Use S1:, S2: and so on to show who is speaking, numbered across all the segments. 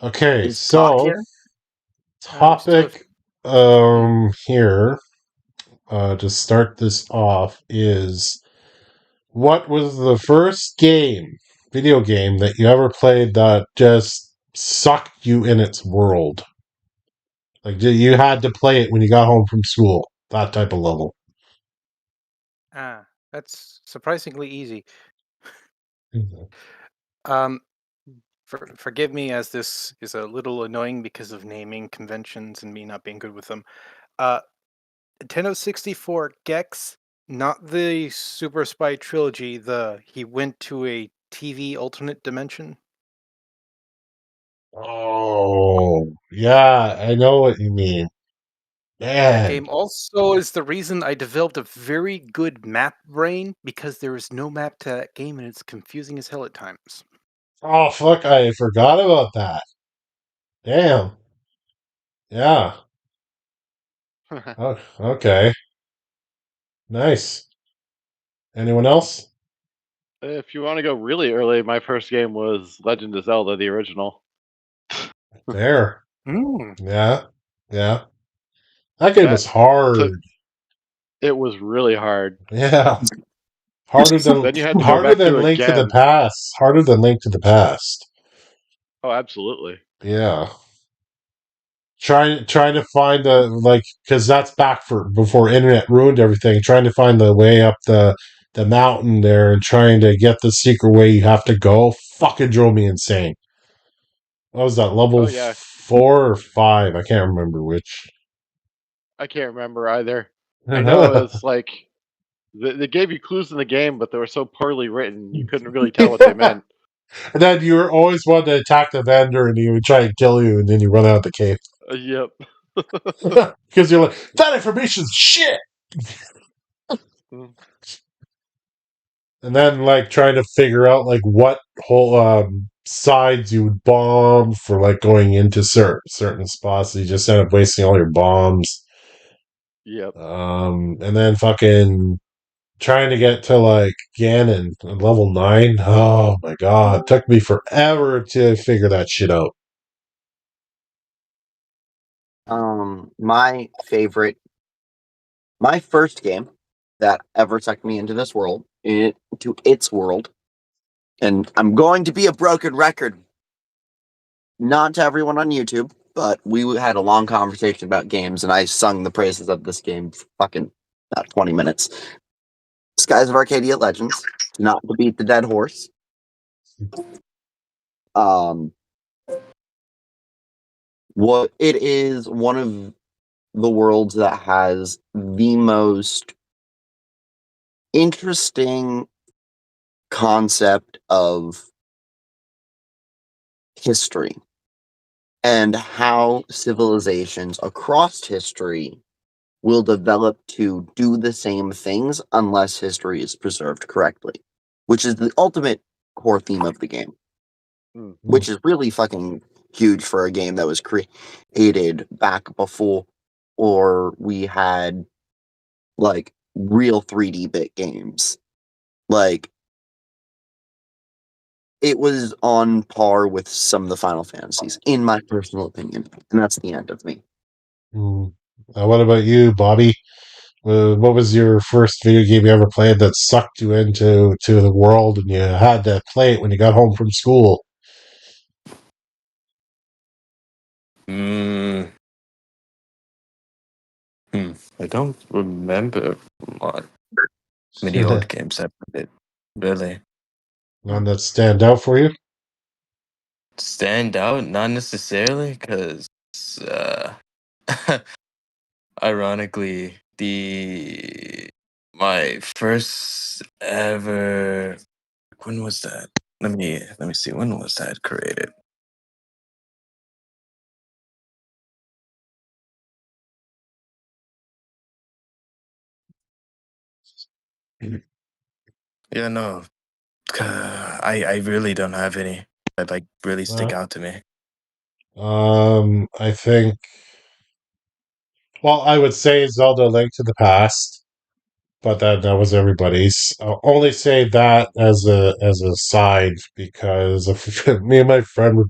S1: Okay,
S2: Is Tot
S1: so
S2: here?
S3: We still have.
S1: topic here to start this off is what was the first video game that you ever played that just sucked you in its world? Like you had to play it when you got home from school, that type of level.
S3: That's surprisingly easy.
S1: Mhm.
S3: Um, forgive me as this is a little annoying because of naming conventions and me not being good with them. Uh, Nintendo 64 Gex, not the Super Spy trilogy. He went to a TV alternate dimension.
S1: Oh, yeah, I know what you mean.
S3: That
S1: Man.
S3: game also is the reason I developed a very good map brain because there is no map to that game and it's confusing as hell at times.
S1: Oh, fuck, I forgot about that. Damn. Yeah. Oh, okay. Nice. Anyone else?
S4: If you want to go really early, my first game was Legend of Zelda, the original.
S1: There.
S3: Mm.
S1: Yeah. Yeah. That game
S4: That
S1: was
S4: took.
S1: hard.
S4: It was really hard.
S1: Yeah. Harder than
S4: Then you had to go
S1: harder
S4: back
S1: than
S4: to it
S1: Link to the
S4: again.
S1: Past. Harder than Link to the Past.
S4: Oh, absolutely.
S1: Yeah. Trying to find the like because that's back for before internet ruined everything. Trying to find the way up the mountain there and trying to get the secret way you have to go fucking drove me insane. What was that
S4: Oh
S1: level
S4: yeah,
S1: 4 or 5? I can't remember which.
S4: I can't remember either. I know it was like they gave you clues in the game, but they were so poorly written you couldn't really tell what they
S1: Yeah.
S4: meant.
S1: And then you were always wanting to attack the vendor and he would try and kill you and then you run out of the cave.
S4: Yep.
S1: Because you're like, that information's shit!
S4: Mm,
S1: And then like trying to figure out like what whole sides you would bomb for like going into certain spots. So you just end up wasting all your bombs.
S4: yep.
S1: And then fucking trying to get to like Ganon at level 9. Oh my god. It took me forever to figure that shit out.
S2: My favorite, my first game that ever sucked me into this world, into its world, and I'm going to be a broken record, not to everyone on YouTube, but we had a long conversation about games, and I sung the praises of this game for fucking about 20 minutes. Skies of Arcadia Legends, not to beat the dead horse. Um, what it is one of the worlds that has the most interesting concept of history and how civilizations across history will develop to do the same things unless history is preserved correctly, which is the ultimate core theme of the game,
S4: Mm.
S2: which is really fucking huge for a game that was created back before or we had like real 3D bit games. Like it was on par with some of the Final Fantasies, in my personal opinion. And that's the end of me.
S1: Hmm. What about you, Bobby? What was your first video game you ever played that sucked you into the world and you had to play it when you got home from school?
S5: Mm, I don't remember what many old games I played. Really
S1: None that stand out for you?
S5: stand out, not necessarily, because uh, ironically, the my first ever when was that? Let me see. When was that created? Yeah, no. I really don't have any that like really stick
S1: Uh,
S5: out to me.
S1: I think. Well, I would say Zelda: Link to the Past. but that was everybody's. I'll only say that as a side because me and my friend were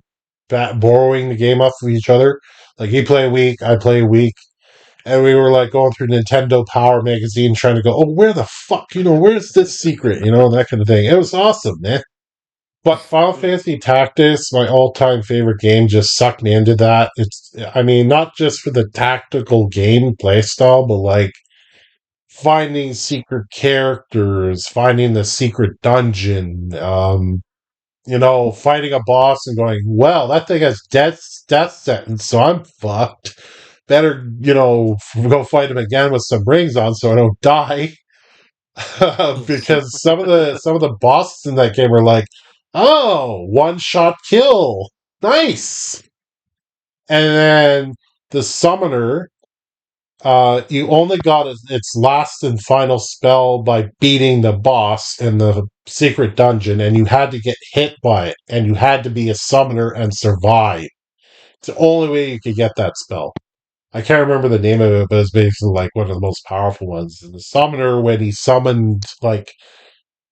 S1: borrowing the game off of each other. Like he play a week, I play a week, and we were like going through Nintendo Power magazine trying to go, oh, where the fuck, where's this secret, that kind of thing. It was awesome, man. But Final Fantasy Tactics, my all-time favorite game, just sucked me into that. I mean, not just for the tactical game playstyle, but like finding secret characters, finding the secret dungeon, fighting a boss and going, well, that thing has death sentence, so I'm fucked. Better, go fight him again with some rings on so I don't die. Because some of the bosses in that game are like, oh, one shot kill, nice. And then the summoner, you only got its last and final spell by beating the boss in the secret dungeon, and you had to get hit by it, and you had to be a summoner and survive. It's the only way you could get that spell. I can't remember the name of it, but it's basically like one of the most powerful ones. And the summoner, when he summoned like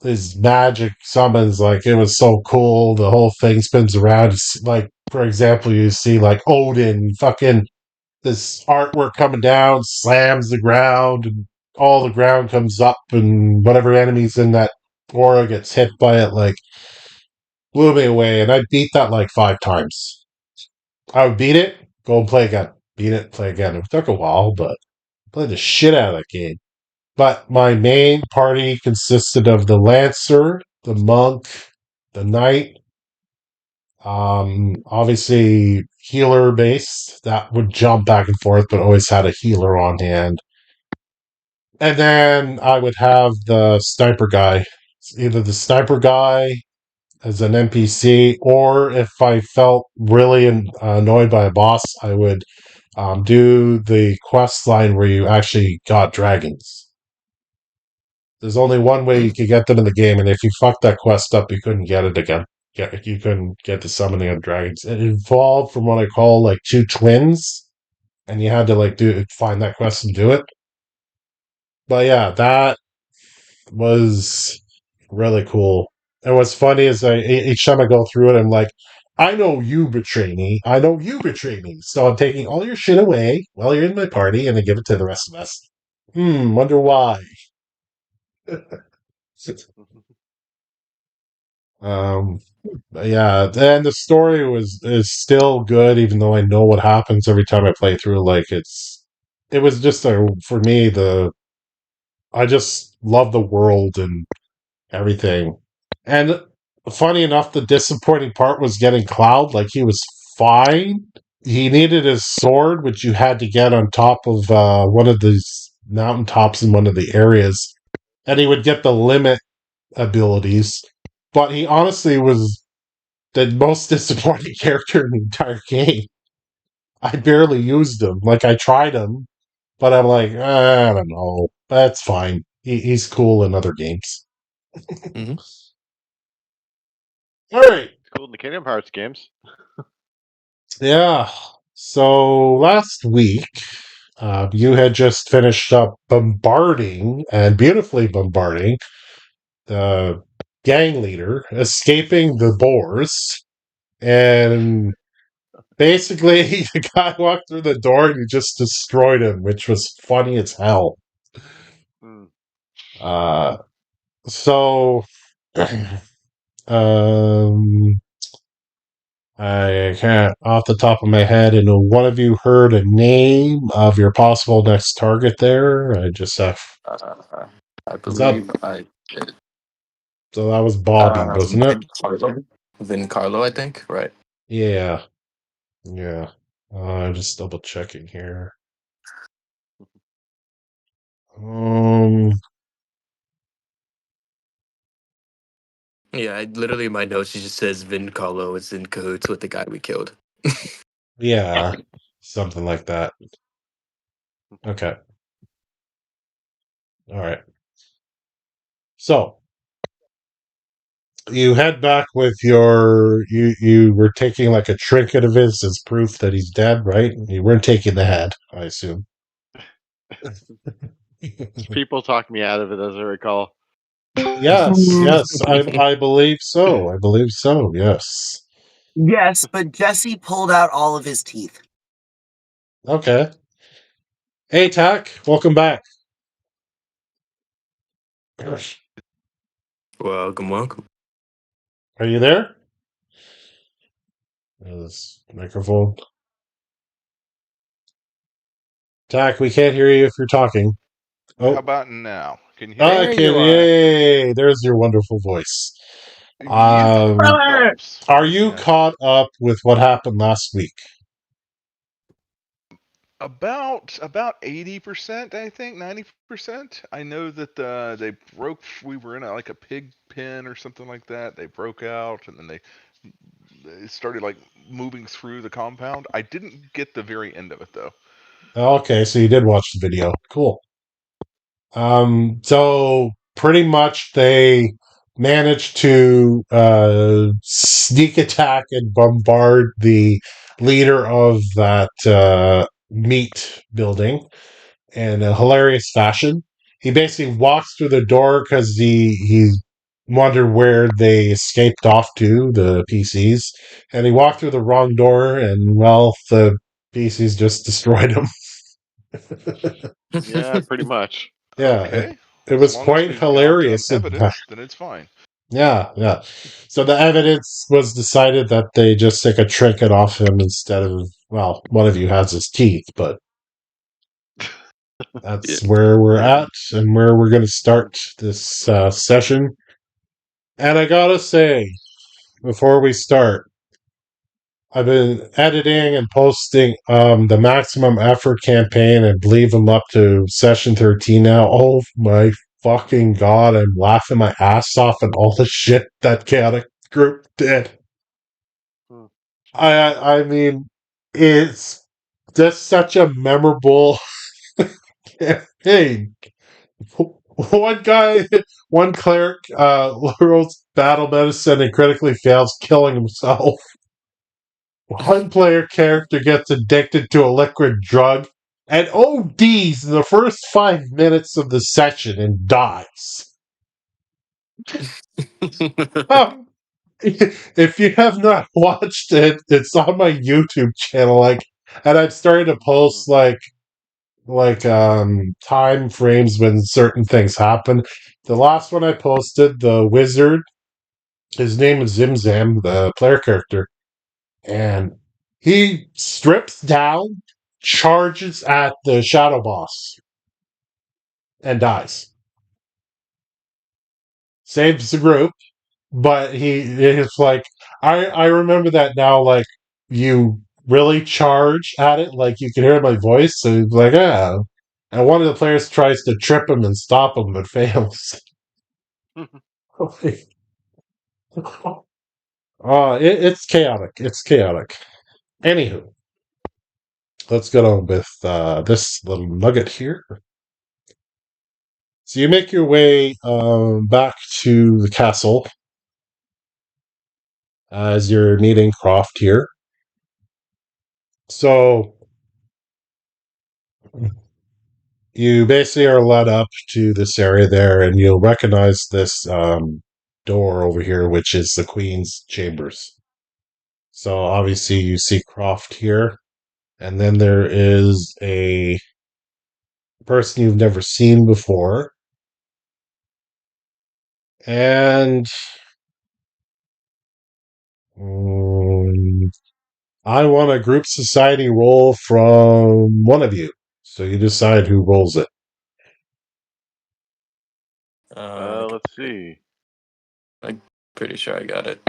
S1: his magic summons, like it was so cool. The whole thing spins around. Like, for example, you see like Odin fucking this artwork coming down, slams the ground, and all the ground comes up, and whatever enemies in that aura gets hit by it, like blew me away. And I beat that like 5 times. I would beat it, go and play again. Beat it, play again. It took a while, but I played the shit out of that game. But my main party consisted of the Lancer, the Monk, the Knight, obviously healer based that would jump back and forth, but always had a healer on hand. And then I would have the sniper guy, either the sniper guy as an NPC, or if I felt really annoyed by a boss, I would do the quest line where you actually got dragons. There's only one way you could get them in the game, and if you fucked that quest up, you couldn't get it again. You couldn't get the summoning of dragons. It involved from what I call like two twins, and you had to like find that quest and do it. But yeah, that was really cool. And what's funny is each time I go through it, I'm like, I know you betray me. I know you betray me. So I'm taking all your shit away while you're in my party, and then give it to the rest of us. Wonder why. Um, yeah, and the story is still good, even though I know what happens every time I play through. Like it was just for me I just love the world and everything. And funny enough, the disappointing part was getting Cloud. Like he was fine. He needed his sword, which you had to get on top of one of these mountaintops in one of the areas, and he would get the limit abilities. But he honestly was the most disappointing character in the entire game. I barely used him. Like I tried him, but I'm like, I don't know. That's fine. He's cool in other games.
S5: Mm-hmm.
S1: All right.
S4: It's cool in the Kingdom Hearts games.
S1: Yeah. So last week, you had just finished up bombarding and beautifully bombarding the gang leader, escaping the boars, and basically the guy walked through the door and you just destroyed him, which was funny as hell.
S4: Hmm.
S1: So, um, I can't off the top of my head. And one of you heard a name of your possible next target there? I just have.
S5: I
S1: Is that
S5: believe I did.
S1: so? That was Bobby, wasn't it?
S5: Vin Carlo. Vin Carlo, I think. Right.
S1: Yeah, yeah. Just double checking here. Um,
S5: Yeah, I literally in my notes it just says Vin Carlo is in cahoots with the guy we killed.
S1: yeah, something like that. Okay, all right. So you head back with you were taking like a trinket of his as proof that he's dead, right? You weren't taking the head, I assume.
S4: People talk me out of it, as I recall.
S1: Yes, I believe so. I believe so. Yes.
S2: Yes, but Jesse pulled out all of his teeth.
S1: Okay. Hey, Tack, welcome back.
S5: Welcome.
S1: Are you there? This microphone. Tack, we can't hear you if you're talking.
S6: How
S1: Oh,
S6: about now? Can you hear me?
S1: I
S3: There
S1: can.
S3: you are.
S1: Yay! There's your wonderful voice.
S6: Yeah,
S1: Um,
S6: that helps.
S1: are you
S6: Yeah.
S1: caught up with what happened last week?
S6: About 80%, I think, 90%. I know that they broke. We were in like a pig pen or something like that. They broke out, and then they started like moving through the compound. I didn't get the very end of it though.
S1: Okay, so you did watch the video. Cool. So pretty much they managed to sneak attack and bombard the leader of that meat building in a hilarious fashion. He basically walks through the door because he wondered where they escaped off to, the PCs, and he walked through the wrong door, and well, the PCs just destroyed him.
S4: Yeah, pretty much.
S1: Yeah,
S6: Okay,
S1: it
S6: as
S1: was
S6: long as
S1: quite
S6: we've got
S1: hilarious.
S6: evidence, then it's fine.
S1: Yeah. So the evidence was decided that they just take a trinket off him instead of, well, one of you has his teeth, but
S5: Yeah.
S1: that's where we're at and where we're going to start this session. And I gotta say, before we start, I've been editing and posting the Maximum Effort campaign and believe I'm up to session 13 now. Oh my fucking god, I'm laughing my ass off at all the shit that chaotic group did.
S4: Hmm.
S1: I mean, it's just such a memorable campaign. One guy, one cleric, rolls battle medicine and critically fails, killing himself. One player character gets addicted to a liquid drug and ODs in the first 5 minutes of the session and dies. Um, if you have not watched it, it's on my YouTube channel. And I've started to post time frames when certain things happen. The last one I posted, the wizard, his name is Zimzam, the player character, and he strips down, charges at the shadow boss, and dies. Saves the group, but it's like I remember that now. Like you really charge at it, like you can hear my voice. So it's like and one of the players tries to trip him and stop him, but fails. It's chaotic. It's chaotic. Anywho, let's get on with this little nugget here. So you make your way back to the castle as you're meeting Croft here. So you basically are led up to this area there, and you'll recognize this door over here, which is the Queen's chambers. So obviously you see Croft here, and then there is a person you've never seen before. And I want a group society roll from one of you. So you decide who rolls it.
S4: Let's see.
S5: I'm pretty sure I got it.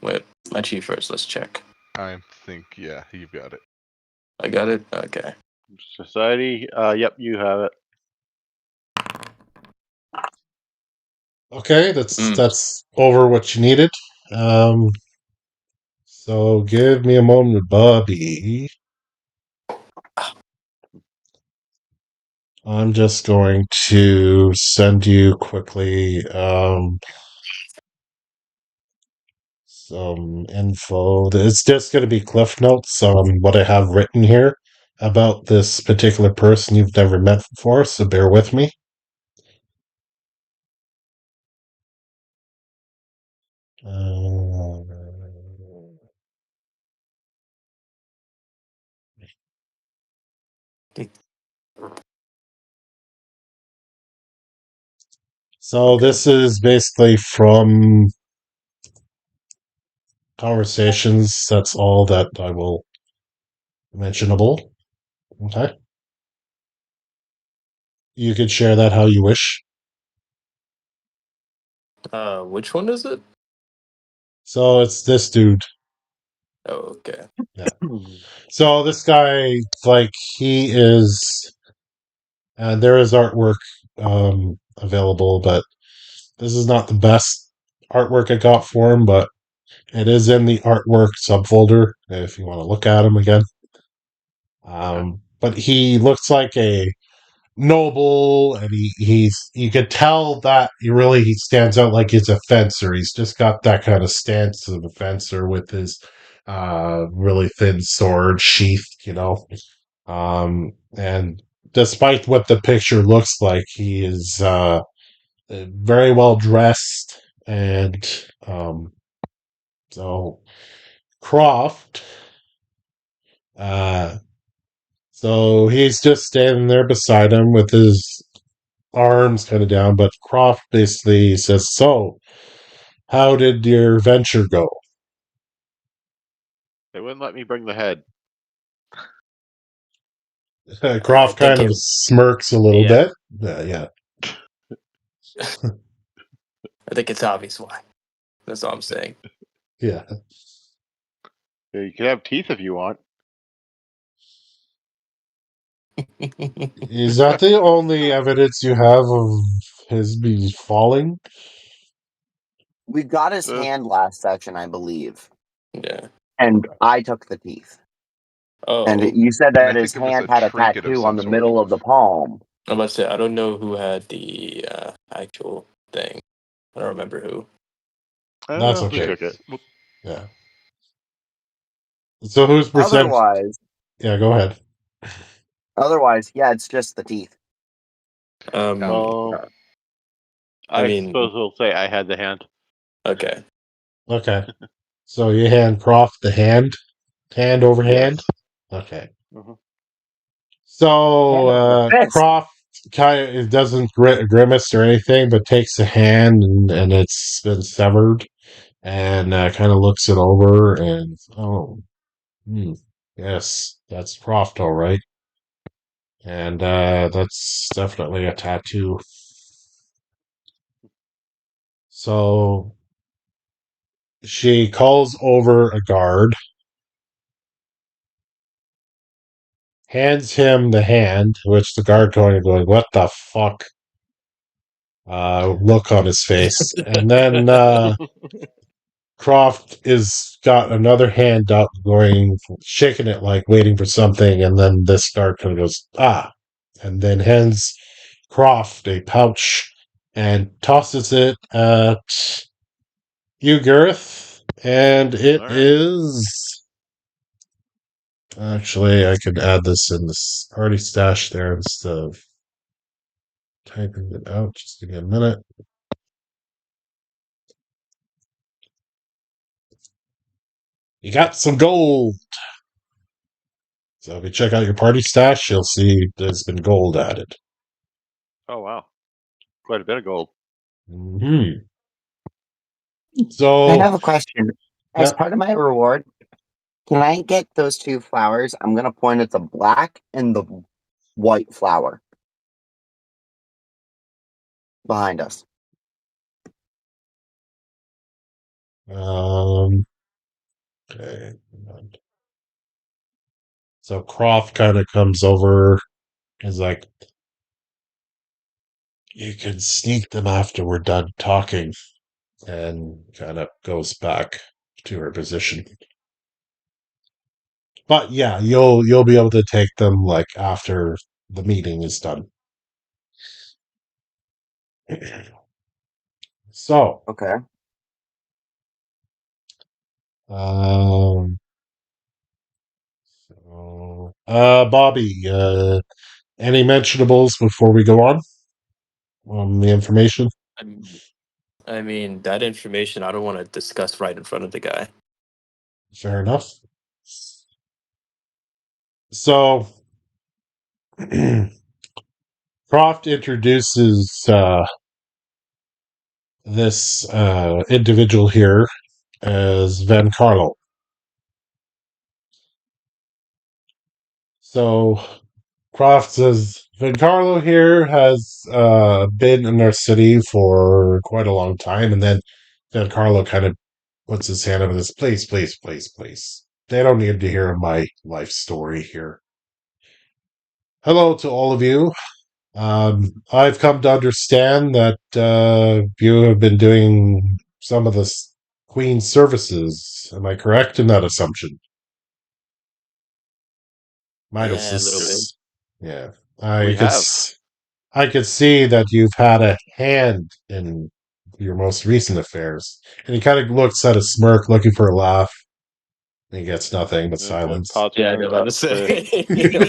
S5: Wait, my chief first. Let's check.
S6: I think, yeah, you've got it.
S5: I got it. Okay.
S4: Society. Yep, you have it.
S1: Okay, that's over what you needed. So give me a moment, Bobby. I'm just going to send you quickly some info. It's just going to be cliff notes on what I have written here. about this particular person you've never met before, so bear with me. Uh, so
S5: Okay.
S1: this is basically from conversations. That's all that I will mentionable. Okay. You can share that how you wish.
S5: Which one is it?
S1: So it's this dude.
S5: Oh, okay.
S1: Yeah. So this guy, like, he is. There is artwork available, but this is not the best artwork I got for him, but it is in the artwork subfolder if you want to look at him again. But he looks like a noble, and he's you could tell that he stands out like he's a fencer. He's just got that kind of stance of a fencer with his really thin sword sheathed. And despite what the picture looks like, he is very well dressed, and so Croft. Uh, so he's just standing there beside him with his arms kind of down, but Croft basically says, "So, how did your venture go?"
S4: They wouldn't let me bring the head.
S5: I
S1: Croft
S5: think
S1: kind of
S5: it.
S1: smirks a little
S5: Yeah.
S1: bit. Yeah.
S5: I think it's obvious why. That's all I'm saying.
S1: Yeah.
S4: Yeah, you could have teeth if you want.
S1: Is that the only evidence you have of his be falling?
S2: We got his
S4: Uh,
S2: hand last session, I believe,
S5: Yeah.
S2: and I took the teeth. And
S5: Oh,
S2: you said
S6: And I
S2: that his
S6: think it was
S2: hand
S6: a
S2: had a
S6: trinket of
S2: tattoo on
S6: some
S2: the
S6: sort.
S2: middle of the palm.
S5: I'm about to say I don't know who had the actual thing. I don't remember who.
S4: I don't
S1: That's
S4: know who
S1: okay.
S4: took it.
S6: Well,
S1: Yeah. So who's percent?
S2: Otherwise,
S1: Yeah, go ahead.
S2: yeah, it's just the teeth.
S4: Well,
S5: I
S4: I
S5: mean,
S4: suppose we'll say I had the hand.
S5: okay.
S1: Okay. So you hand Croft the hand over hand.
S4: Yes.
S1: Okay.
S4: Mhm.
S1: So
S2: Hand over fist.
S1: Croft kind of doesn't grimace or anything, but takes a hand and it's been severed, and kind of looks it over and yes, that's Croft, all right, and that's definitely a tattoo. So she calls over a guard, hands him the hand, which the guard kind of going, "What the fuck?" Look on his face, and then Croft is got another hand up, going, shaking it like waiting for something, and then this guard kind of goes, and then hands Croft a pouch and tosses it at you, Girth, and it
S4: All right.
S1: is. Actually, I could add this in this party stash there instead of typing it out. Just give me a minute. You got some gold. So if you check out your party stash, you'll see there's been gold added.
S4: Oh wow, quite a bit of gold.
S1: Hmm.
S2: I
S1: So,
S2: have a question. As
S1: yeah,
S2: part of my reward, can I get those two flowers? I'm gonna point at the black and the white flower behind us.
S1: um, okay. So Croft kind of comes over, is like, you can sneak them after we're done talking, and kind of goes back to her position. But yeah, you'll be able to take them like after the meeting is done. So,
S2: Okay.
S1: um, Bobby, any mentionables before we go on the information?
S5: I mean, that information I don't want to discuss right in front of the guy.
S1: Fair enough. So, Croft introduces this individual here as Van Carlo. So, Croft says Van Carlo here has been in our city for quite a long time, and then Van Carlo kind of puts his hand over this. Please, please, please, please. They don't need to hear my life story here. Hello to all of you. I've come to understand that you have been doing some of the Queen's services. Am I correct in that assumption?
S5: Yeah, a little bit.
S1: Midas. Yeah.
S4: We have.
S1: I could see that you've had a hand in your most recent affairs. And he kind of looks at a smirk, looking for a laugh. And he gets nothing but silence.
S5: Yeah, I was about to say.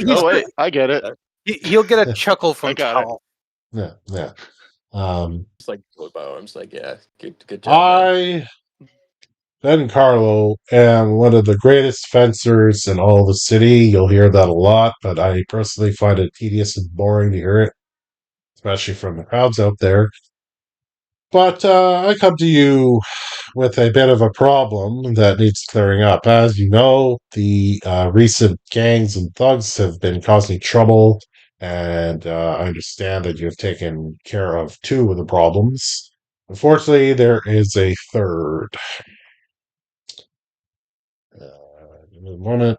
S4: Oh wait, I get it.
S3: He'll get a chuckle from
S4: I got it.
S3: Cal.
S1: Yeah, yeah.
S5: It's like both arms. Like, yeah, good job, man.
S1: Ben Carlo am one of the greatest fencers in all the city. You'll hear that a lot, but I personally find it tedious and boring to hear it, especially from the crowds out there. But I come to you with a bit of a problem that needs clearing up. As you know, the recent gangs and thugs have been causing trouble, and I understand that you've taken care of two of the problems. Unfortunately, there is a third. Give me a moment.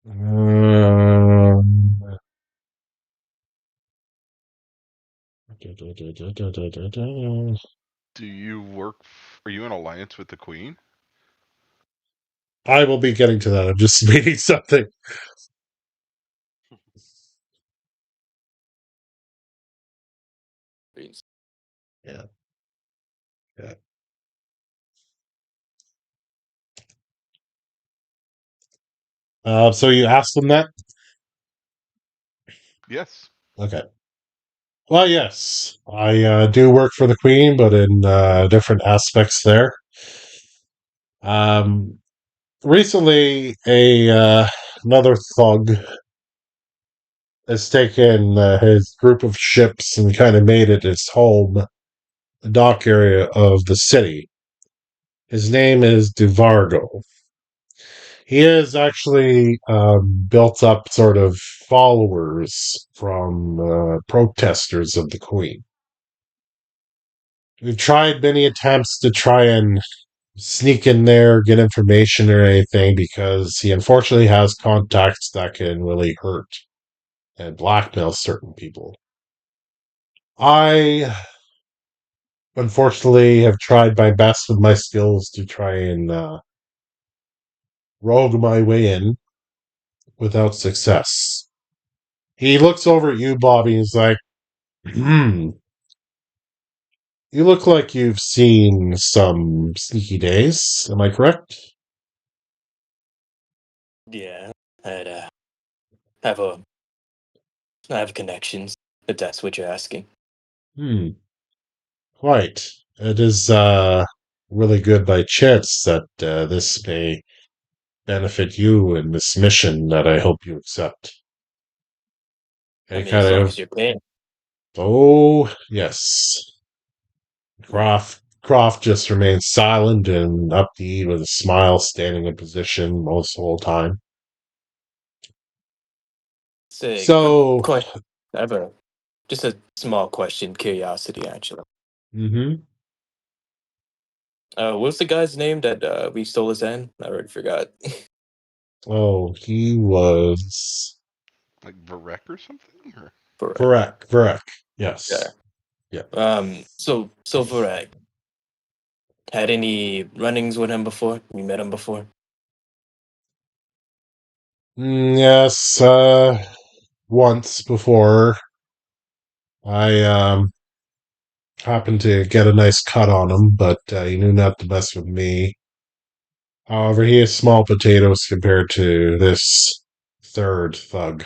S1: Um,
S6: Do you work? Are you in alliance with the Queen?
S1: I will be getting to that. I'm just reading something. Yeah. Yeah. So you asked them that?
S6: Yes.
S1: Okay. Well, yes. I do work for the Queen, but in different aspects there. Recently, another thug has taken his group of ships and kind of made it his home, the dock area of the city. His name is Duvargo. He has actually built up sort of followers from protesters of the Queen. We've tried many attempts to try and sneak in there, get information or anything, because he unfortunately has contacts that can really hurt and blackmail certain people. I unfortunately have tried my best with my skills to try and rogue my way in without success. He looks over at you, Bobby, and is like, you look like you've seen some sneaky days. Am I correct?
S5: Yeah, I'd have a I have connections. If that's what you're asking.
S1: Hmm. Quite. It is really good by chance that this may benefit you in this mission that I hope you accept.
S5: I
S1: Any
S5: mean, as
S1: kind
S5: long
S1: of.
S5: as you're paying.
S1: Oh, yes. Croft just remains silent and upbeat with a smile, standing in position most the whole time.
S5: Say, quick
S1: So,
S5: question. I have just a small question, curiosity, actually.
S1: mm-hmm.
S5: What's the guy's name that we stole his hand? I already forgot.
S1: Oh, he was
S6: Like Varek or something? Or
S5: Varek.
S1: Varek.
S5: Yeah.
S1: Yes. Yeah.
S5: So Varek had any run-ins with him before? We met him before.
S1: Yes. Once before, I happened to get a nice cut on him, but he knew not to mess with me. However, he is small potatoes compared to this third thug.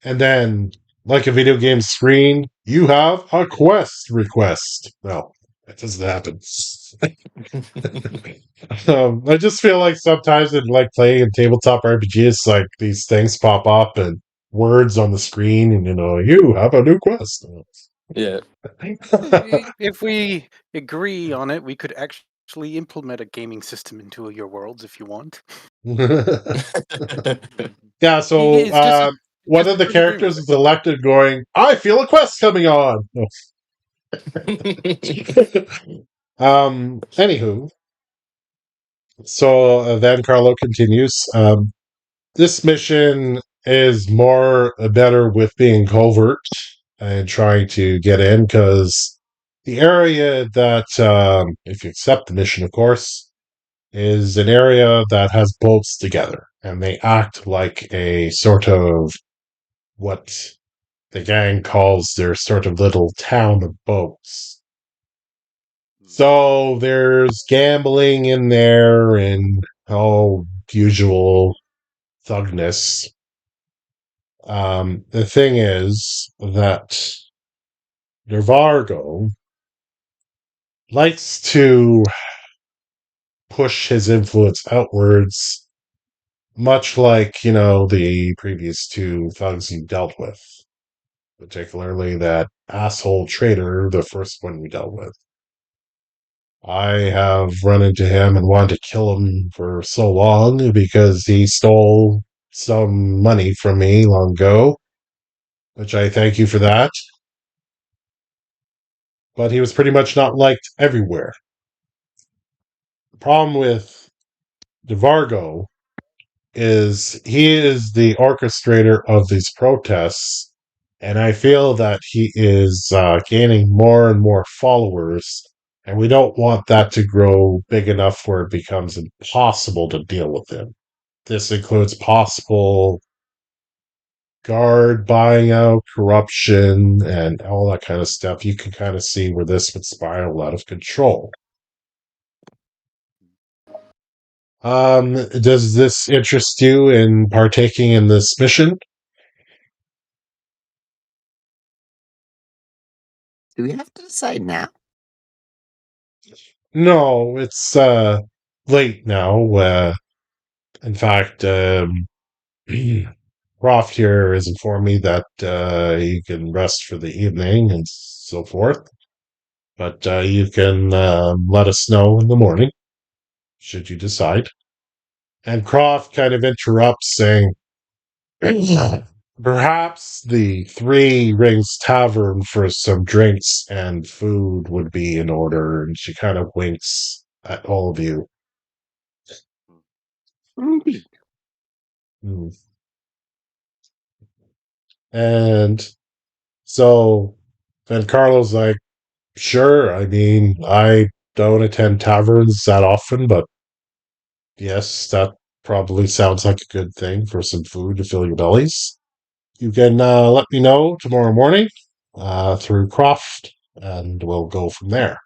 S1: And then, like a video game screen, you have a quest request. No, that doesn't happen. I just feel like sometimes in like playing in tabletop RPGs, like these things pop up and words on the screen, and you have a new quest.
S5: Yeah.
S3: If we agree on it, we could actually implement a gaming system into your worlds if you want.
S1: Yeah, so
S3: It's just
S1: one
S3: just
S1: of the
S3: agree with
S1: characters
S3: it.
S1: is elected going, I feel a quest coming on. Anywho, so then Carlo continues. This mission is more better with being covert and trying to get in because the area that, if you accept the mission, of course, is an area that has boats together, and they act like a sort of what the gang calls their sort of little town of boats. So there's gambling in there and all usual thugness. The thing is that Nervargo likes to push his influence outwards, much like, the previous two thugs you dealt with, particularly that asshole traitor, the first one we dealt with. I have run into him and wanted to kill him for so long because he stole some money from me long ago, which I thank you for that. But he was pretty much not liked everywhere. The problem with DeVargo is he is the orchestrator of these protests, and I feel that he is gaining more and more followers, and we don't want that to grow big enough where it becomes impossible to deal with him. This includes possible guard buying out, corruption, and all that kind of stuff. You can kind of see where this would spiral out of control. Does this interest you in partaking in this mission?
S2: Do we have to decide now?
S1: No, it's late now. In fact, Croft here has informed me that you can rest for the evening and so forth. But you can let us know in the morning, should you decide. And Croft kind of interrupts, saying, perhaps the Three Rings Tavern for some drinks and food would be in order. And she kind of winks at all of you.
S2: Indeed.
S1: Hmm. And so then Carlo's like, sure, I mean, I don't attend taverns that often, but yes, that probably sounds like a good thing for some food to fill your bellies. You can let me know tomorrow morning through Croft, and we'll go from there.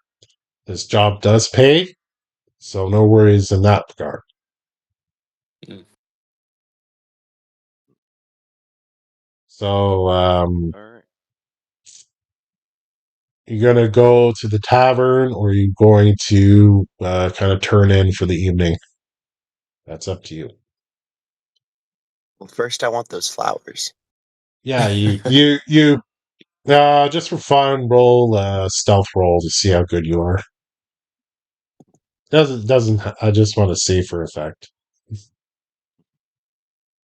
S1: This job does pay, so no worries in that regard. So,
S4: All right.
S1: you gonna go to the tavern, or are you going to kind of turn in for the evening? That's up to you.
S2: Well, first I want those flowers.
S1: Yeah, you just for fun, roll a stealth roll to see how good you are. Doesn't. I just want to see for effect.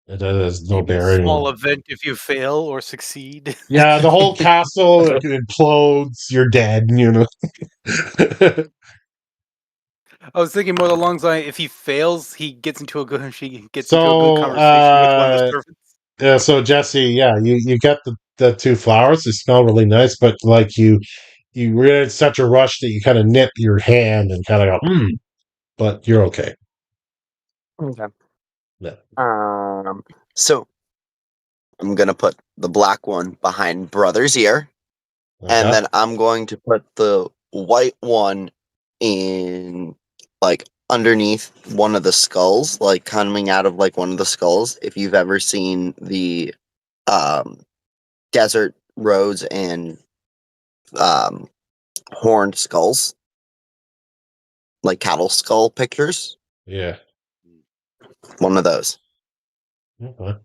S1: It has no
S3: Maybe a
S1: bearing
S3: small
S1: on.
S3: event if you fail or succeed.
S1: Yeah, the whole castle implodes. You're dead.
S3: I was thinking more along the line, if he fails, he gets into a good she gets into a good
S1: So,
S3: conversation with one of the servants.
S1: yeah. So Jesse, yeah, you get the two flowers. They smell really nice, but like you were in such a rush that you kind of nip your hand and kind of go, but you're okay.
S2: Okay.
S1: Yeah.
S2: So I'm gonna put the black one behind brother's ear, and
S1: Okay.
S2: then I'm going to put the white one in like underneath one of the skulls, like coming out of like one of the skulls. If you've ever seen the desert roads and um, horned skulls, like cattle skull pictures,
S1: Yeah.
S2: one of those.
S1: Okay.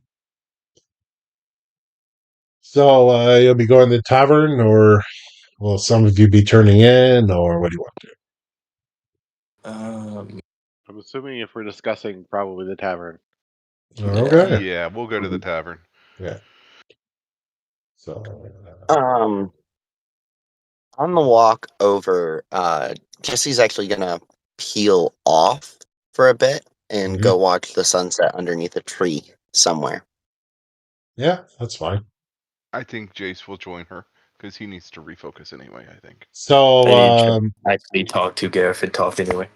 S1: So you'll be going to the tavern, or will some of you be turning in, or what do you want to
S4: I'm assuming if we're discussing probably the tavern.
S1: do?
S5: Yeah.
S1: Okay.
S6: Yeah, we'll go to the tavern.
S1: Yeah. So
S2: Um, on the walk over, Jesse's actually gonna peel off for a bit and
S1: mhm.
S2: go watch the sunset underneath a tree somewhere.
S1: Yeah, that's fine.
S6: I think Jace will join her because he needs to refocus anyway. I think.
S1: So
S5: I need to actually talk to Gareth and talk anyway.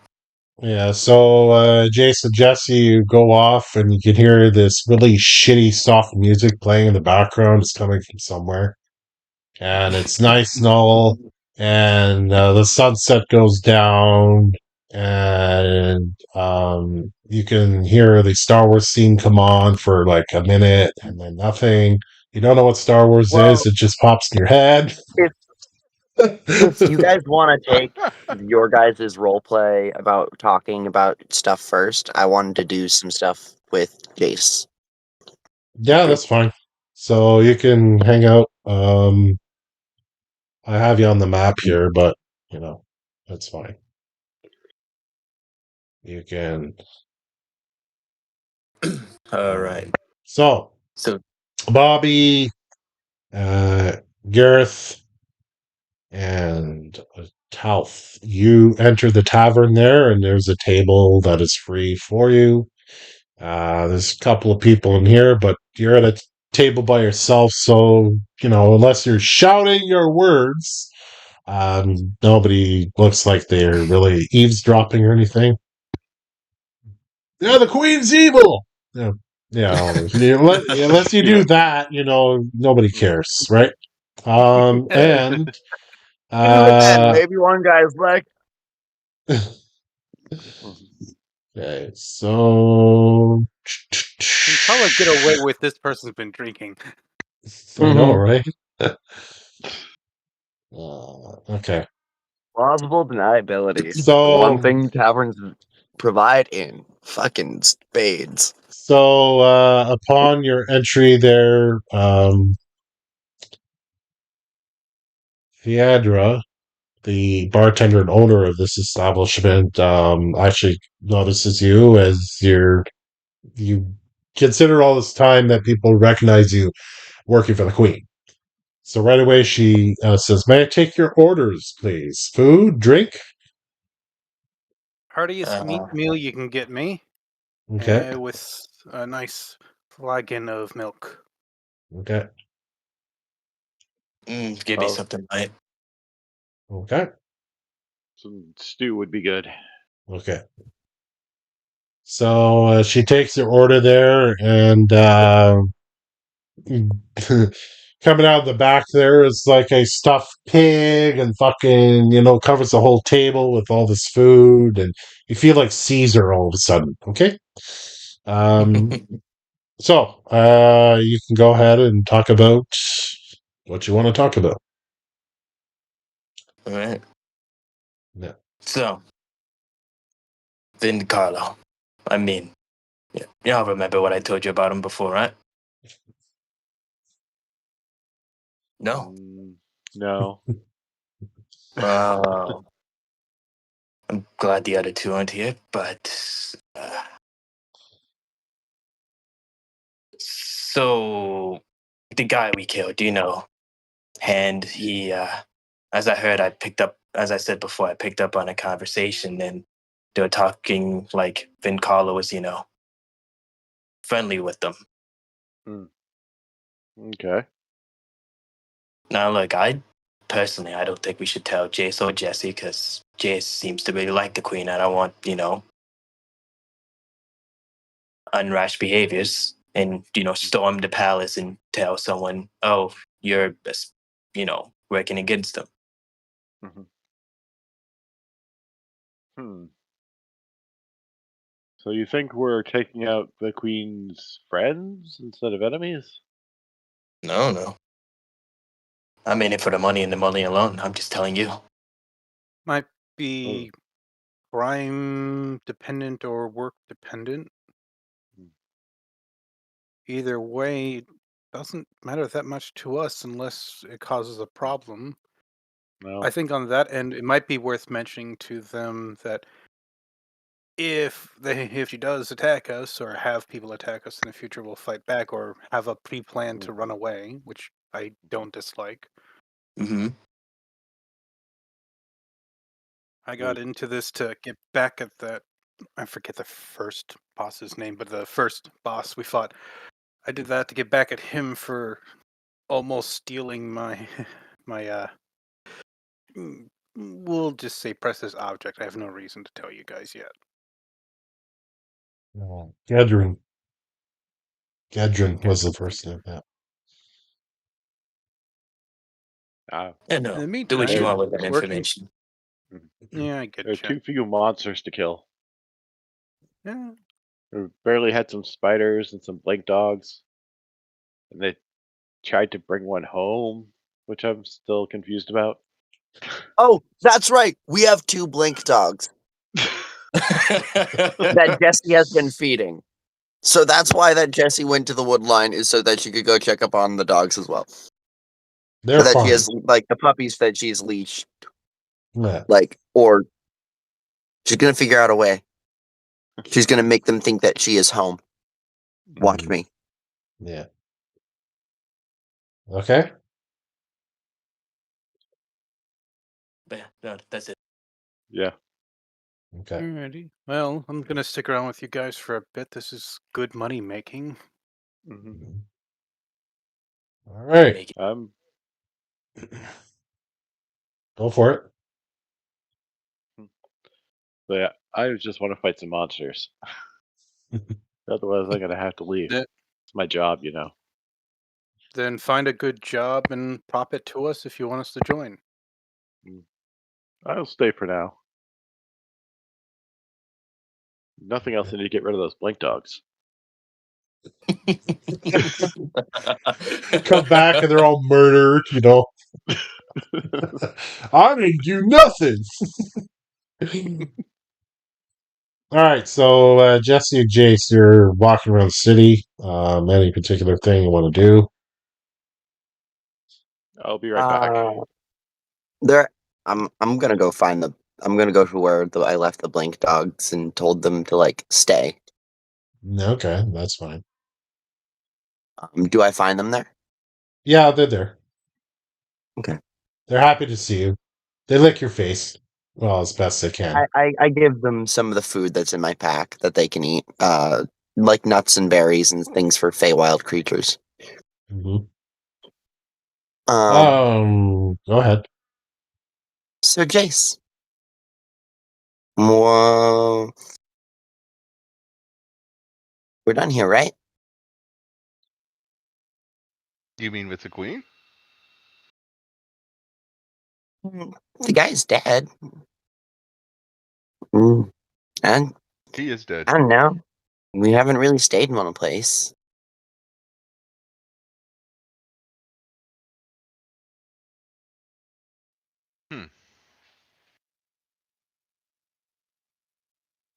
S1: yeah, so Jason, Jesse, you go off, and you can hear this really shitty soft music playing in the background. It's coming from somewhere, and it's nice and all. And the sunset goes down, and you can hear the Star Wars scene come on for like a minute, and then nothing. You don't know what Star Wars is;
S2: Well,
S1: it just pops in your head.
S2: if if you guys want to take your guys' role play about talking about stuff first, I wanted to do some stuff with Jace.
S1: Yeah, that's fine. So you can hang out. I have you on the map here, but that's fine. You can.
S5: All right.
S1: So
S5: So
S1: Bobby, uh, Gareth, and Talth, you enter the tavern there, and there's a table that is free for you. There's a couple of people in here, but you're at a table by yourself, so unless you're shouting your words, nobody looks like they're really eavesdropping or anything. Yeah, the Queen's evil. Yeah, unless you do
S4: Yeah.
S1: that, nobody cares, right? And
S2: Even then,
S1: uh,
S2: maybe one guy's like,
S1: okay, so
S3: You can probably get away with this person's been drinking.
S1: I know,
S2: Mhm.
S1: right? Okay,
S2: Plausible deniability. The one
S1: so
S2: thing taverns provide in fucking spades.
S1: upon your entry there, Theodra, the bartender and owner of this establishment, actually notices you as you consider all this time that people recognize you working for the Queen. So right away she says, "May I take your orders, please? Food, drink."
S3: Heartiest meat
S5: uh,
S3: meal you can get me,
S1: Okay,
S3: with a nice flagon of milk.
S1: okay,
S5: give me
S4: Oh,
S5: something light.
S1: okay,
S4: some stew would be good.
S1: okay. So she takes your order there, and coming out of the back there is like a stuffed pig, and fucking covers the whole table with all this food, and you feel like Caesar all of a sudden. Okay. Um, so you can go ahead and talk about what you want to talk about.
S5: All right.
S1: Yeah.
S5: So, Vin Carlo. I mean, yeah, y'all remember what I told you about him before, right? No.
S4: No.
S5: Well, I'm glad the other two aren't here, but so the guy we killed, and he, as I heard, as I said before, I picked up on a conversation, and they were talking like Vin Carlo was, friendly with them.
S4: Hmm. Okay.
S5: Now, look, personally, I don't think we should tell Jace or Jesse because Jace seems to really like the queen. I don't want, unrash behaviors and, storm the palace and tell someone, oh, you're, working against them.
S4: Mhm. Hmm. So you think we're taking out the queen's friends instead of enemies?
S5: No. I'm in it for the money and the money alone. I'm just telling you.
S3: Might be crime dependent or work dependent. Either way, it doesn't matter that much to us unless it causes a problem.
S4: No.
S3: I think on that end, it might be worth mentioning to them that if she does attack us or have people attack us in the future, we'll fight back or have a pre-plan to run away, which I don't dislike.
S5: Mm-hmm.
S3: I got into this to get back at that. I forget the first boss's name, but the first boss we fought. I did that to get back at him for almost stealing my my we'll just say precious object. I have no reason to tell you guys yet.
S1: Gedrin. Gedrin was the first name. Yeah.
S5: Yeah,
S3: In
S5: no.
S3: the
S5: Do what you
S3: meantime,
S5: want with that
S3: working.
S5: information.
S3: Yeah, I get
S4: There are
S3: you.
S4: too few monsters to kill.
S3: Yeah.
S4: We barely had some spiders and some blink dogs. And they tried to bring one home, which I'm still confused about.
S2: Oh, that's right. We have 2 blink dogs that Jessie has been feeding. So that's why that Jessie went to the wood line, is so that she could go check up on the dogs as well.
S1: They're
S2: So that she
S1: fine.
S2: has like the puppies that she's leashed,
S1: Yeah.
S2: or she's gonna figure out a way. She's gonna make them think that she is home. Watch me.
S1: Yeah. Okay.
S5: No, that's it.
S4: Yeah.
S1: Okay.
S3: Alrighty. Well, I'm gonna stick around with you guys for a bit. This is good money making.
S4: Mm-hmm.
S1: All right.
S5: Make it.
S1: Go for it.
S4: But yeah, I just want to fight some monsters. Otherwise, I'm gonna have to leave.
S3: Th-
S4: It's my job, you know.
S3: Then find a good job and pop it to us if you want us to join.
S4: I'll stay for now. Nothing else. I need to get rid of those blink dogs.
S1: Come back and they're all murdered, you know. I didn't do nothing. All right, so Jesse and Jace, you're walking around the city. Any particular thing you want to do?
S4: I'll be right back.
S2: There, I'm gonna go find the. I'm gonna go to where I left the blink dogs and told them to stay.
S1: Okay, that's fine.
S2: Do I find them there?
S1: Yeah, they're there.
S2: Okay.
S1: They're happy to see you. They lick your face, well, as best they can.
S2: I give them some of the food that's in my pack that they can eat, like nuts and berries and things for Feywild creatures.
S1: Mm-hmm.
S2: Um.
S1: Go ahead.
S2: So Jace, well, we're done here, right?
S6: You mean with the queen?
S2: The guy's dead. And
S6: He is dead.
S2: I don't know. We haven't really stayed in one place.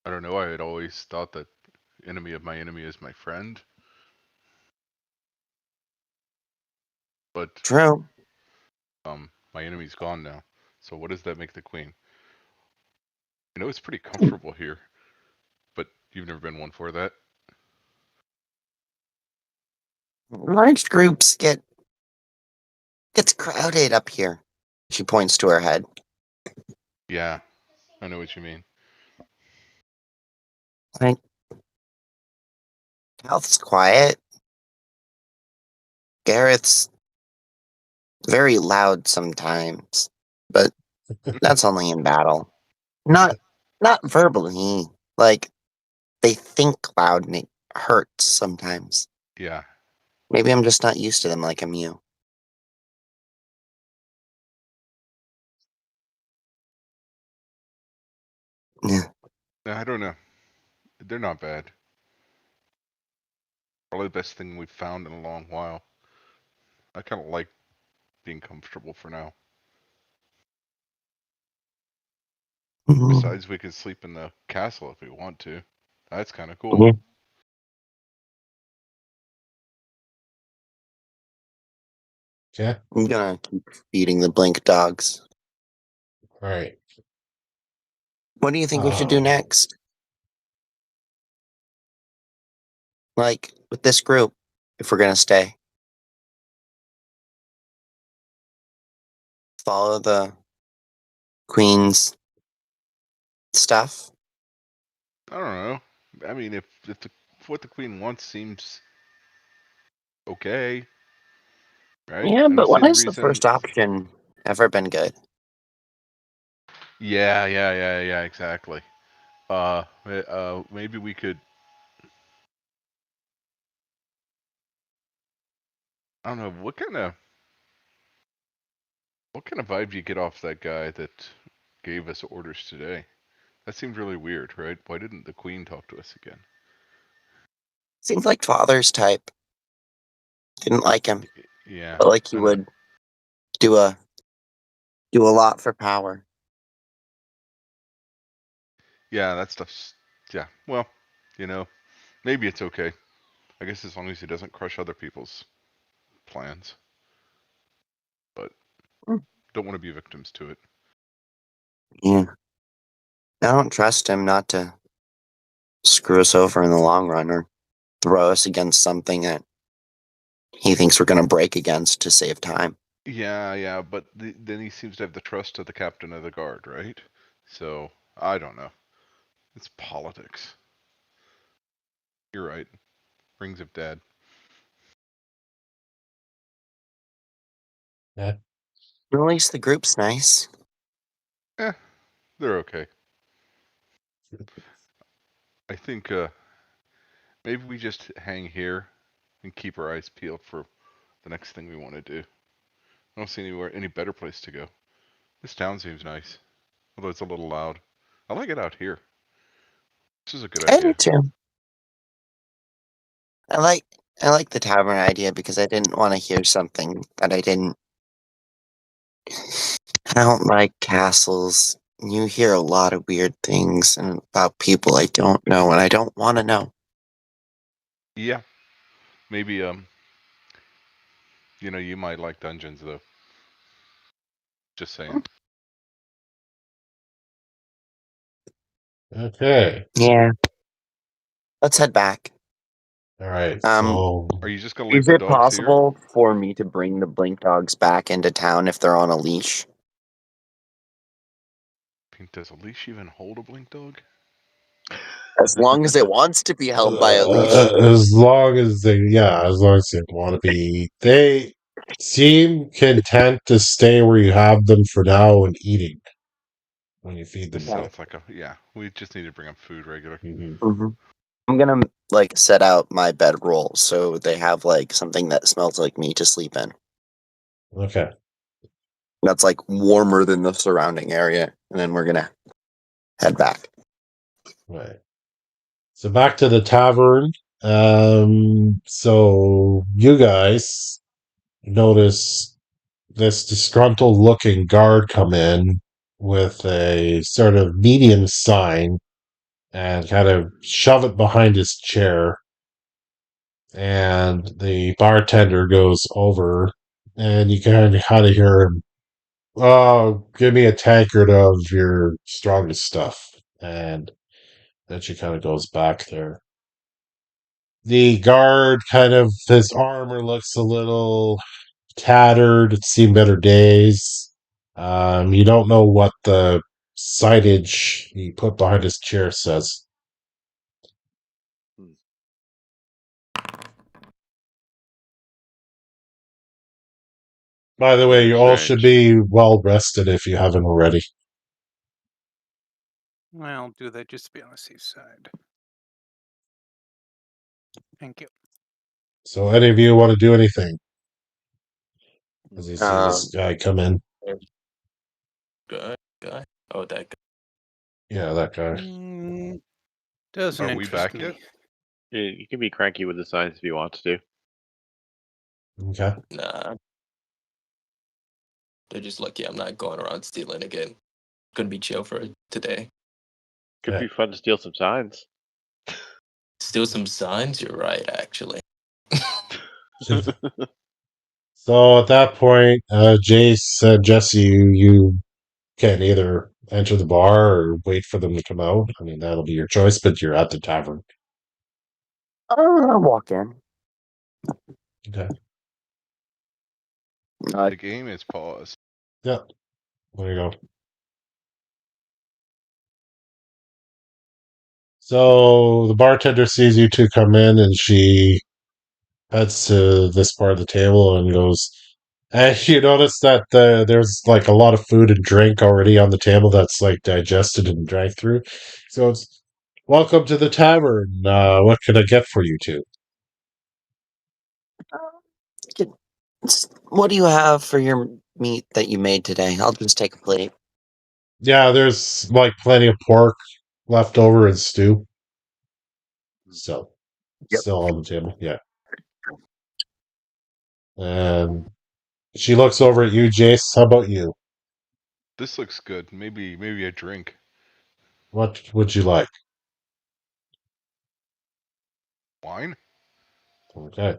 S6: I don't know. I had always thought that enemy of my enemy is my friend. But
S2: True.
S6: my enemy's gone now. So what does that make the queen? I know it's pretty comfortable here, but you've never been one for that.
S2: Large groups gets crowded up here. She points to her head.
S6: Yeah, I know what you mean.
S2: Like, Health's quiet. Gareth's very loud sometimes, but that's only in battle. Not verbally. Like, they think loud and it hurts sometimes.
S6: Yeah.
S2: Maybe I'm just not used to them like I'm you. Yeah.
S6: I don't know. They're not bad. Probably the best thing we've found in a long while. I kind of like being comfortable for now. Besides, we can sleep in the castle if we want to. That's kind of cool.
S2: Yeah.
S1: Okay.
S2: I'm gonna keep feeding the blink dogs.
S1: All right.
S2: What do you think we should do next? Like, with this group, if we're gonna stay. Follow the queen's stuff?
S6: I don't know. I mean, if what the queen wants seems okay, right?
S2: Yeah,
S6: I don't
S2: but
S6: see
S2: when
S6: any
S2: has the
S6: reason.
S2: first option ever been good?
S6: Yeah, exactly. Maybe we could. I don't know what kind of vibe do you get off that guy that gave us orders today? That seemed really weird, right? Why didn't the queen talk to us again?
S2: Seems like father's type. Didn't like him,
S6: Yeah,
S2: but like he
S6: I know.
S2: would do a do a lot for power.
S6: Yeah, that stuff's. Yeah, well, you know, maybe it's okay. I guess as long as he doesn't crush other people's plans, but
S2: Hmm.
S6: don't want to be victims to it.
S2: Yeah. I don't trust him not to screw us over in the long run or throw us against something that he thinks we're gonna break against to save time.
S6: Yeah, but then he seems to have the trust of the captain of the guard, right? So I don't know. It's politics. You're right. Rings of Dad.
S1: Yeah.
S2: At least the group's nice.
S6: Eh, they're okay. I think maybe we just hang here and keep our eyes peeled for the next thing we want to do. I don't see any better place to go. This town seems nice, although it's a little loud. I like it out here. This is a good
S2: I do
S6: idea.
S2: too. I like I like the tavern idea because I didn't want to hear something that I didn't. I don't like castles. You hear a lot of weird things and about people I don't know and I don't want to know.
S6: Yeah, maybe you might like dungeons though. Just saying.
S1: Okay.
S2: Yeah, let's head back.
S1: All right.
S2: Um,
S1: So
S6: Are you just gonna leave
S2: is
S6: the
S2: it
S6: dogs here?
S2: possible for me to bring the blink dogs back into town if they're on a leash?
S6: Does a leash even hold a blink dog?
S2: As long as it wants to be held by a leash.
S1: as long as as long as they want to be, they seem content to stay where you have them for now and eating when you feed
S6: This
S1: them
S2: Yeah.
S1: again.
S6: sounds like yeah. We just need to bring them food regular.
S1: Hmm.
S2: hmm I'm gonna like set out my bedroll so they have like something that smells like me to sleep in.
S1: Okay.
S2: That's like warmer than the surrounding area, and then we're gonna head back.
S1: Right. So back to the tavern. So you guys notice this disgruntled looking guard come in with a sort of medium sign and kind of shove it behind his chair. And the bartender goes over and you can kind of hear him, "Oh, give me a tankard of your strongest stuff." And then she kind of goes back there. The guard kind of, his armor looks a little tattered. It's seen better days. You don't know what the signage he put behind his chair says. By the way,
S6: Very
S1: you all should
S6: strange.
S1: be well rested if you haven't already.
S3: I'll do that just to be on the safe side. Thank you.
S1: So, any of you want to do anything as you see this
S2: Um,
S1: guy come in?
S5: Guy? Oh, that guy.
S1: Yeah, that guy.
S3: Mm, Doesn't
S6: Are we
S3: interest
S6: back
S3: me.
S6: yet?
S4: You can be cranky with the signs if you want to.
S1: Okay.
S5: Nah. They're just lucky I'm not going around stealing again. Gonna be chill for today.
S4: Could
S1: Yeah.
S4: be fun to steal some signs.
S5: Steal some signs? You're right, actually.
S1: So at that point, Jace said, Jesse, you can either enter the bar or wait for them to come out. I mean, that'll be your choice, but you're at the tavern.
S2: I'll walk in.
S1: Okay.
S6: The game is paused.
S1: Yeah. There you go. So the bartender sees you two come in and she heads to this part of the table and goes, and you notice that there's like a lot of food and drink already on the table that's like digested and drank through. So it's welcome to the tavern. What can I get for you two?
S2: What do you have for your meat that you made today? I'll just take a plate.
S1: Yeah, there's like plenty of pork left over and stew. So
S2: Yep.
S1: still on the table. Yeah. And she looks over at you, Jace. How about you?
S6: This looks good. Maybe a drink.
S1: What would you like?
S6: Wine?
S1: Okay.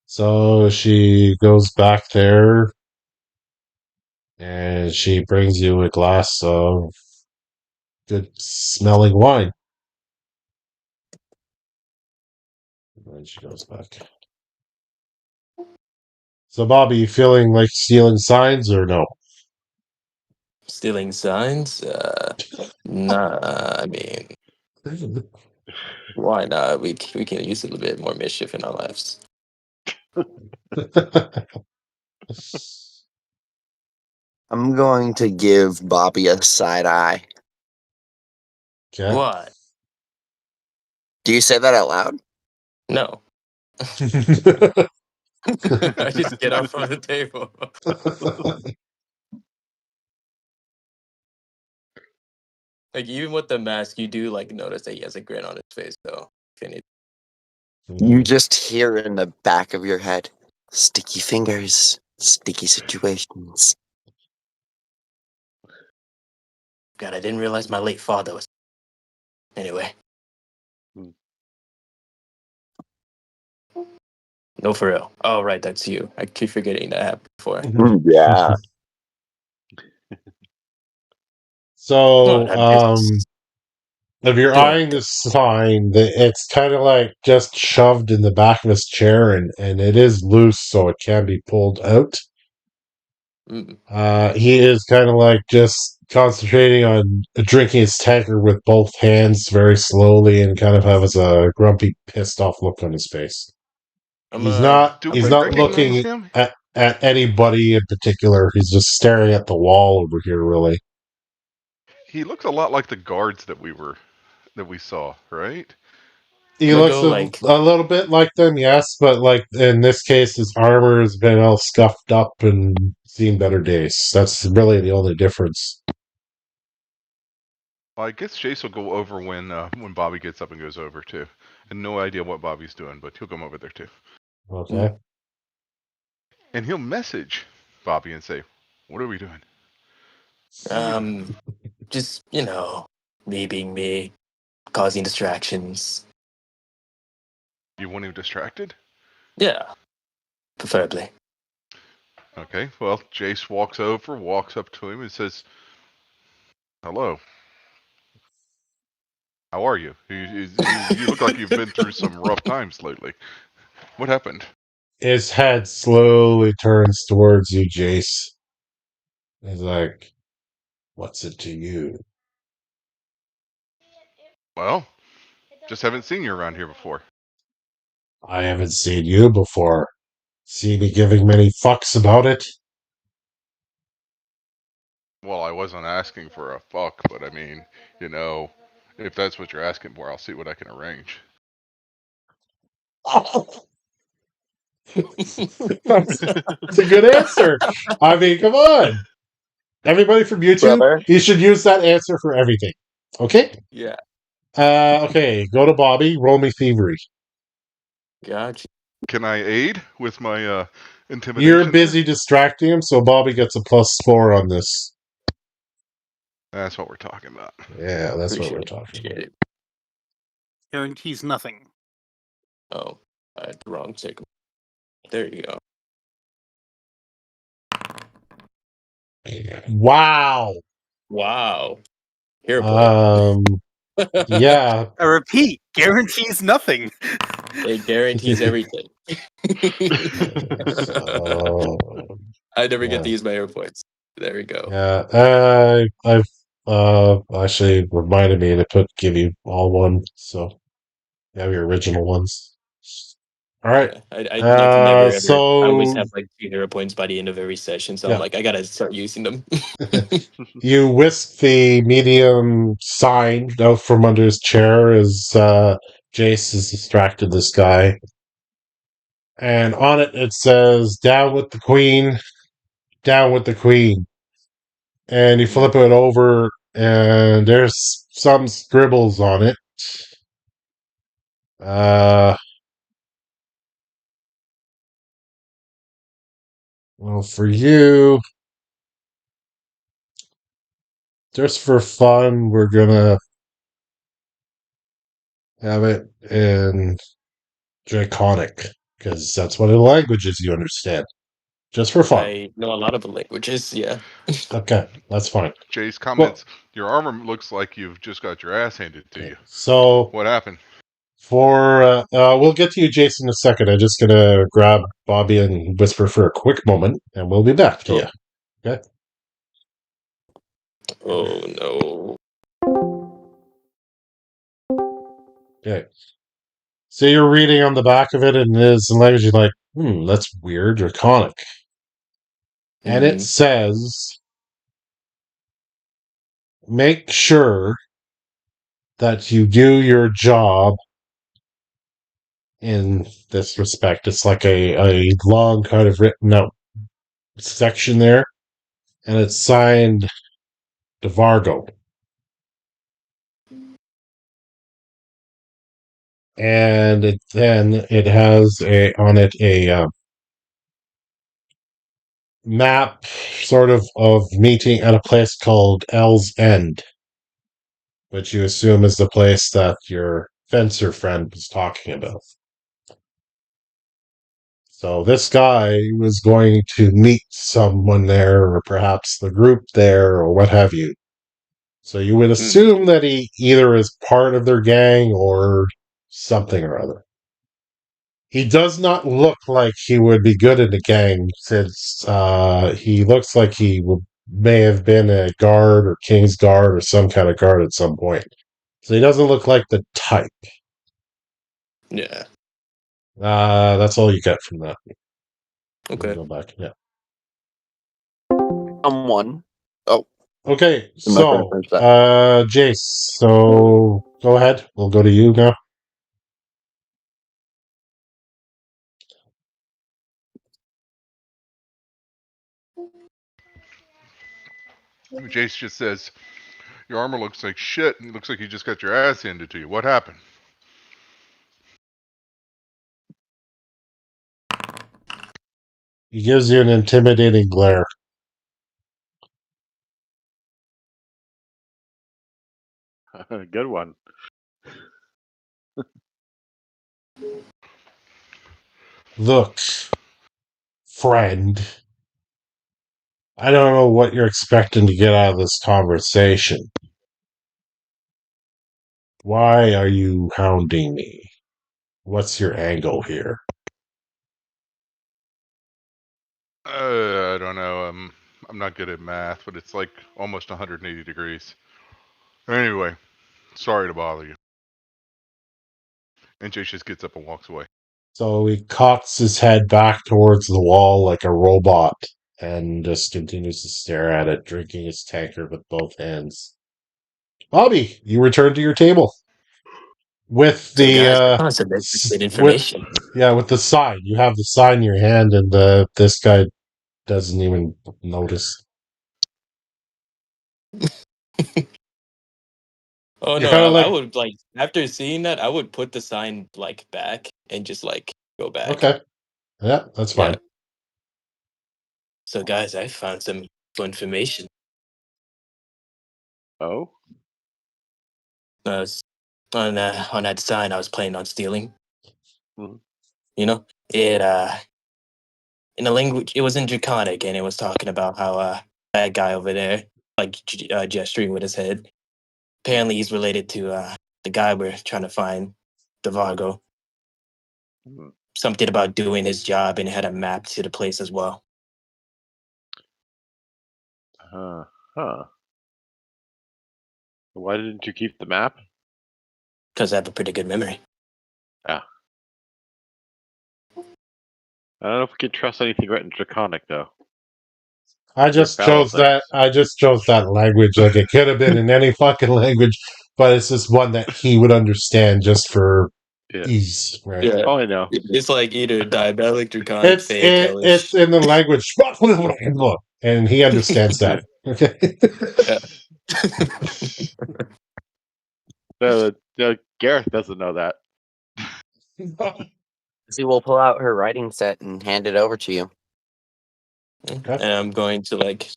S1: So she goes back there and she brings you a glass of good smelling wine. And then she goes back. So, Bobby, you feeling like stealing signs or no?
S5: Stealing signs? Nah, I mean, why not? We can use a little bit more mischief in our lives.
S2: I'm going to give Bobby a side eye.
S1: Okay.
S5: What?
S2: Do you say that out loud?
S5: No. I just get up from the table. Like, even with the mask, you do like notice that he has a grin on his face, though. If anything.
S2: You just hear in the back of your head, sticky fingers, sticky situations.
S5: God, I didn't realize my late father was. Anyway. No, for real. Oh, right, that's you. I keep forgetting that happened before.
S2: Yeah.
S1: So,
S5: That business.
S1: if you're
S5: Doing
S1: eyeing this sign, it's kind of like just shoved in the back of his chair, and it is loose, so it can be pulled out.
S5: Mm.
S1: He is kind of like just concentrating on drinking his tankard with both hands very slowly, and kind of has a grumpy, pissed off look on his face.
S5: I'm
S1: He's not.
S6: Do
S1: He's
S6: we
S1: not
S6: recognize
S1: looking
S6: him?
S1: at anybody in particular. He's just staring at the wall over here. Really,
S6: He looks a lot like the guards that we saw, right?
S1: he
S5: gonna
S1: looks
S5: go like
S1: a little bit like them, yes, but like in this case, his armor has been all scuffed up and seen better days. That's really the only difference.
S6: Well, I guess Chase will go over when Bobby gets up and goes over too. And no idea what Bobby's doing, but he'll come over there too.
S1: Okay.
S6: And he'll message Bobby and say, "What are we doing?" What are we doing?
S5: just, me being me, causing distractions.
S6: You want him distracted?
S5: Yeah, preferably.
S6: Okay. Well, Jace walks up to him, and says, "Hello. How are you? You look like you've been through some rough times lately. What happened?"
S1: His head slowly turns towards you, Jace. He's like, "What's it to you?"
S6: Well, just haven't seen you around here before.
S1: I haven't seen you before. See me giving many fucks about it?
S6: Well, I wasn't asking for a fuck, but I mean, if that's what you're asking for, I'll see what I can arrange.
S1: That's a good answer. I mean, come on. Everybody from YouTube,
S2: Brother.
S1: you should use that answer for everything. Okay?
S5: Yeah.
S1: Okay, go to Bobby. Roll me thievery.
S5: Gotcha.
S6: Can I aid with my
S1: You're
S6: intimidation?
S1: busy distracting him, so Bobby gets a +4 on this.
S6: That's what we're talking about.
S1: Yeah, that's what we're
S5: Appreciate
S1: talking
S5: it.
S1: about.
S5: Appreciate it.
S3: Guarantees nothing.
S5: Oh, I had the wrong tick. There you go.
S1: Wow.
S5: Wow. Here, boy.
S1: Yeah.
S3: I repeat, guarantees nothing.
S5: It guarantees everything.
S1: So,
S5: I never get
S1: yeah.
S5: to use my airpoints. There we go.
S1: Yeah. I've actually reminded me to give you all one, so you have your original ones. All right.
S5: Yeah, I can never ever. I always
S1: So
S5: have like 2 hero points by the end of every session, so I'm
S1: yeah.
S5: like, I gotta start using them.
S1: You whisk the medium sign out from under his chair as Jace has distracted this guy. And on it says, "Down with the Queen, down with the Queen." And you flip it over, and there's some scribbles on it. Well, for you, just for fun, we're gonna have it in Draconic, because that's one of the languages you understand. Just for fun.
S5: I know a lot of the languages. Yeah.
S1: Okay, that's fine.
S6: Jace
S1: Well,
S6: comments, your armor looks like you've just got your ass handed to
S1: okay,
S6: you.
S1: so
S6: What happened?
S1: we'll get to you, Jason, in a second. I'm just gonna grab Bobby and whisper for a quick moment, and we'll be back to
S5: Oh.
S1: you. Okay.
S5: Oh no.
S1: Okay. So you're reading on the back of it, and there's some language you're like, that's weird, Draconic. And it
S5: Mm-hmm.
S1: says, make sure that you do your job in this respect. It's like a long kind of written out section there, and it's signed DeVargo. And then it has on it a map sort of meeting at a place called L's End, which you assume is the place that your fencer friend was talking about. So this guy was going to meet someone there, or perhaps the group there, or what have you. So you would assume that he either is part of their gang or something or other. He does not look like he would be good in the gang, since he looks like may have been a guard or king's guard or some kind of guard at some point. So he doesn't look like the type.
S5: Yeah.
S1: That's all you get from that.
S5: Okay.
S1: Go back. Yeah.
S2: Someone. Oh,
S1: Okay.
S2: am I going to
S1: So,
S2: finish that?
S1: Jace. So go ahead. We'll go to you now.
S6: Jace just says, your armor looks like shit, and it looks like you just got your ass handed to you. What happened?
S1: He gives you an intimidating glare.
S4: Good one.
S1: Look, friend. I don't know what you're expecting to get out of this conversation. Why are you hounding me? What's your angle here?
S6: I don't know. I'm not good at math, but it's like almost 180 degrees. Anyway, sorry to bother you. And Jace just gets up and walks away.
S1: So he cocks his head back towards the wall like a robot and just continues to stare at it, drinking his tankard with both hands. Bobby, you return to your table with
S5: So
S1: the
S5: guys, I found some interesting
S1: with
S5: information.
S1: with the sign. You have the sign in your hand, and this guy doesn't even notice.
S5: Oh
S1: You
S5: no,
S1: kind of
S5: I
S1: like,
S5: would like after seeing that, I would put the sign like back and just like go back.
S1: okay. Yeah, that's
S5: Yeah.
S1: fine.
S5: So guys, I found some information.
S4: Oh,
S5: Was on that sign I was planning on stealing.
S4: Mhm.
S5: You know, it in a language it was in Draconic, and it was talking about how that guy over there, like gesturing with his head. Apparently, he's related to the guy we're trying to find, the Vargo.
S4: Mhm.
S5: Something about doing his job, and it had a map to the place as well.
S4: Huh. Why didn't you keep the map?
S5: Because I have a pretty good memory.
S4: Ah, I don't know if we can trust anything written Draconic though.
S1: I
S4: They're
S1: just
S4: foul
S1: chose that.
S4: things.
S1: I just chose that language. Like it could have been in any fucking language, but it's just one that he would understand just for
S4: Yeah.
S1: ease, right?
S5: Yeah,
S4: Oh, I know.
S5: it's like either diabolic, Draconic, fake,
S1: It's
S5: hellish.
S1: in the language, and he understands that. Okay.
S5: Yeah.
S4: Gareth doesn't know that.
S2: She will pull out her writing set and hand it over to you.
S5: And I'm going to like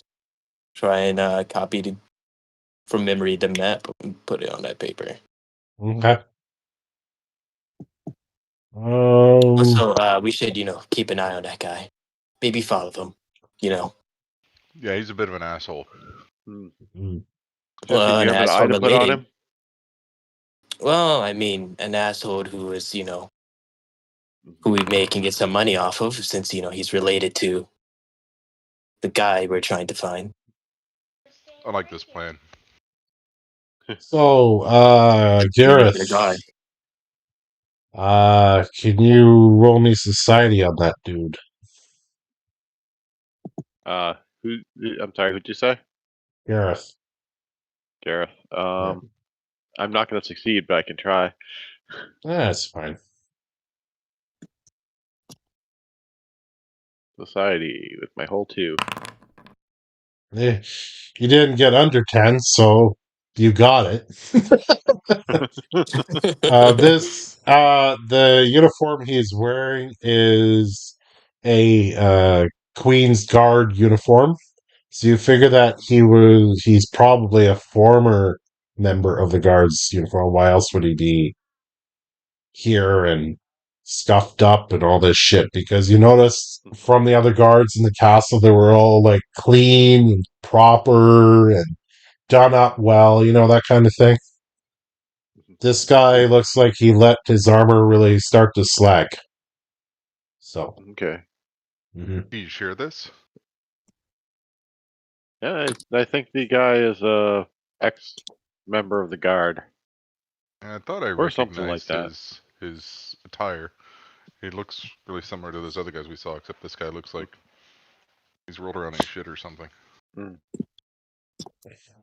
S5: try and copy from memory the map and put it on that paper.
S1: Okay.
S5: So we should, keep an eye on that guy. Maybe follow him. You know,
S6: Yeah, he's a bit of an asshole.
S1: mm,
S4: Jesse, do
S5: an
S4: you have an eye
S5: asshole
S4: to put on
S5: related.
S4: him?
S5: Well, I mean, an asshole who is, who we may can get some money off of, since he's related to the guy we're trying to find.
S6: I like this plan.
S1: so,
S5: Maybe
S1: Gareth,
S5: the guy.
S1: can you roll me society on that dude?
S4: Who? I'm sorry. Who'd you say?
S1: Gareth.
S4: Gareth.
S1: Yeah.
S4: I'm not going to succeed, but I can try.
S1: That's fine.
S4: Society with my whole 2.
S1: Eh, you didn't get under 10, so you got it. The uniform he's wearing is a Queen's Guard uniform. So you figure that he's probably a former member of the Guard's uniform. Why else would he be here and scuffed up and all this shit? Because you notice from the other guards in the castle, they were all like clean and proper and done up well, that kind of thing. This guy looks like he let his armor really start to slack. So,
S4: Okay.
S1: mhm.
S6: Do you share this?
S4: Yeah, I think the guy is a ex-member of the guard,
S6: And I thought I
S4: or something like
S6: recognized
S4: that.
S6: his attire. He looks really similar to those other guys we saw, except this guy looks like he's rolled around in shit or something.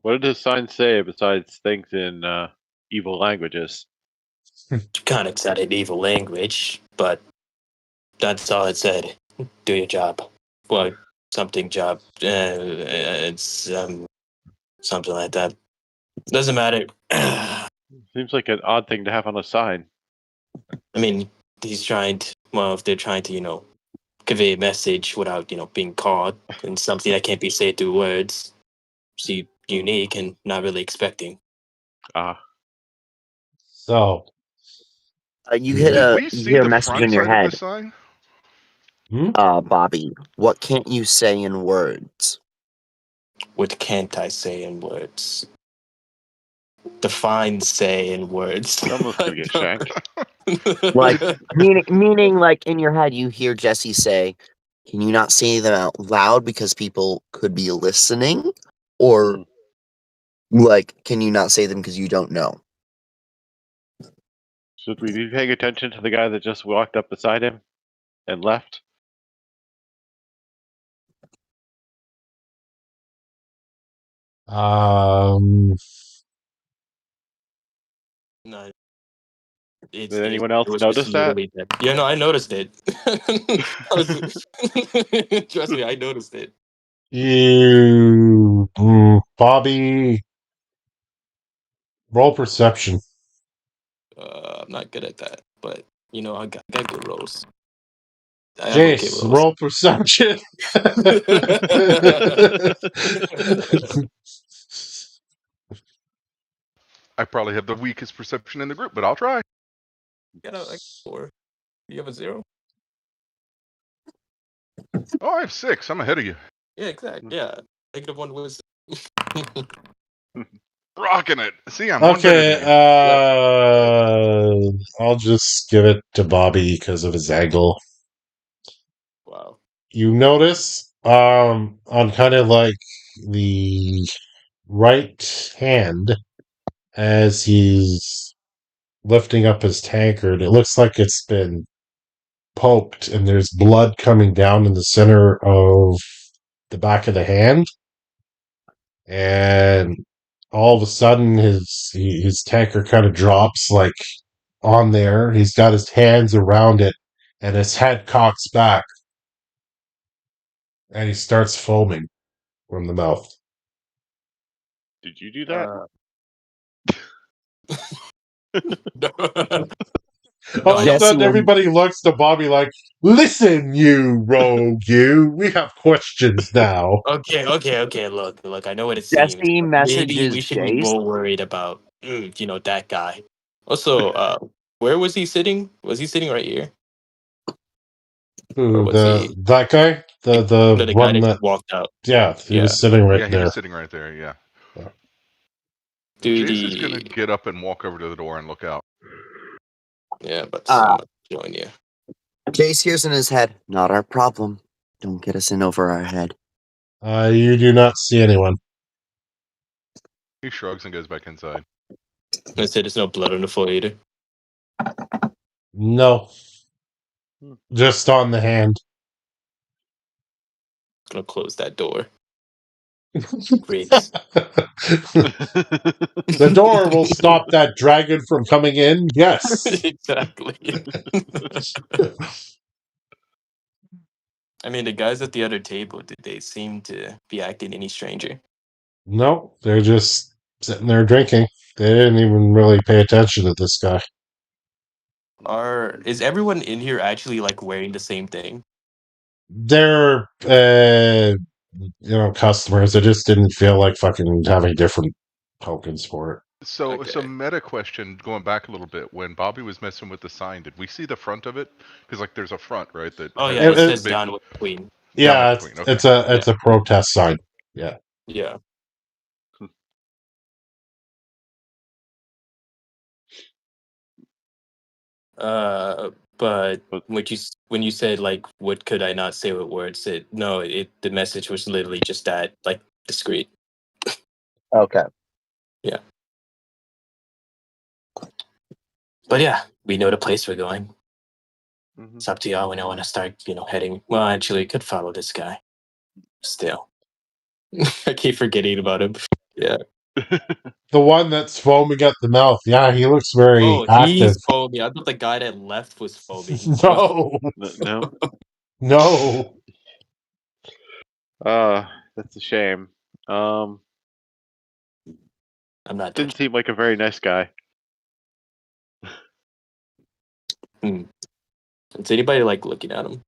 S4: What did his sign say besides things in evil languages?
S5: Kind of said an evil language, but that's all it said. Do your job. Well, something job. It's something like that. Doesn't matter. I
S4: Seems like an odd thing to have on a sign.
S5: mean, he's trying to. Well, if they're trying to, convey a message without, being caught, and something that can't be said through words, see, unique and not really expecting.
S4: Ah,
S1: So,
S2: You
S6: Did we
S2: you
S6: see
S2: hear a
S6: the
S2: message
S6: front
S2: in your
S6: side of
S2: head.
S6: this sign?
S2: Bobby, what can't you say in words?
S5: What can't I say in words? Define say in words.
S4: someone's gonna get shanked.
S2: Like meaning like in your head you hear Jesse say, "Can you not say them out loud because people could be listening?" Or like, "Can you not say them because you don't know?"
S4: Should we be paying attention to the guy that just walked up beside him and left?
S1: um,
S5: No,
S4: Did anyone
S5: it
S4: else
S5: was just
S4: notice that?
S5: literally that. Yeah, no, I noticed it. Trust me, I noticed it.
S1: Bobby, Roll perception.
S5: I'm not good at that, but I got good rolls. I have okay
S1: Jace,
S5: rolls.
S1: roll perception.
S6: I probably have the weakest perception in the group, but I'll try.
S5: I got a 4. You have a 0?
S6: Oh, I have 6. I'm ahead of you.
S5: Yeah, exactly. Yeah, -1 wisdom.
S6: Rocking it. See, I'm one better
S1: Okay,
S6: than you.
S1: I'll just give it to Bobby because of his angle.
S5: Wow.
S1: You notice, on kind of like the right hand as he's lifting up his tankard, it looks like it's been poked and there's blood coming down in the center of the back of the hand. And all of a sudden his tankard kind of drops like on there. He's got his hands around it and his head cocks back and he starts foaming from the mouth.
S4: Did you do that?
S5: No,
S1: All
S5: I
S1: of a
S5: don't.
S1: sudden, everybody looks to Bobby like, "Listen, you rogue, you. We have questions now."
S5: Okay. Look. I know what it seems.
S2: Jesse
S5: But maybe
S2: messages
S5: we should be
S2: Jace.
S5: more worried about, that guy. Also, where was he sitting? Was he sitting right here, or
S1: Who
S5: was he
S1: that guy? The
S5: the guy
S1: one
S5: that
S1: that
S5: just walked out?
S1: yeah, he
S5: Yeah,
S1: was sitting right
S6: Yeah, he
S1: there.
S6: was sitting right there, yeah.
S1: Yeah.
S5: dude.
S6: Jace is going to get up and walk over to the door and look out.
S5: Yeah, but
S2: Uh,
S5: I'm not join you.
S2: Jace hears in his head, not our problem. Don't get us in over our head.
S1: You do not see anyone.
S6: He shrugs and goes back inside.
S5: I said there's no blood on the floor either.
S1: No,
S4: Hmm.
S1: just on the hand.
S5: Gonna close that door. Griggs.
S1: The door will stop that dragon from coming in. Yes.
S5: Exactly. I mean, the guys at the other table, did they seem to be acting any stranger?
S1: No, they're just sitting there drinking. They didn't even really pay attention to this guy.
S5: Is everyone in here actually like wearing the same thing?
S1: They're customers. They just didn't feel like fucking having different tokens for it.
S6: So
S5: Okay.
S6: meta question, going back a little bit, when Bobby was messing with the sign, did we see the front of it? Because like there's a front, right? That
S5: Oh
S6: has
S5: yeah, it
S1: It-
S5: says
S6: big,
S5: down with the queen.
S6: down
S1: Yeah,
S6: with the queen. Okay.
S1: it's a protest sign. Yeah.
S5: Yeah. But when you said like, what could I not say with words? The message was literally just that, like, discreet.
S2: Okay.
S5: But yeah, we know the place we're going.
S4: Mhm.
S5: It's up to y'all when I want to start, heading. Well, actually, could follow this guy. Still, I keep forgetting about him. Yeah.
S1: The one that's foaming at the mouth. Yeah, he looks very
S5: Oh,
S1: active.
S5: he's foaming. I thought the guy that left was foaming.
S1: No,
S4: No.
S1: no.
S4: That's a shame.
S5: I'm not.
S4: Didn't seem like a very nice guy.
S5: Is anybody like looking at him?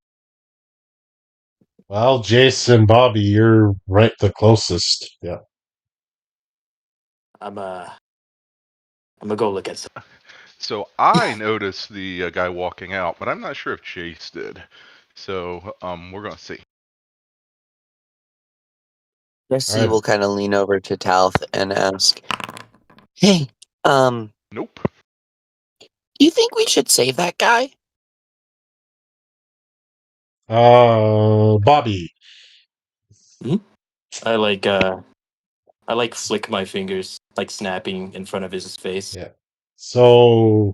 S1: Well, Jason, Bobby, you're right the closest. Yeah.
S5: I'm gonna go look at some.
S6: So I noticed the guy walking out, but I'm not sure if Chase did. So we're gonna see.
S2: Jesse
S1: Alright.
S2: will kind of lean over to Talth and ask, "Hey,
S6: Nope.
S2: do you think we should save that guy?"
S1: Bobby.
S5: I like flick my fingers, like snapping in front of his face.
S1: Yeah. So,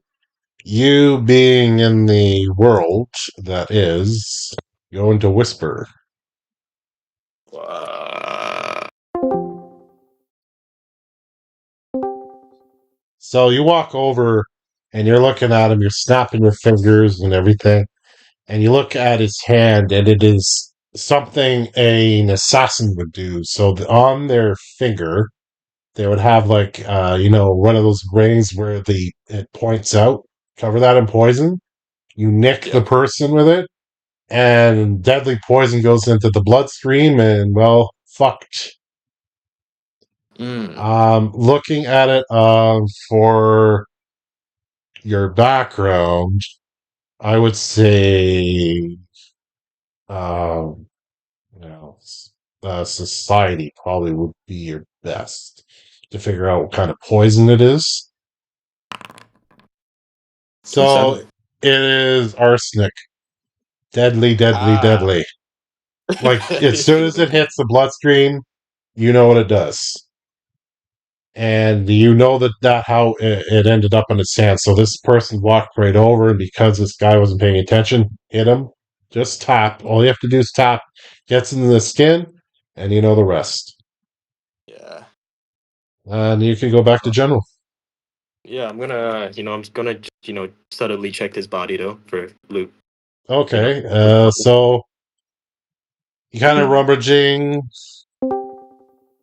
S1: you being in the world that is, going to whisper. So you walk over and you're looking at him, you're snapping your fingers and everything, and you look at his hand, and it is something an assassin would do. So on their finger, they would have like one of those rings where it points out. Cover that in poison. You nick the
S5: Yeah.
S1: person with it, and deadly poison goes into the bloodstream, and well, fucked.
S5: Mm.
S1: Looking at it for your background, I would say, um, society probably would be your best to figure out what kind of poison it is. So
S5: Consent.
S1: it is arsenic. Deadly, deadly,
S5: Ah.
S1: deadly. Like as soon as it hits the bloodstream, you know what it does. And you know that how it ended up in the sand. So this person walked right over, and because this guy wasn't paying attention, hit him. Just tap. All you have to do is tap. Gets into the skin, and you know the rest.
S5: Yeah.
S1: And you can go back to general.
S5: Yeah, I'm gonna, subtly check his body though for loot.
S1: Okay.
S5: Loot.
S1: So you kind of rummaging.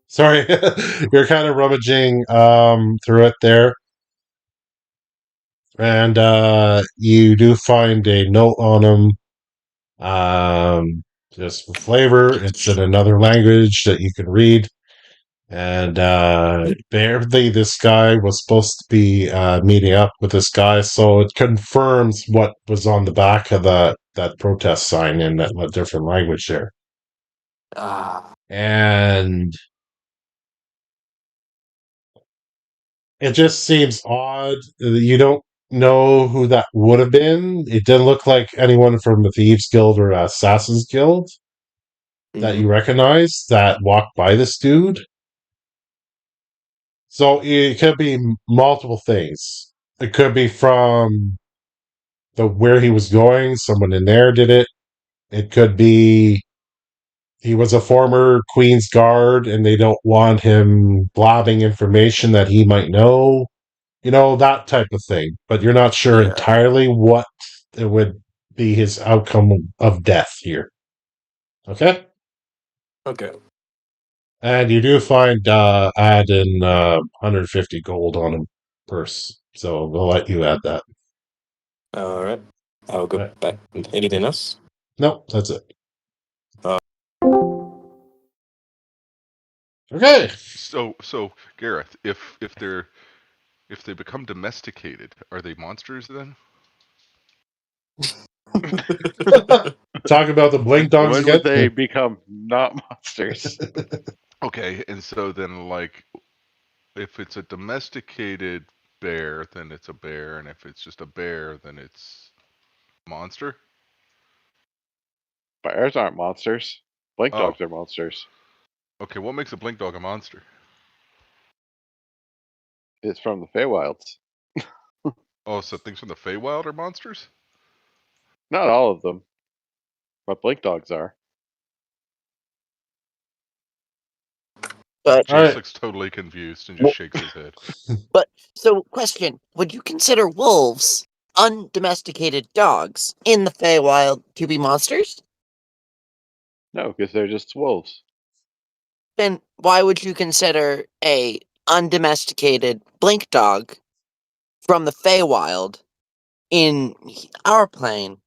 S1: Sorry, you're kind of rummaging through it there, and you do find a note on him. Just for flavor, it's in another language that you can read. And barely this guy was supposed to be meeting up with this guy, so it confirms what was on the back of that protest sign in that different language there.
S5: Ah.
S1: And it just seems odd. You don't know who that would have been. It didn't look like anyone from the Thieves Guild or Assassin's Guild that
S5: Mm-hmm.
S1: you recognize that walked by this dude. So it could be multiple things. It could be from the where he was going. Someone in there did it. It could be he was a former Queen's Guard, and they don't want him blabbing information that he might know. That type of thing. But you're not sure
S5: Yeah.
S1: entirely what it would be his outcome of death here. Okay?
S5: Okay.
S1: And you do find add in 150 gold on him purse. So we'll let you add that.
S5: All right. I'll go
S1: Right.
S5: back. Anything else?
S1: Nope, that's it.
S5: Uh,
S1: Okay.
S6: So Gareth, if they become domesticated, are they monsters then?
S1: Talk about the blink dogs
S4: When
S1: again.
S4: would they become not monsters?
S6: Okay, and so then like if it's a domesticated bear, then it's a bear, and if it's just a bear, then it's a monster.
S4: Bears aren't monsters. Blink
S6: Oh,
S4: dogs are monsters.
S6: okay. What makes a blink dog a monster?
S4: It's from the Feywilds.
S6: Oh, so things from the Feywild are monsters?
S4: Not all of them, but blink dogs are.
S2: But
S1: All
S6: Jace
S1: right.
S6: looks totally confused and just shakes his head.
S2: so question: would you consider wolves, undomesticated dogs, in the Feywild to be monsters?
S4: No, because they're just wolves.
S2: Then why would you consider a undomesticated blink dog from the Feywild in our plane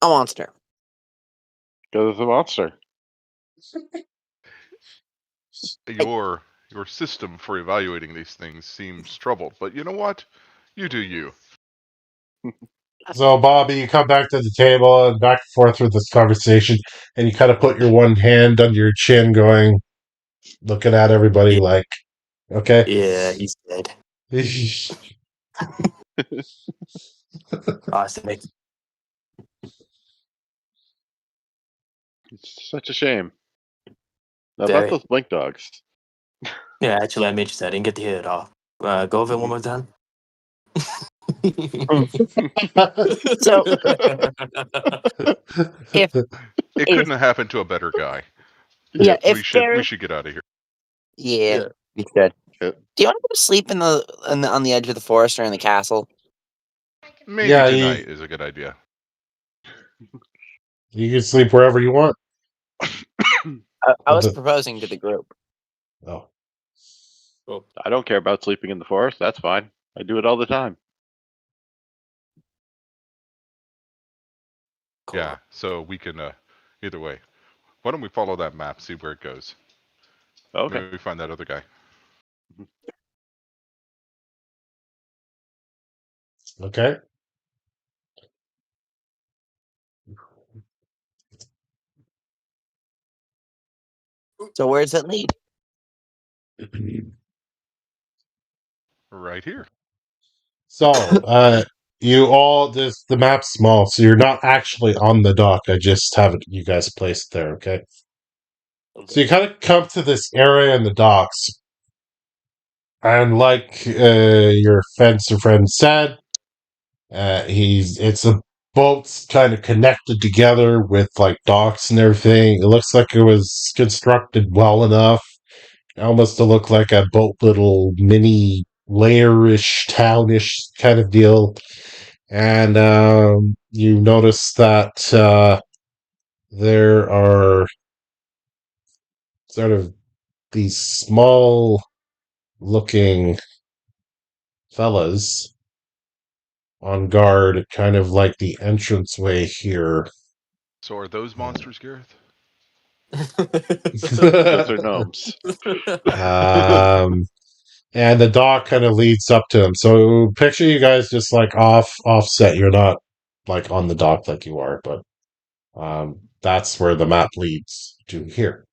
S2: a monster?
S4: Because it's a monster.
S6: Your system for evaluating these things seems troubled, but you know what? You do you.
S1: So, Bobby, you come back to the table and back and forth with this conversation, and you kind of put your one hand under your chin, looking at everybody
S5: yeah,
S1: like, okay.
S5: yeah, he's dead. Arsenic.
S4: It's such a shame. Now about
S5: Very.
S4: those blink dogs.
S5: Yeah, actually, I'm interested. I didn't get to hear it all. Go over it one more time.
S2: So if
S6: It
S2: if
S6: couldn't have happened to a better guy.
S2: yeah,
S6: We
S2: if
S6: should
S2: there
S6: get out of here.
S2: yeah,
S5: Yeah.
S2: you should.
S4: Yeah.
S2: Do you want to go to sleep on the edge of the forest or in the castle?
S6: Maybe
S1: Yeah,
S6: tonight is a good idea.
S1: you can sleep wherever you want.
S2: I was proposing to the group.
S1: Oh.
S4: I don't care about sleeping in the forest. That's fine. I do it all the time.
S5: Cool.
S6: Yeah, so we can either way. Why don't we follow that map, see where it goes?
S4: Okay.
S6: Maybe we find that other guy.
S1: Okay.
S2: So where does it lead?
S6: Right here.
S1: So, you all the map's small, so you're not actually on the dock. I just have it you guys placed there, okay? So you kind of come to this area in the docks, and like your fencer friend said, it's a boats kind of connected together with like docks and everything. It looks like it was constructed well enough, almost to look like a boat little mini layer-ish, townish kind of deal. And you notice that there are sort of these small looking fellas on guard, kind of like the entranceway here.
S6: So are those monsters, Gareth?
S4: Those are gnomes.
S1: And the dock kind of leads up to them. So picture you guys just like offset. You're not like on the dock like you are, but that's where the map leads to here.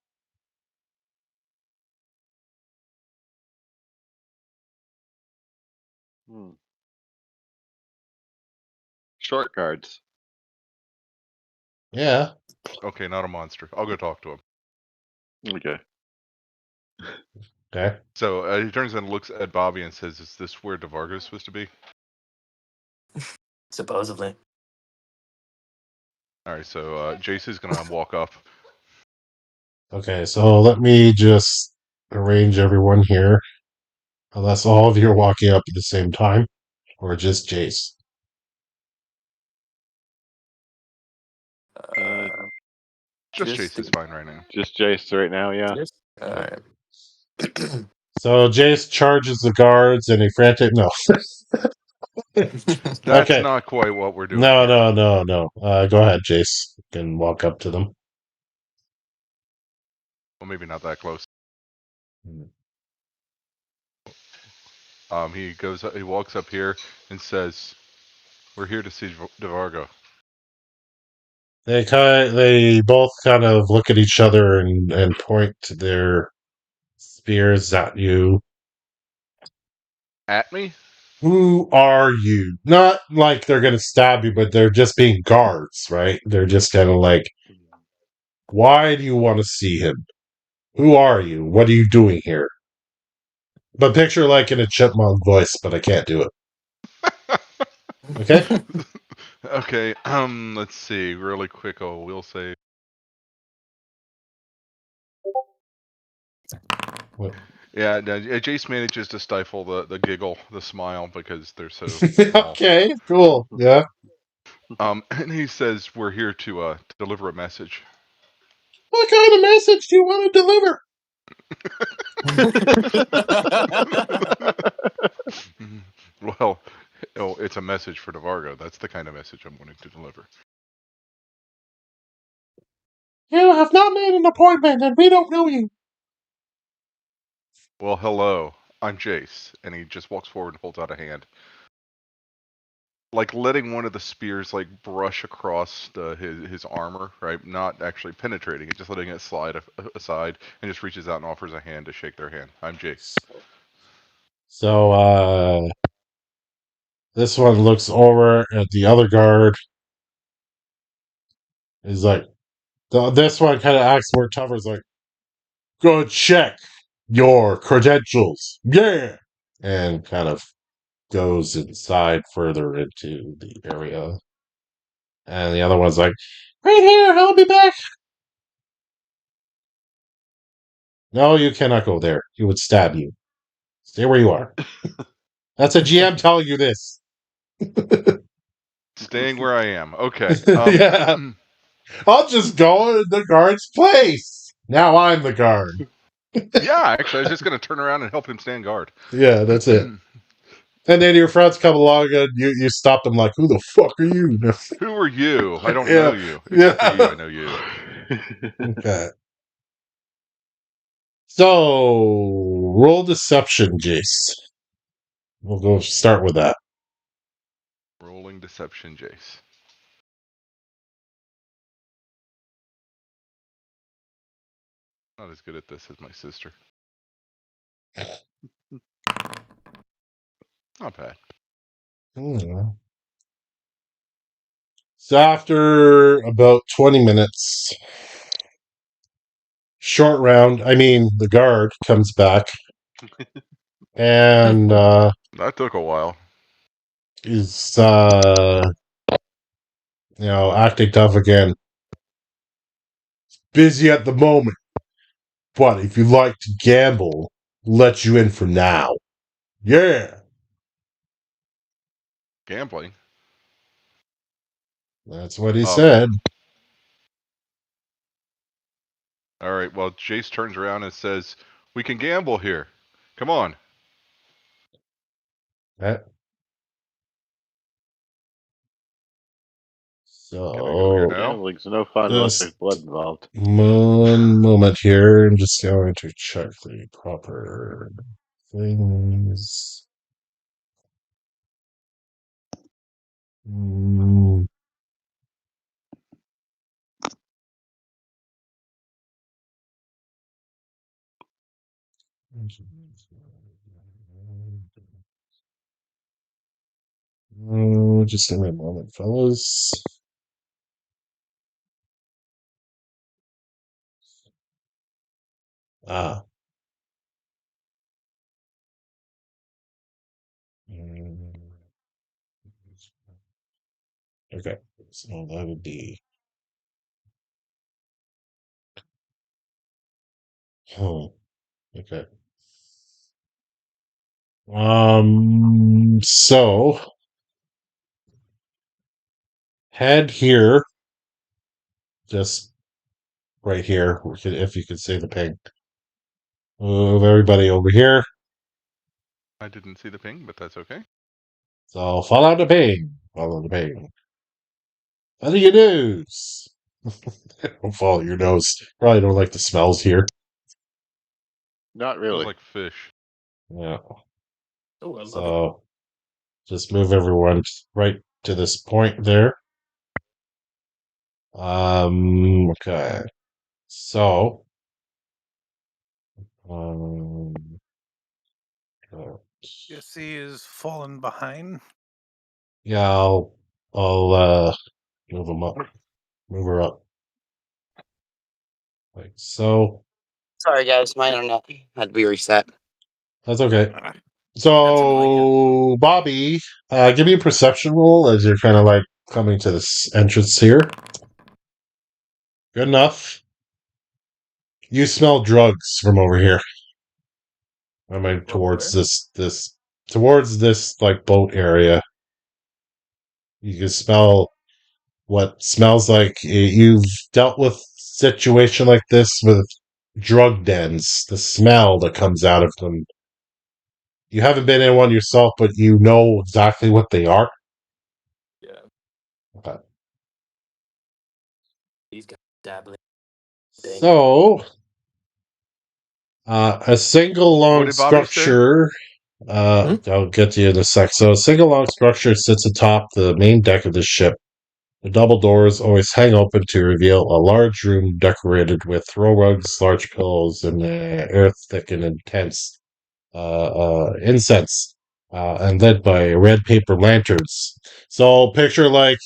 S4: Short guards.
S1: Yeah.
S6: Okay, not a monster. I'll go talk to him.
S4: Okay.
S1: Okay.
S6: So he turns and looks at Bobby and says, "Is this where DeVargo is supposed to be?"
S5: Supposedly.
S6: All right, so Jace is gonna walk up.
S1: Okay, so let me just arrange everyone here. Unless all of you are walking up at the same time, or just Jace.
S4: Uh,
S6: Just Jace is fine right now.
S4: just Jace right now, yeah.
S5: All right.
S1: So Jace charges the guards and he frantic. No.
S6: That's
S1: Okay.
S6: not quite what we're doing.
S1: No,
S6: here.
S1: no. Go ahead, Jace. You can walk up to them.
S6: Well, maybe not that close. He walks up here and says, "We're here to see DeVargo."
S1: They both kind of look at each other and point their spears at you.
S6: At me?
S1: Who are you? Not like they're gonna stab you, but they're just being guards, right? They're just kind of like, why do you want to see him? Who are you? What are you doing here? But picture like in a chipmunk voice, but I can't do it. Okay?
S6: Okay, let's see. Really quick, we'll say.
S1: What?
S6: Yeah, Jace manages to stifle the giggle, the smile, because they're so small.
S1: Okay, cool. Yeah.
S6: And he says, "We're here to deliver a message."
S1: What kind of message do you want to deliver?
S6: Well, it's a message for DeVargo. That's the kind of message I'm wanting to deliver.
S1: You have not made an appointment, and we don't know you.
S6: Well, hello. I'm Jace, and he just walks forward and holds out a hand, like letting one of the spears like brush across his armor, right? Not actually penetrating it, just letting it slide aside, and just reaches out and offers a hand to shake their hand. I'm Jace.
S1: So, this one looks over at the other guard. He's like, this one kind of acts more tougher. He's like, go check your credentials. Yeah. And kind of goes inside further into the area. And the other one's like, right here, I'll be back. No, you cannot go there. He would stab you. Stay where you are. That's a GM telling you this.
S6: Staying where I am. Okay.
S1: Yeah. I'll just go in the guard's place. Now I'm the guard.
S6: Yeah, actually, I was just going to turn around and help him stand guard.
S1: Yeah, that's it. And then your friends come along and you stop them like, who the fuck are you?
S6: Who are you? I don't
S1: Yeah,
S6: know you. Except for you,
S1: yeah.
S6: I know you.
S1: Okay. So, roll deception, Jace. We'll go start with that.
S6: Rolling deception, Jace. Not as good at this as my sister. Not bad.
S1: Hmm. So after about 20 minutes, short round, the guard comes back and
S6: That took a while.
S1: is acting tough again. Busy at the moment, but if you like to gamble, let you in for now. Yeah.
S6: Gambling.
S1: That's what he
S6: Oh.
S1: said.
S6: All right. Well, Jace turns around and says, "We can gamble here. Come on."
S1: That.
S6: Can I go here
S1: So
S6: now?
S4: Gambling's no fun unless there's
S1: just
S4: blood involved.
S1: one moment here. I'm just going to check the proper things. Mm. Oh, just give me a moment, fellas. Ah. Mm. Okay, so that would be. Oh, okay. So head here, just right here, if you could see the ping. Move everybody over here.
S6: I didn't see the ping, but that's okay.
S1: So follow the ping. Follow the ping. Follow your nose. Don't follow your nose. Probably don't like the smells here.
S4: Not
S6: Smells
S4: really.
S6: like fish.
S1: Yeah.
S5: Oh, I love it.
S1: So just move everyone right to this point there. Okay. So um uh,
S3: Jesse is fallen behind.
S1: yeah, I'll move them up. Move her up. Like so.
S2: Sorry, guys, my internet had to be reset.
S1: That's okay.
S3: Ah,
S1: So Bobby, give me a perception roll as you're kind of like coming to this entrance here. Good enough. You smell drugs from over here. I mean, towards
S5: where?
S1: towards this like boat area. You can smell what smells like you've dealt with situation like this with drug dens. The smell that comes out of them. You haven't been in one yourself, but you know exactly what they are.
S5: Yeah,
S1: Okay.
S5: these guys dabbling. Dang.
S1: So, a single
S6: What
S1: long
S6: did Bobby say?
S1: structure.
S5: Hmm?
S1: I'll get to you in a sec. So, a single long structure sits atop the main deck of the ship. The double doors always hang open to reveal a large room decorated with throw rugs, large pillows, and earth thick and intense incense, and lit by red paper lanterns. So, picture like,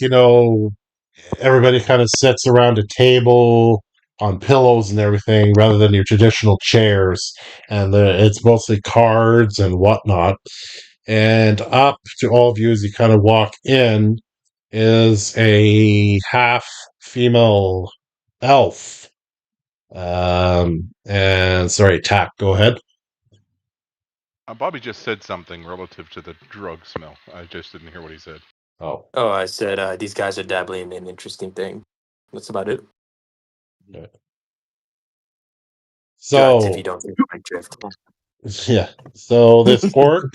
S1: everybody kind of sits around a table on pillows and everything rather than your traditional chairs. And it's mostly cards and whatnot. And up to all of you as you kind of walk in is a half female elf. And sorry, Tap, go ahead.
S6: Bobby just said something relative to the drug smell. I just didn't hear what he said.
S1: Oh,
S5: Oh, I said these guys are dabbling in an interesting thing. That's about it.
S1: okay.
S5: Drugs if you
S1: So
S5: don't get my drift.
S1: yeah. So this orc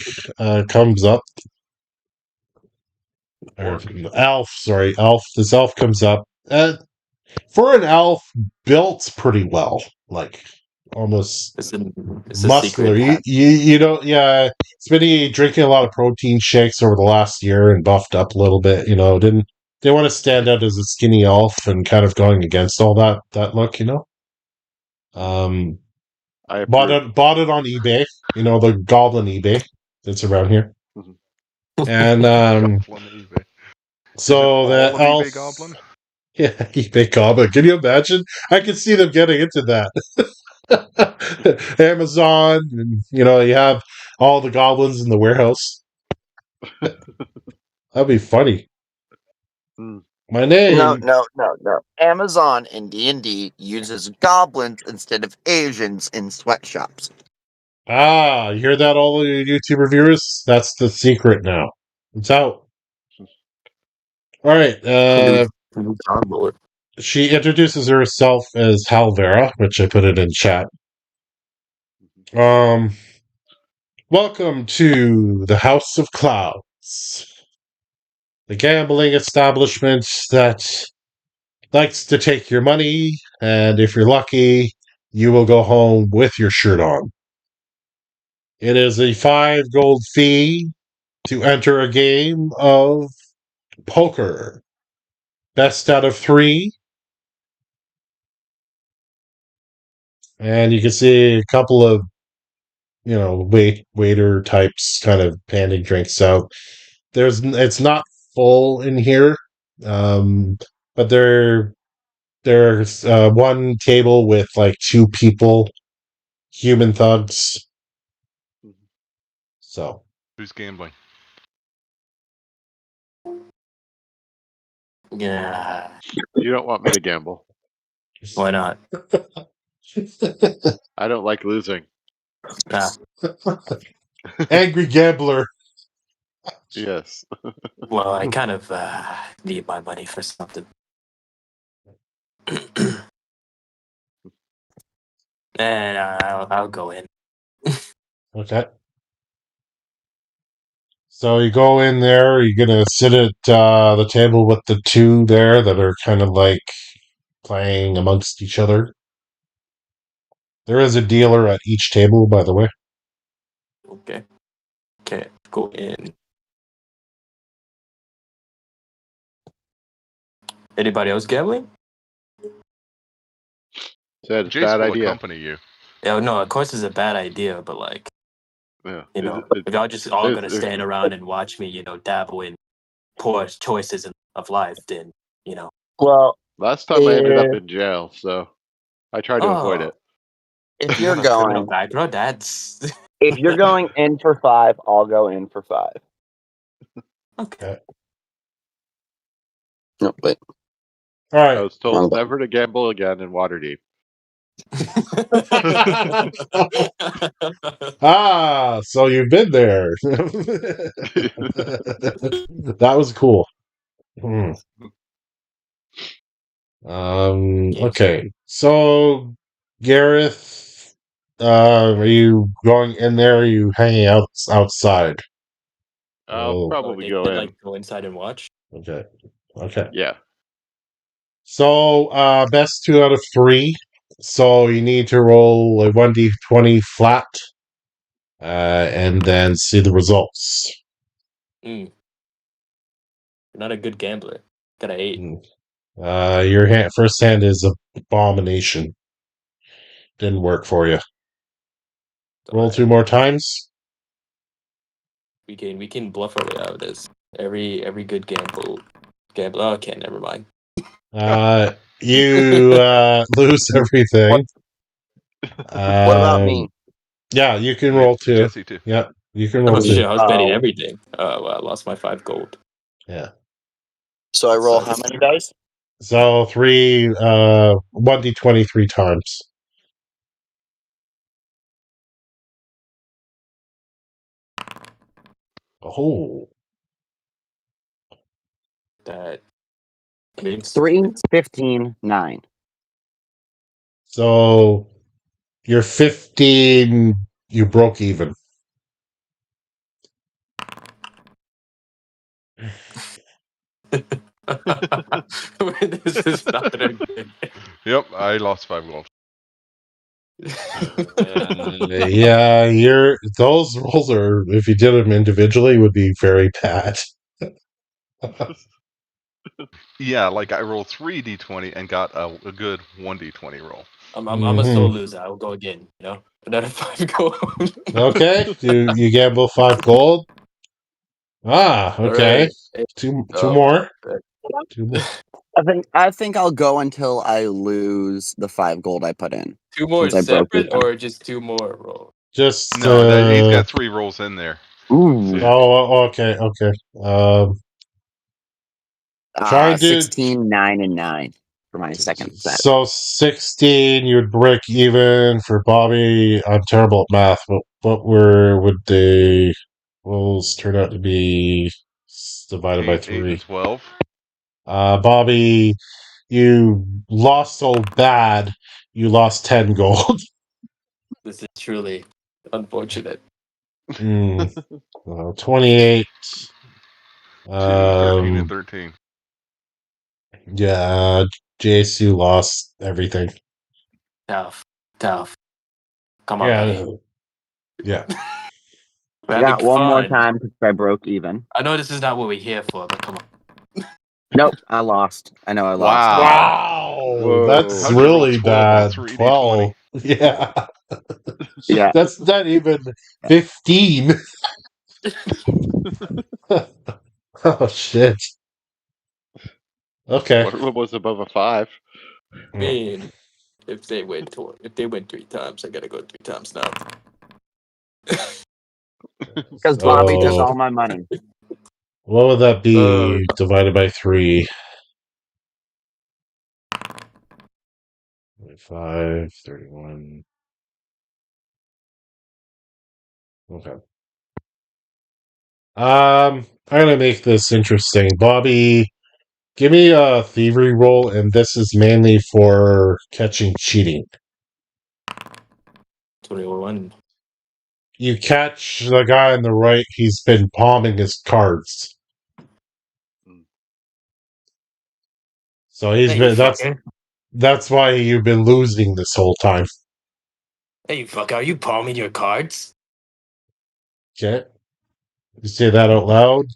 S1: comes up, or elf. Sorry, elf. This elf comes up. For an elf, built pretty well, like almost
S5: It's a
S1: muscular.
S5: secret
S1: You,
S5: path.
S1: you don't, yeah. It's been drinking a lot of protein shakes over the last year and buffed up a little bit. Didn't they want to stand out as a skinny elf and kind of going against all that look. Um,
S4: I
S1: bought
S4: approve.
S1: it on eBay. The Goblin eBay that's around here,
S4: Mhm.
S1: and
S6: Goblin eBay. Is it
S1: so
S6: all
S1: the
S6: of
S1: elf.
S6: eBay Goblin?
S1: Yeah, eBay Goblin. Can you imagine? I could see them getting into that. Amazon, and you have all the goblins in the warehouse. That'd be funny.
S4: Hmm.
S1: My
S2: No,
S1: name.
S2: no, no, no. Amazon in D&D uses goblins instead of Asians in sweatshops.
S1: You hear that, all the YouTube reviewers? That's the secret now. It's out. All right.
S5: New combo.
S1: She introduces herself as Halvera, which I put it in chat. Um, Welcome to the House of Clouds, the gambling establishment that likes to take your money, and if you're lucky, you will go home with your shirt on. It is a 5 gold fee to enter a game of poker. Best out of 3. And you can see a couple of, waiter types kind of handing drinks out. It's not full in here, but there's one table with like 2 people, human thugs. So
S6: Who's gambling?
S5: Yeah.
S4: You don't want me to gamble.
S5: Why not?
S4: I don't like losing.
S5: Ah,
S1: Angry gambler.
S4: Yes.
S5: well, I kind of need my money for something. And I'll go in.
S1: Okay. So you go in there, you're gonna sit at the table with the 2 there that are kind of like playing amongst each other. There is a dealer at each table, by the way.
S5: Okay. Okay. Go in. Anybody else gambling?
S4: Said it's a
S6: Jace
S4: bad
S6: will
S4: idea.
S6: accompany you.
S5: Yeah, no, of course it's a bad idea, but like,
S4: Yeah.
S5: if y'all just all gonna
S4: There's-
S5: stand around and watch me, dabble in poor choices of life, then,
S2: Well,
S4: Last time I ended up
S2: if,
S4: in jail, so I try to avoid
S5: oh,
S4: it.
S2: if
S5: you
S2: you're
S5: have a criminal
S2: going,
S5: background? That's
S2: if you're going in for 5, I'll go in for 5.
S5: okay.
S2: No, wait.
S1: All
S4: I
S1: right.
S4: was told never to gamble again in Waterdeep.
S1: So you've been there. That was cool. Hmm.
S5: Games.
S1: Okay. So, Gareth, are you going in there? Or are you hanging out outside?
S4: I'll
S1: Oh,
S4: probably
S5: They
S4: go
S5: could
S4: in.
S5: like go inside and watch.
S1: okay. Okay.
S4: Yeah.
S1: So, best 2 out of 3. So you need to roll a 1d20 flat, and then see the results.
S5: Mm. You're not a good gambler. Got an 8.
S1: Your first hand is abomination. Didn't work for you. Roll
S5: Alright.
S1: 2 more times.
S5: We can bluff our way out of this. Every good gamble. Oh, okay, never mind.
S1: You lose everything.
S2: What about me?
S1: Yeah, you can
S6: And
S1: roll 2.
S6: Jesse too.
S1: Yeah, you can
S5: Oh
S1: roll 2.
S5: shit! I was betting everything. Oh, well, I lost my 5 gold.
S1: Yeah.
S2: So I roll how
S5: Sucks.
S2: many dice?
S1: So 3, 1d20 3 times. Oh.
S5: That makes
S2: 3, 15, 9.
S1: So You're 15. You broke even.
S5: This is not a good.
S6: Yep, I lost 5 gold.
S1: Yeah, those rolls are, if you did them individually, would be very bad.
S6: Yeah, like I rolled 3 d20 and got a good 1 d20 roll.
S5: I'm a sore loser. I will go again. You know, another 5 gold.
S1: Okay, you gamble 5 gold. Ah,
S5: All
S1: okay.
S5: right.
S1: Two
S5: Oh,
S1: more.
S5: good.
S1: 2 more.
S2: I think I'll go until I lose the 5 gold I put in.
S5: 2 more
S2: Since I broke
S5: separate,
S2: even.
S5: or just 2 more roll?
S1: Just
S6: No, he's got 3 rolls in there.
S2: Ooh.
S1: okay. Try to
S2: 16, 9, and 9 for my second set.
S1: so 16. You would break even for Bobby. I'm terrible at math. Would the rolls turn out to be divided by
S6: 8 and
S1: 3?
S6: 12.
S1: Bobby, you lost so bad. You lost 10 gold.
S5: This is truly unfortunate.
S1: 28.
S6: 2, 13, and 13.
S1: Yeah, JSU lost everything.
S5: Tough. Come on, buddy.
S1: Yeah.
S5: We're
S2: I
S5: having
S2: got one more
S5: fun.
S2: time because I broke even.
S5: I know this is not what we're here for, but come on.
S2: Nope, I lost. I know I lost.
S6: Wow.
S1: Wow, that's
S6: How'd you roll
S1: really
S6: 12 on
S1: bad.
S6: 3
S1: 12.
S6: d20?
S1: Yeah.
S2: Yeah.
S1: That's not even 15. Oh, shit. Okay.
S4: One of them was above a 5.
S5: I mean, if they win 3 times, I gotta go 3 times now.
S2: Because Bobby took
S1: So,
S2: all my money.
S1: what would that be divided by 3? 5, 31. Okay. I'm gonna make this interesting. Bobby, give me a thievery roll, and this is mainly for catching cheating.
S5: 21.
S1: You catch the guy on the right, he's been palming his cards. So he's
S5: Hey, you
S1: been
S5: fucker.
S1: that's why you've been losing this whole time.
S5: Hey, you fucker. Are you palming your cards?
S1: Okay. You say that out loud?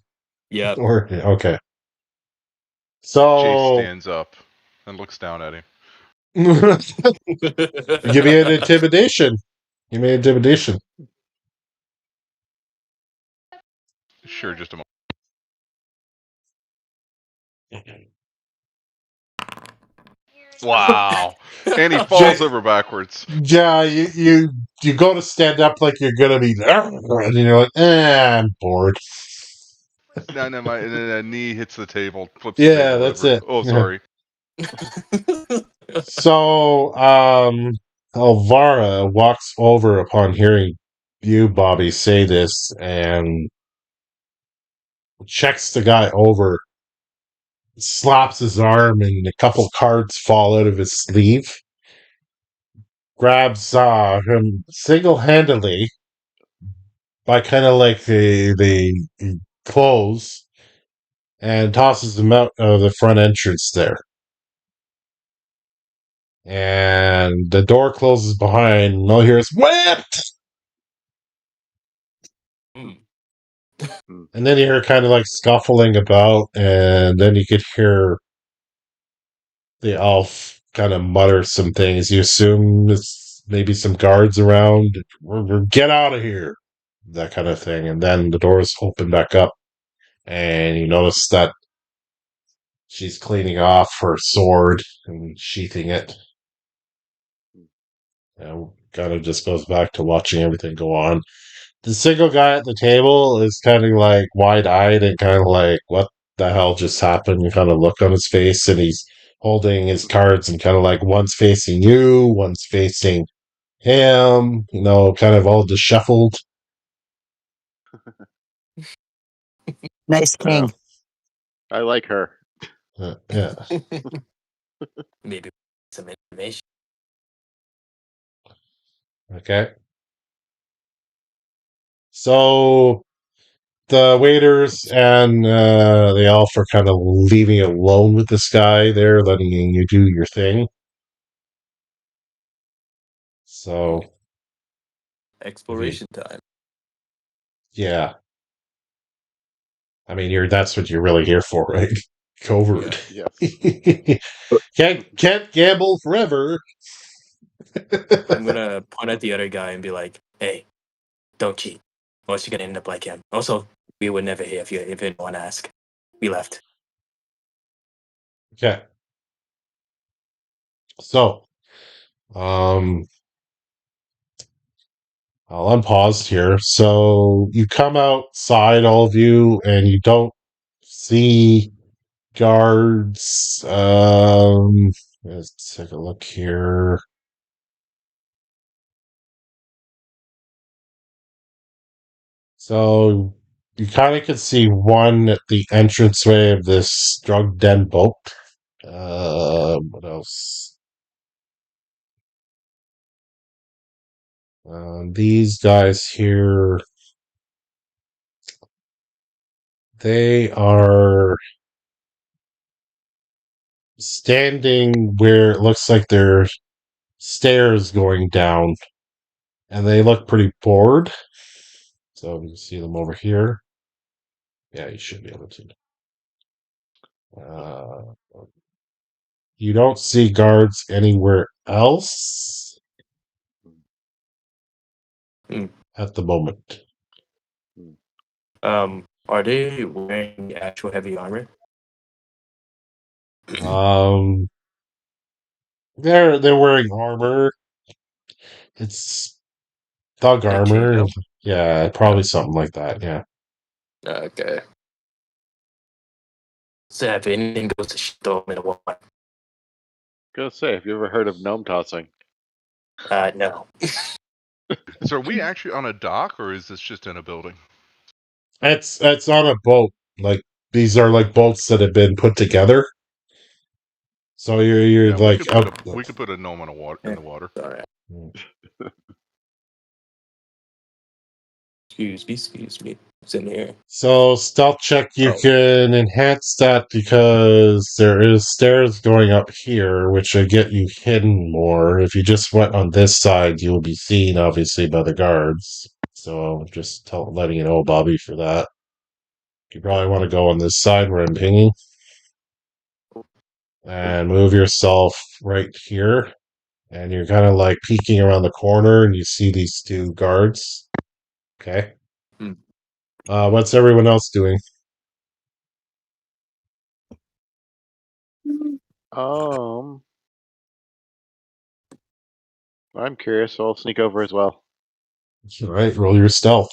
S5: Yep.
S1: Or okay.
S6: Jace
S1: So
S6: stands up and looks down at him.
S1: give me an intimidation. Give me an intimidation.
S6: Sure, just a moment. Wow. And he falls over backwards.
S1: Yeah, you go to stand up like you're gonna be and you're like, I'm bored.
S6: No, my knee hits the table, flips the
S1: Yeah,
S6: table
S1: that's
S6: over.
S1: it.
S6: Oh,
S1: Yeah.
S6: sorry.
S1: So, Elvira walks over upon hearing you, Bobby, say this and checks the guy over, slaps his arm, and a couple cards fall out of his sleeve. Grabs him single-handedly by kind of like the clothes and tosses him out of the front entrance there. And the door closes behind, and all you hear is whipped! And then you hear kind of like scuffling about, and then you could hear the elf kind of mutter some things. You assume it's maybe some guards around. Get out of here! That kind of thing. And then the doors open back up, and you notice that she's cleaning off her sword and sheathing it. And kind of just goes back to watching everything go on. The single guy at the table is kind of like wide eyed and kind of like, what the hell just happened? You kind of look on his face, and he's holding his cards and kind of like one's facing you, one's facing him, kind of all disheveled.
S2: Nice king.
S4: I like her.
S1: Yeah.
S5: Maybe some information.
S1: Okay. So the waiters and the elf are kind of leaving you alone with this guy there, letting you do your thing. So,
S5: Exploration time.
S1: yeah. I mean, that's what you're really here for, right? Covert.
S5: Yeah.
S4: Yes.
S1: Can't gamble forever.
S5: I'm gonna point at the other guy and be like, "Hey, don't cheat, or else you're gonna end up like him." Also, we would never hear if anyone asked. We left.
S1: Okay. So, um, I'll unpause here. So you come outside, all of you, and you don't see guards. Let's take a look here. So you kind of can see one at the entranceway of this drug den boat. What else? These guys here, they are standing where it looks like there's stairs going down, and they look pretty bored. So you can see them over here. Yeah, you should be able to. Uh, you don't see guards anywhere else
S5: Hmm.
S1: at the moment.
S5: Are they wearing actual heavy armor?
S1: Um, they're wearing armor. It's thug
S5: Like
S1: armor.
S5: chainmail?
S1: Yeah,
S5: No.
S1: probably something like that. Yeah.
S5: Okay. So if anything goes to shit, throw 'em in the water.
S4: Gonna say, have you ever heard of gnome tossing?
S5: No.
S6: So are we actually on a dock, or is this just in a building?
S1: It's on a boat. Like these are like boats that have been put together. So you're
S6: Yeah, we
S1: like
S6: could put
S1: out.
S6: a gnome in the water.
S5: Sorry. Excuse me. It's in here.
S1: So stealth check, you
S5: Oh.
S1: can enhance that because there is stairs going up here, which will get you hidden more. If you just went on this side, you will be seen, obviously, by the guards. So just letting you know, Bobby, for that. You probably want to go on this side where I'm pinging and move yourself right here. And you're kind of like peeking around the corner, and you see these two guards. Okay.
S5: Hmm.
S1: What's everyone else doing?
S4: Um, I'm curious, so I'll sneak over as well.
S1: All right, roll your stealth.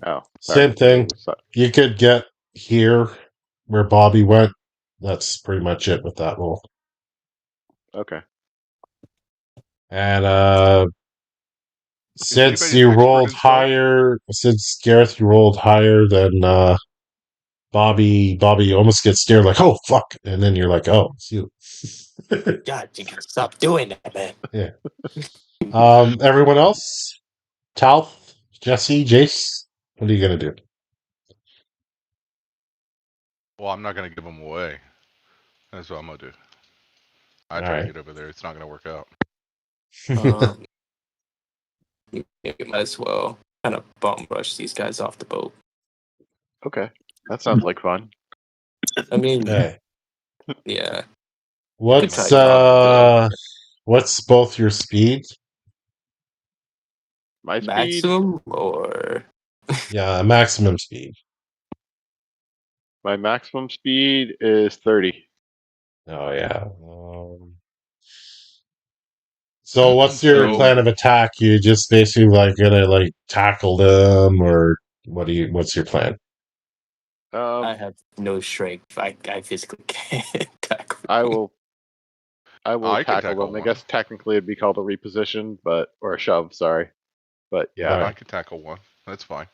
S4: Oh,
S1: Same
S4: sorry.
S1: thing.
S4: Ooh,
S1: You could get here where Bobby went. That's pretty much it with that roll.
S4: okay.
S1: And
S6: Is
S1: since
S6: anybody an
S1: you
S6: expert
S1: rolled
S6: in stealth?
S1: higher, since Gareth you rolled higher than Bobby almost gets scared, like, oh fuck, and then you're like, oh, it's you.
S5: God, you gotta stop doing that, man.
S1: Yeah. Everyone else? Talth, Jesse, Jace, what are you gonna do?
S6: Well, I'm not gonna give them away. That's what I'm gonna do. I
S1: All
S6: try to
S1: right.
S6: get over there. It's not gonna work out.
S5: Um, you might as well kind of bum rush these guys off the boat.
S4: Okay. That sounds like fun.
S5: I mean,
S1: Okay.
S5: yeah, you could try
S1: What's
S5: talking to them.
S1: what's both your speed?
S4: My speed?
S5: Maximum or
S1: Yeah, maximum speed.
S4: My maximum speed is 30.
S1: Oh yeah. So what's your
S6: So
S1: plan of attack? You just basically like gonna like tackle them, or what's your plan?
S5: I
S4: Um,
S5: have no strength. I physically can't tackle
S4: I
S5: them.
S4: will I will
S6: I could
S4: tackle
S6: tackle
S4: them. I
S6: one.
S4: guess technically it'd be called a reposition, or a shove, sorry. But
S1: All
S4: yeah.
S6: I
S1: right.
S6: could tackle one. That's fine.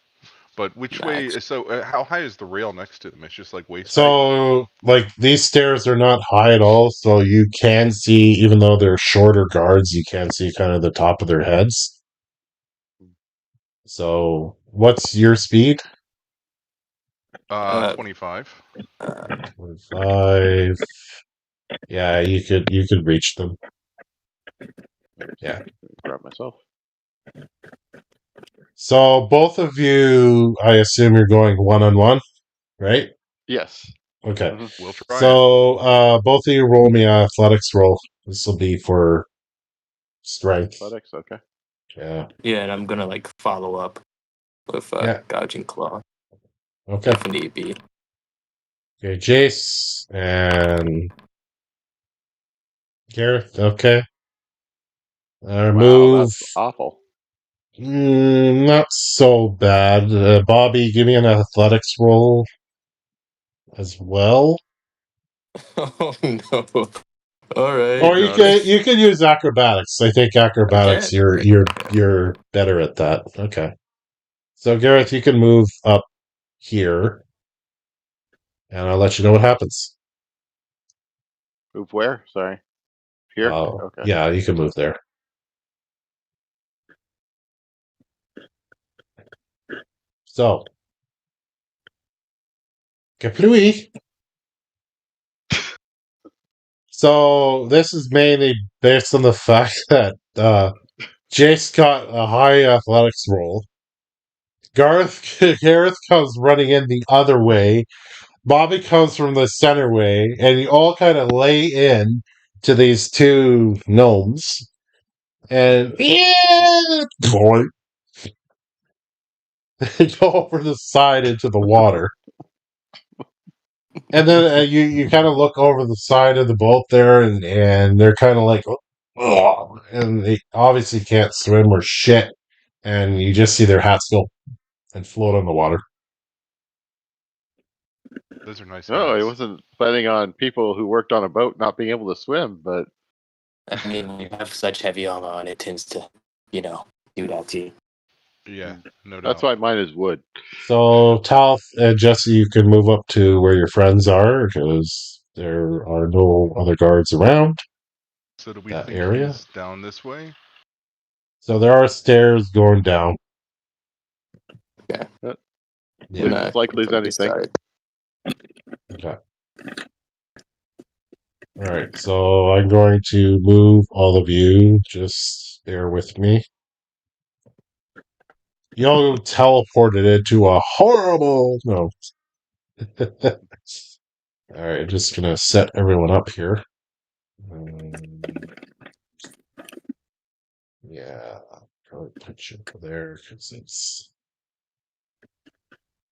S6: But which way?
S5: Nice.
S6: So how high is the rail next to them? It's just like waist height.
S1: So, like, these stairs are not high at all, so you can see, even though they're shorter guards, you can see kind of the top of their heads. So, what's your speed?
S6: 25.
S1: 5. Yeah, you could reach them. Yeah.
S4: Grab myself.
S1: So both of you, I assume you're going one-on-one, right?
S4: Yes.
S1: Okay.
S4: Mhm.
S6: We'll try it.
S1: So both of you roll me an athletics roll. This will be for strength.
S4: Athletics. Okay.
S1: Yeah.
S5: Yeah, and I'm gonna like follow up with
S1: Yeah.
S5: gouging claw
S1: Okay.
S5: if need be.
S1: Okay, Jace and Gareth. Okay.
S4: Wow,
S1: Move.
S4: that's awful.
S1: Not so bad. Bobby, give me an athletics roll as well.
S5: Oh no! All right.
S1: Or
S6: got it.
S1: you could use acrobatics. I think acrobatics.
S5: Okay.
S1: You're better at that. Okay. So Gareth, you can move up here, and I'll let you know what happens.
S4: Move where? Sorry. Here. Okay.
S1: Yeah, you can move there. So, Kaplooey. So this is mainly based on the fact that Jace got a high athletics roll. Gareth comes running in the other way. Bobby comes from the center way, and you all kind of lay in to these two gnomes, and boy, they go over the side into the water. And then you kind of look over the side of the boat there, and they're kind of like, oh, and they obviously can't swim or shit, and you just see their hats go and float on the water.
S6: Those are nice
S4: No, he
S6: hats.
S4: wasn't planning on people who worked on a boat not being able to swim, but
S5: I mean, when you have such heavy armor on, it tends to, do that to you.
S6: Yeah, no doubt.
S4: that's why mine is wood.
S1: So, Talth and Jesse, you can move up to where your friends are because there are no other guards around
S6: So do we
S1: that
S6: think
S1: area.
S6: he's down this way?
S1: So there are stairs going down.
S5: Yeah.
S1: Yeah.
S4: Seems as likely as
S5: From this
S4: anything.
S5: side.
S1: Okay. All right. So I'm going to move all of you. Just bear with me. Y'all teleported into a horrible. No. All right. Just gonna set everyone up here. Yeah. I'll probably put you over there because it's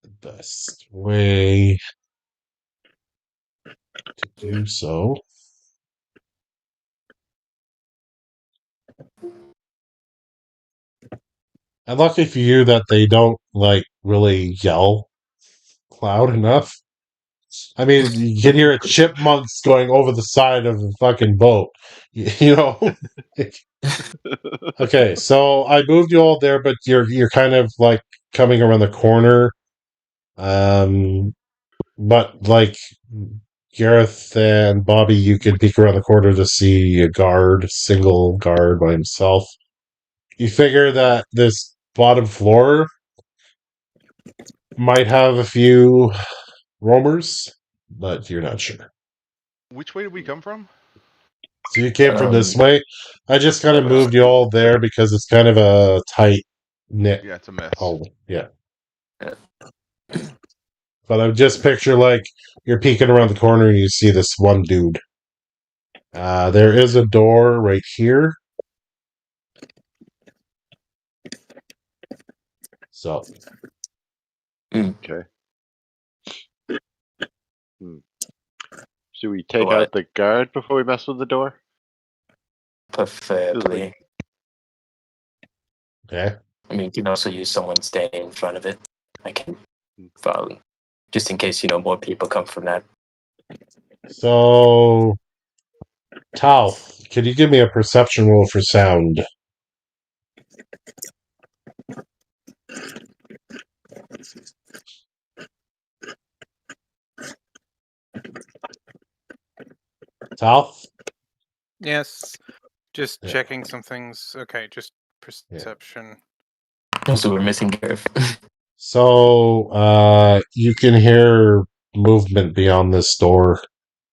S1: the best way to do so. And lucky for you that they don't like really yell loud enough. I mean, you can hear chipmunks going over the side of the fucking boat. You know. Okay, so I moved you all there, but you're kind of like coming around the corner. But like Gareth and Bobby, you could peek around the corner to see single guard by himself. You figure that this bottom floor might have a few roamers, but you're not sure.
S6: Which way did we come from?
S1: So you came from this
S5: Um,
S1: way. I just kind of moved you all there because it's kind of a tight knit
S6: Yeah, it's a mess.
S1: hole. Yeah.
S5: Yeah.
S1: But I just picture like you're peeking around the corner and you see this one dude. There is a door right here. So
S4: Okay. Should we take
S5: What?
S4: out the guard before we mess with the door?
S5: Preferably.
S1: okay.
S5: I mean, you can also use someone standing in front of it. I can follow, just in case more people come from that.
S1: So Talth, could you give me a perception roll for sound? South?
S3: Yes. Just
S1: Yeah.
S3: checking some things. Okay, just perception.
S5: So we're missing Gareth.
S1: So, you can hear movement beyond this door,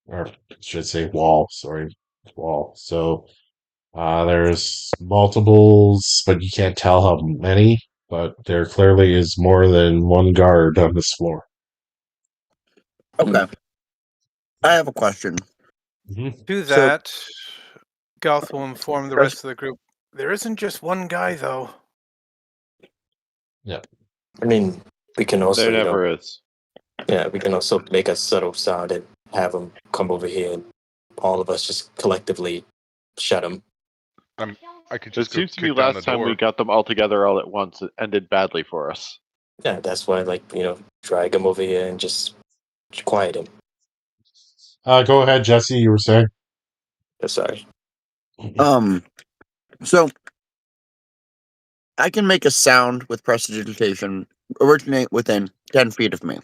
S1: or I should say wall, sorry, wall. So, there's multiples, but you can't tell how many, but there clearly is more than one guard on this floor.
S2: Okay. I have a question.
S1: Mm-hmm.
S3: To
S2: So-
S3: that, Goth will inform the rest of the group. There isn't just one guy, though.
S5: I mean, we can also,
S4: There never is.
S5: yeah, we can also make a subtle sound and have them come over here, and all of us just collectively shut them.
S6: I could
S4: It
S6: just go
S4: seems to me
S6: kick down the
S4: last time
S6: door.
S4: we got them all together all at once, it ended badly for us.
S5: Yeah, that's why, drag them over here and just quiet him.
S1: Go ahead, Jesse, you were saying?
S5: Sorry.
S2: So I can make a sound with prestidigitation originate within 10 feet of me.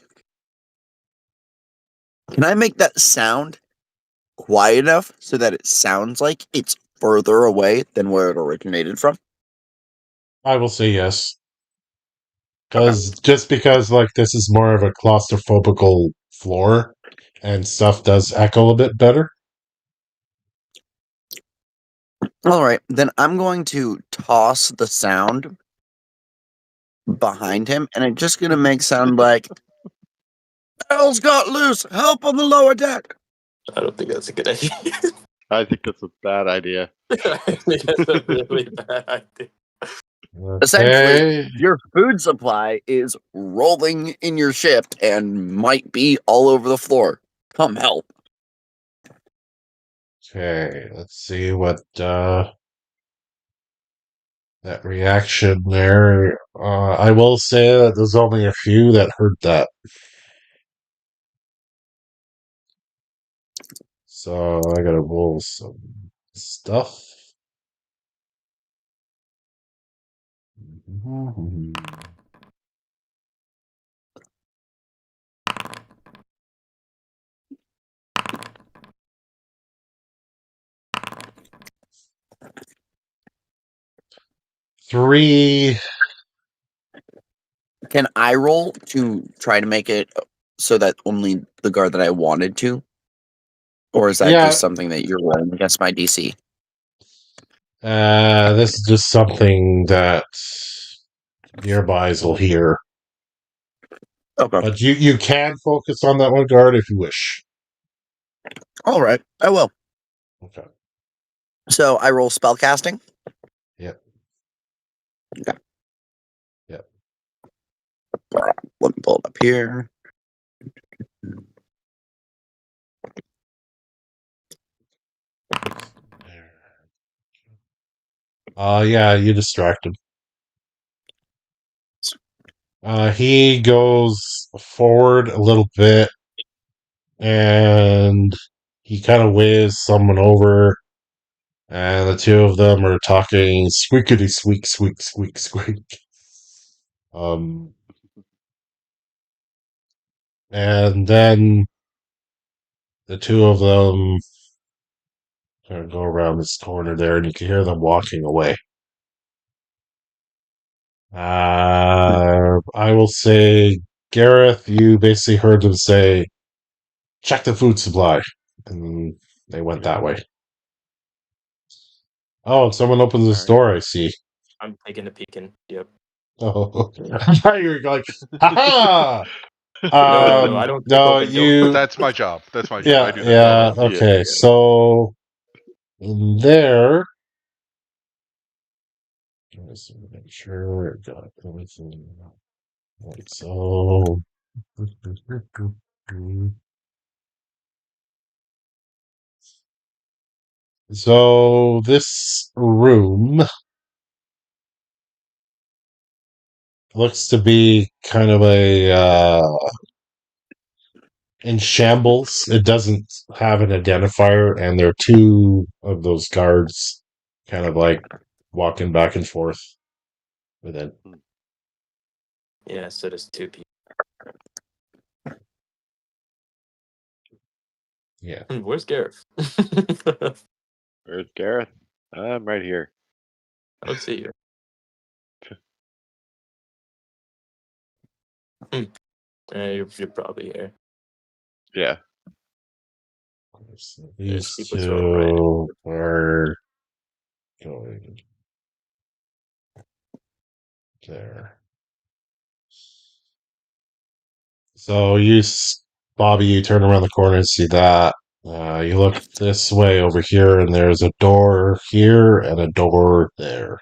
S2: Can I make that sound quiet enough so that it sounds like it's further away than where it originated from?
S1: I will say yes. Because like this is more of a claustrophobical floor and stuff does echo a bit better.
S2: All right, then I'm going to toss the sound behind him, and it's just going to make sound like, "Hell's got loose! Help on the lower deck!"
S5: I don't think that's a good idea.
S4: I think that's a bad idea.
S5: I think that's a really bad idea.
S2: Essentially,
S1: Okay.
S2: your food supply is rolling in your ship and might be all over the floor. Come help.
S1: Okay, let's see what that reaction there. I will say that there's only a few that heard that. So I gotta roll some stuff. Three.
S2: Can I roll to try to make it so that only the guard that I wanted to? Or is that
S1: Yeah,
S2: just something that you're rolling against my DC?
S1: this is just something that nearbys will hear.
S2: Okay.
S1: But you can focus on that one guard if you wish.
S2: All right. I will.
S1: Okay.
S2: So I roll spellcasting.
S1: Yep.
S2: Okay.
S1: Yep.
S2: Let me pull it up here.
S1: Yeah, you distract him. He goes forward a little bit and he kind of waves someone over, and the two of them are talking squeakity squeak, squeak, squeak, squeak. Um, and then the two of them kind of go around this corner there, and you can hear them walking away. I will say, Gareth, you basically heard them say, check the food supply. And they went that way. Oh, someone opens this door, I see.
S5: I'm taking a peeking. Yep.
S1: Oh, I thought you were like, haha!
S5: No, I don't take
S1: No,
S5: open doors.
S6: That's my job. That's my job.
S1: yeah,
S6: I do that job.
S1: yeah, okay, so in there, just make sure I got everything. Right, so, so this room looks to be kind of a in shambles. It doesn't have an identifier, and there are two of those guards kind of like walking back and forth with it.
S5: Yeah, so there's 2 people.
S1: Yeah.
S5: Where's Gareth?
S4: Where's Gareth? I'm right here.
S5: I don't see you. You're probably here.
S4: Yeah.
S1: So
S5: There's
S1: these
S5: people to our right.
S1: two are going there. So Bobby, you turn around the corner and see that. You look this way over here, and there's a door here and a door there.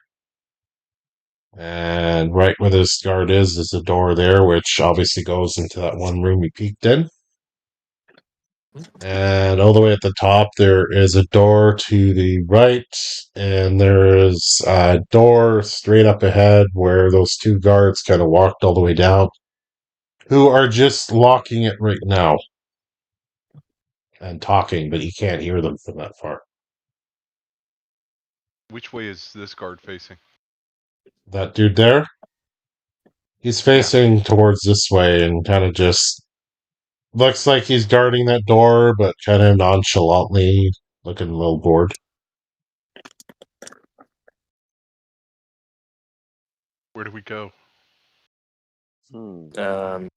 S1: And right where this guard is a door there, which obviously goes into that one room we peeked in. And all the way at the top, there is a door to the right, and there is a door straight up ahead where those 2 guards kind of walked all the way down, who are just locking it right now and talking, but you can't hear them from that far.
S6: Which way is this guard facing?
S1: That dude there, he's facing towards this way and kind of just looks like he's guarding that door, but kind of nonchalantly, looking a little bored.
S6: Where do we go?
S5: Um,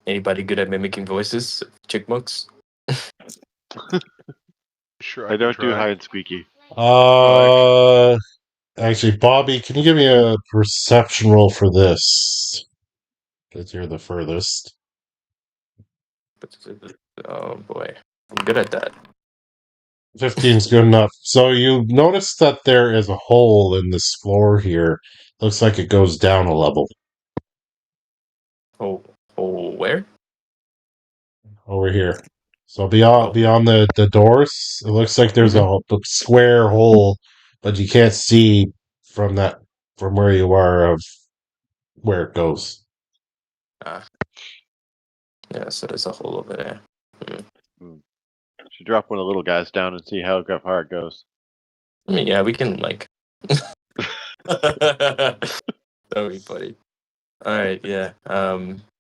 S5: anybody good at mimicking voices? Chickmunks?
S6: Sure,
S4: I
S6: can
S4: don't do
S6: try.
S4: high and squeaky.
S1: Actually, Bobby, can you give me a perception roll for this? Because you're the furthest.
S5: Oh boy, I'm good at that.
S1: 15's good enough. So you notice that there is a hole in this floor here. Looks like it goes down a level.
S5: Where?
S1: Over here. So beyond the doors, it looks like there's a square hole, but you can't see from where you are of where it goes.
S5: Yeah, so there's a hole over there.
S4: Should drop one of the little guys down and see how far it goes.
S5: I mean, yeah, we can like. That would be funny. All right, yeah.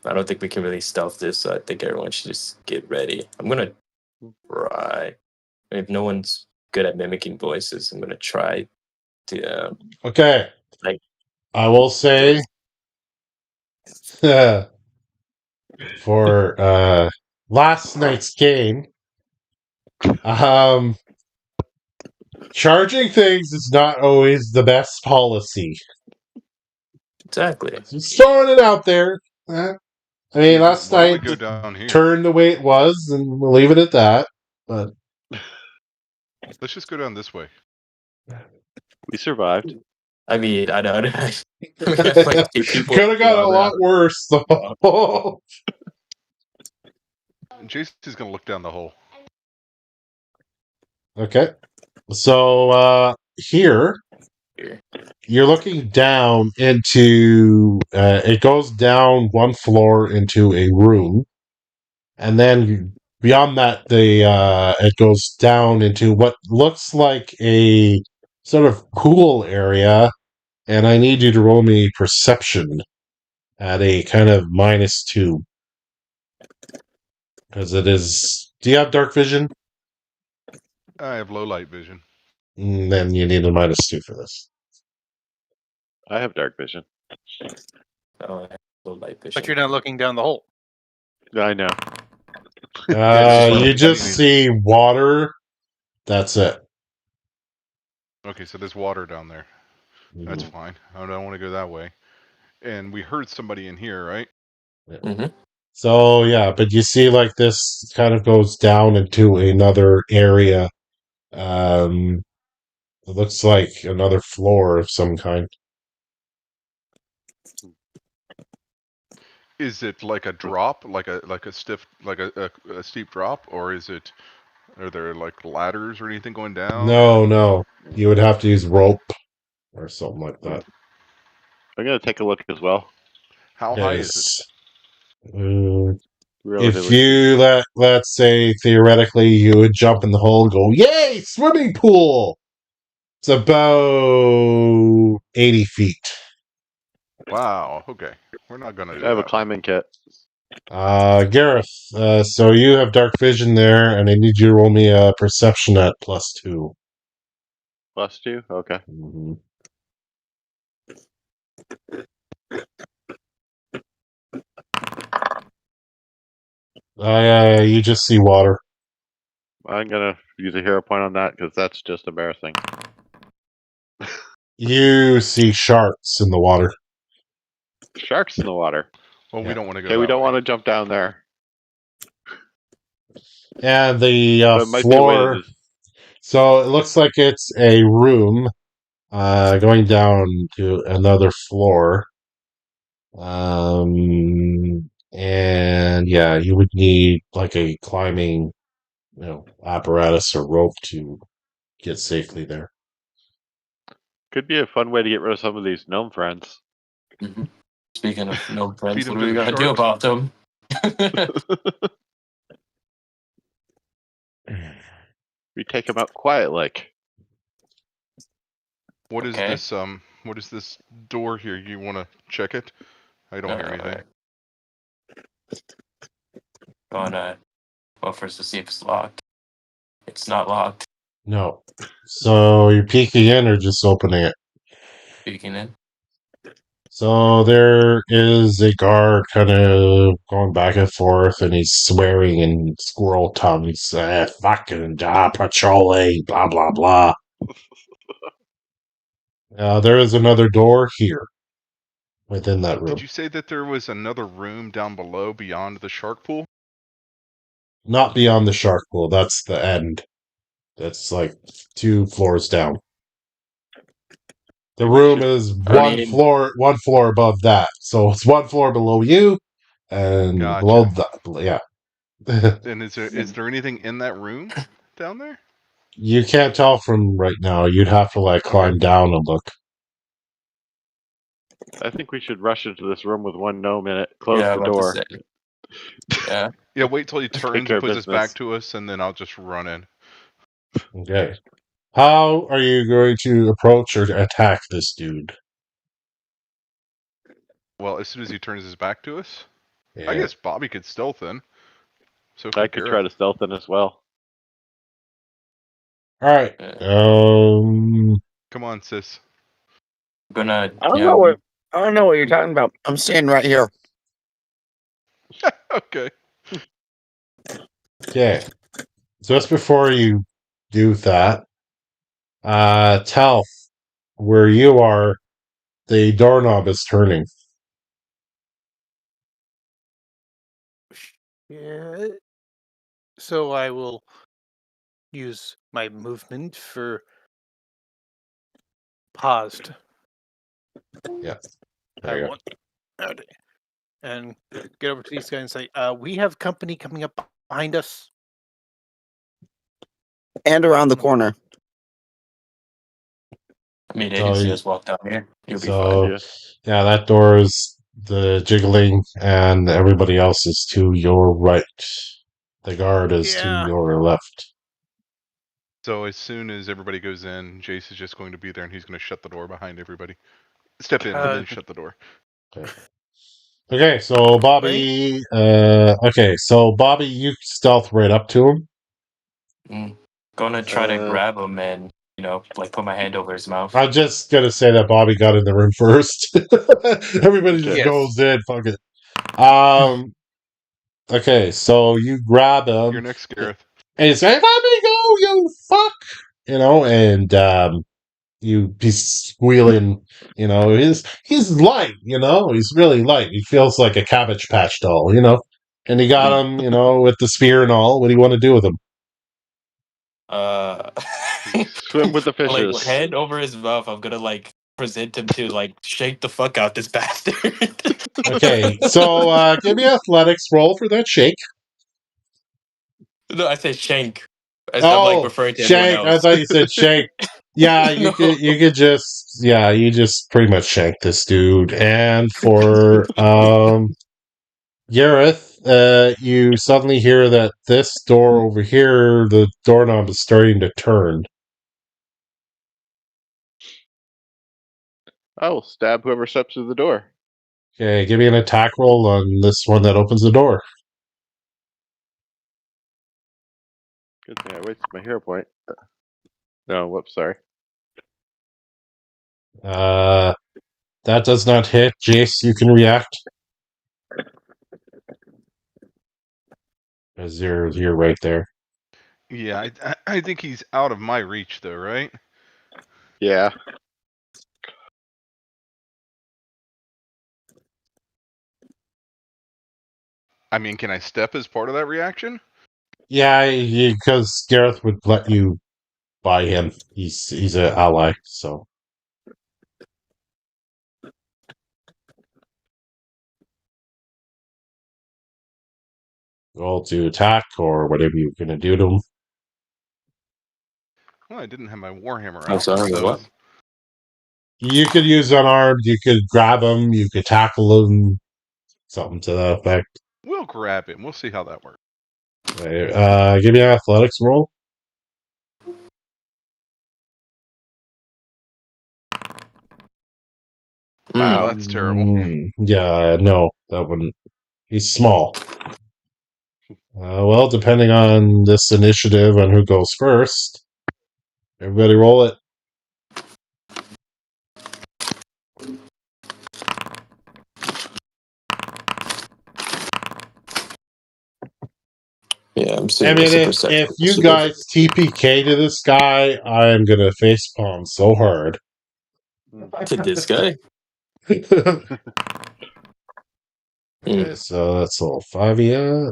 S5: I don't think we can really stealth this, so I think everyone should just get ready. I'm gonna try. If no one's good at mimicking voices, I'm gonna try to
S1: Okay.
S5: like.
S1: I will say for last night's game, charging things is not always the best policy.
S5: Exactly.
S1: Just throwing it out there. I mean, last
S6: Why don't we
S1: night
S6: go down here?
S1: turned the way it was, and we'll leave it at that. But
S6: Let's just go down this way.
S4: We survived.
S5: I mean, I don't. We have like 2 people.
S1: could have got a lot worse, though.
S6: Jason's gonna look down the hole.
S1: Okay. So here you're looking down into it goes down 1 floor into a room, and then beyond that it goes down into what looks like a sort of pool area, and I need you to roll me perception at a kind of -2 because it is. Do you have dark vision?
S6: I have low light vision.
S1: Then you need a -2 for this.
S4: I have dark vision.
S5: Oh, I have low light vision.
S3: But you're not looking down the hole.
S4: I know.
S1: You just see water. That's it.
S6: Okay, so there's water down there. That's
S1: Mhm.
S6: fine. I don't want to go that way. And we heard somebody in here, right?
S1: So yeah, but you see, like this kind of goes down into another area. It looks like another floor of some kind.
S6: Is it like a drop, like a stiff, like a steep drop, or is it? Are there like ladders or anything going down?
S1: No, you would have to use rope or something like that.
S4: I'm gonna take a look as well.
S6: How high is it?
S1: If
S4: Relatively.
S1: you let's say theoretically you would jump in the hole and go, "Yay, swimming pool!" It's about 80 feet.
S6: Wow. Okay. We're not gonna do
S4: I have a
S6: that.
S4: climbing kit.
S1: Gareth, so you have dark vision there, and I need you to roll me a perception at +2.
S4: +2? Okay.
S1: Mm-hmm. You just see water.
S4: I'm gonna use a hero point on that because that's just embarrassing.
S1: You see sharks in the water.
S4: Sharks in the water.
S6: Well, we
S1: Yeah.
S6: don't want to go
S4: Okay,
S6: that
S4: we don't
S6: way.
S4: want to jump down there.
S1: And the
S4: But it might be a way
S1: floor.
S4: to just.
S1: So it looks like it's a room going down to another floor. And yeah, you would need like a climbing, apparatus or rope to get safely there.
S4: Could be a fun way to get rid of some of these gnome friends.
S5: Mhm. Speaking of no
S6: Feed
S5: friends,
S6: them
S5: what
S6: to
S5: are we
S6: the
S5: gonna do
S6: sharks.
S5: about them?
S4: We take them out quiet like.
S6: What is
S5: Okay.
S6: this? What is this door here? You want to check it? I don't hear anything.
S5: Gonna go first to see if it's locked. It's not locked.
S1: No. So you're peeking in or just opening it?
S5: Peeking in.
S1: So there is a guard kind of going back and forth, and he's swearing in squirrel tongues, fucking patrolling, blah, blah, blah. There is another door here within that room.
S6: Did you say that there was another room down below beyond the shark pool?
S1: Not beyond the shark pool. That's the end. That's like 2 floors down. The
S4: Maybe we
S1: room
S4: should.
S1: is
S5: I mean,
S1: one floor above that. So it's 1 floor below you, and below
S6: Gotcha.
S1: that, yeah.
S6: And is there anything in that room down there?
S1: You can't tell from right now. You'd have to like
S6: Okay.
S1: climb down and look.
S4: I think we should rush into this room with one gnome in it. Close
S5: yeah,
S4: the
S5: I'm about to
S4: door.
S5: say. Yeah.
S6: Yeah, wait till he
S4: Take
S6: turns
S4: care
S6: and
S4: of
S6: puts his back
S4: business.
S6: to us, and then I'll just run in.
S1: Okay. How are you going to approach or attack this dude?
S6: Well, as soon as he turns his back to us, I
S1: Yeah.
S6: guess Bobby could stealth in. So
S4: I
S6: could
S4: could
S6: Gareth.
S4: try to stealth in as well.
S1: All right.
S6: Come on, sis.
S5: Gonna,
S2: I don't know what you're talking about. I'm standing right here.
S6: Okay.
S1: Okay. Just before you do that, tell where you are, the doorknob is turning.
S3: Yeah. So I will use my movement for paused.
S1: Yeah.
S3: I
S1: There you go.
S3: want and get over to these guys and say, we have company coming up behind us.
S2: And around the corner.
S5: I mean, they
S1: So
S5: can see
S1: you-
S5: us walk down here. You'll be fine.
S1: So,
S4: Yeah.
S1: yeah, that door is the jiggling, and everybody else is to your right. The guard is to
S3: Yeah.
S1: your left.
S6: So as soon as everybody goes in, Jace is just going to be there, and he's going to shut the door behind everybody. Step in and then shut the door.
S1: Okay, so Bobby. Bobby, you stealth right up to him.
S5: Gonna try to grab him and, like put my hand over his mouth.
S1: I'm just gonna say that Bobby got in the room first. Everybody just
S2: Yes.
S1: goes in. Fuck it. Okay, so you grab him.
S6: You're next, Gareth.
S1: And he's like, "Let me go, you fuck!" And he's squealing. He's light. He's really light. He feels like a Cabbage Patch doll. And he got him. With the spear and all. What do you want to do with him?
S4: Swim with the
S5: Like
S4: fishes.
S5: hand over his mouth. I'm gonna present him to shake the fuck out this bastard.
S1: Okay, so give me an athletics roll for that shake.
S5: No, I said shank. As I'm referring to everyone
S1: shank. I
S5: else.
S1: thought you said shake. Yeah, you
S5: No.
S1: could just you just pretty much shank this dude. And for Gareth, you suddenly hear that this door over here, the doorknob is starting to turn.
S4: I will stab whoever steps through the door.
S1: Okay, give me an attack roll on this one that opens the door.
S4: Good thing I wasted my hero point. No, whoops, sorry.
S1: That does not hit. Jace, you can react. As you're right there.
S6: Yeah, I think he's out of my reach, though, right?
S4: Yeah.
S6: I mean, can I step as part of that reaction?
S1: Yeah, because Gareth would let you buy him. He's an ally, so. Roll to attack or whatever you're gonna do to him.
S6: Well, I didn't have my warhammer
S5: I'm
S6: out.
S5: sorry,
S6: So
S5: what?
S1: You could use unarmed. You could grab him. You could tackle him. Something to that effect.
S6: we'll grab him. We'll see how that works.
S1: Okay, give me an athletics roll.
S6: Wow, that's terrible.
S1: Yeah, no, that wouldn't. He's small. Well, depending on this initiative and who goes first, everybody roll it.
S5: Yeah, I'm
S1: I
S5: seeing
S1: mean,
S5: this a
S1: if
S5: perception.
S1: you guys TPK to this guy, I'm gonna facepalm so hard.
S5: To this guy.
S1: Okay, so that's a little 5 yeah.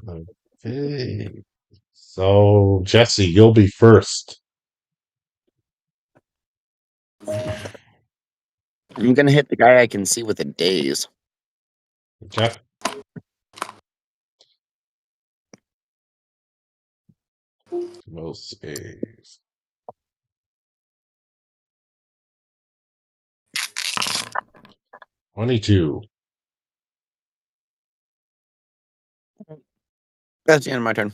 S1: Okay. So Jesse, you'll be first.
S2: I'm gonna hit the guy I can see with a daze.
S1: Okay. Most A's. 22.
S2: That's the end of my turn.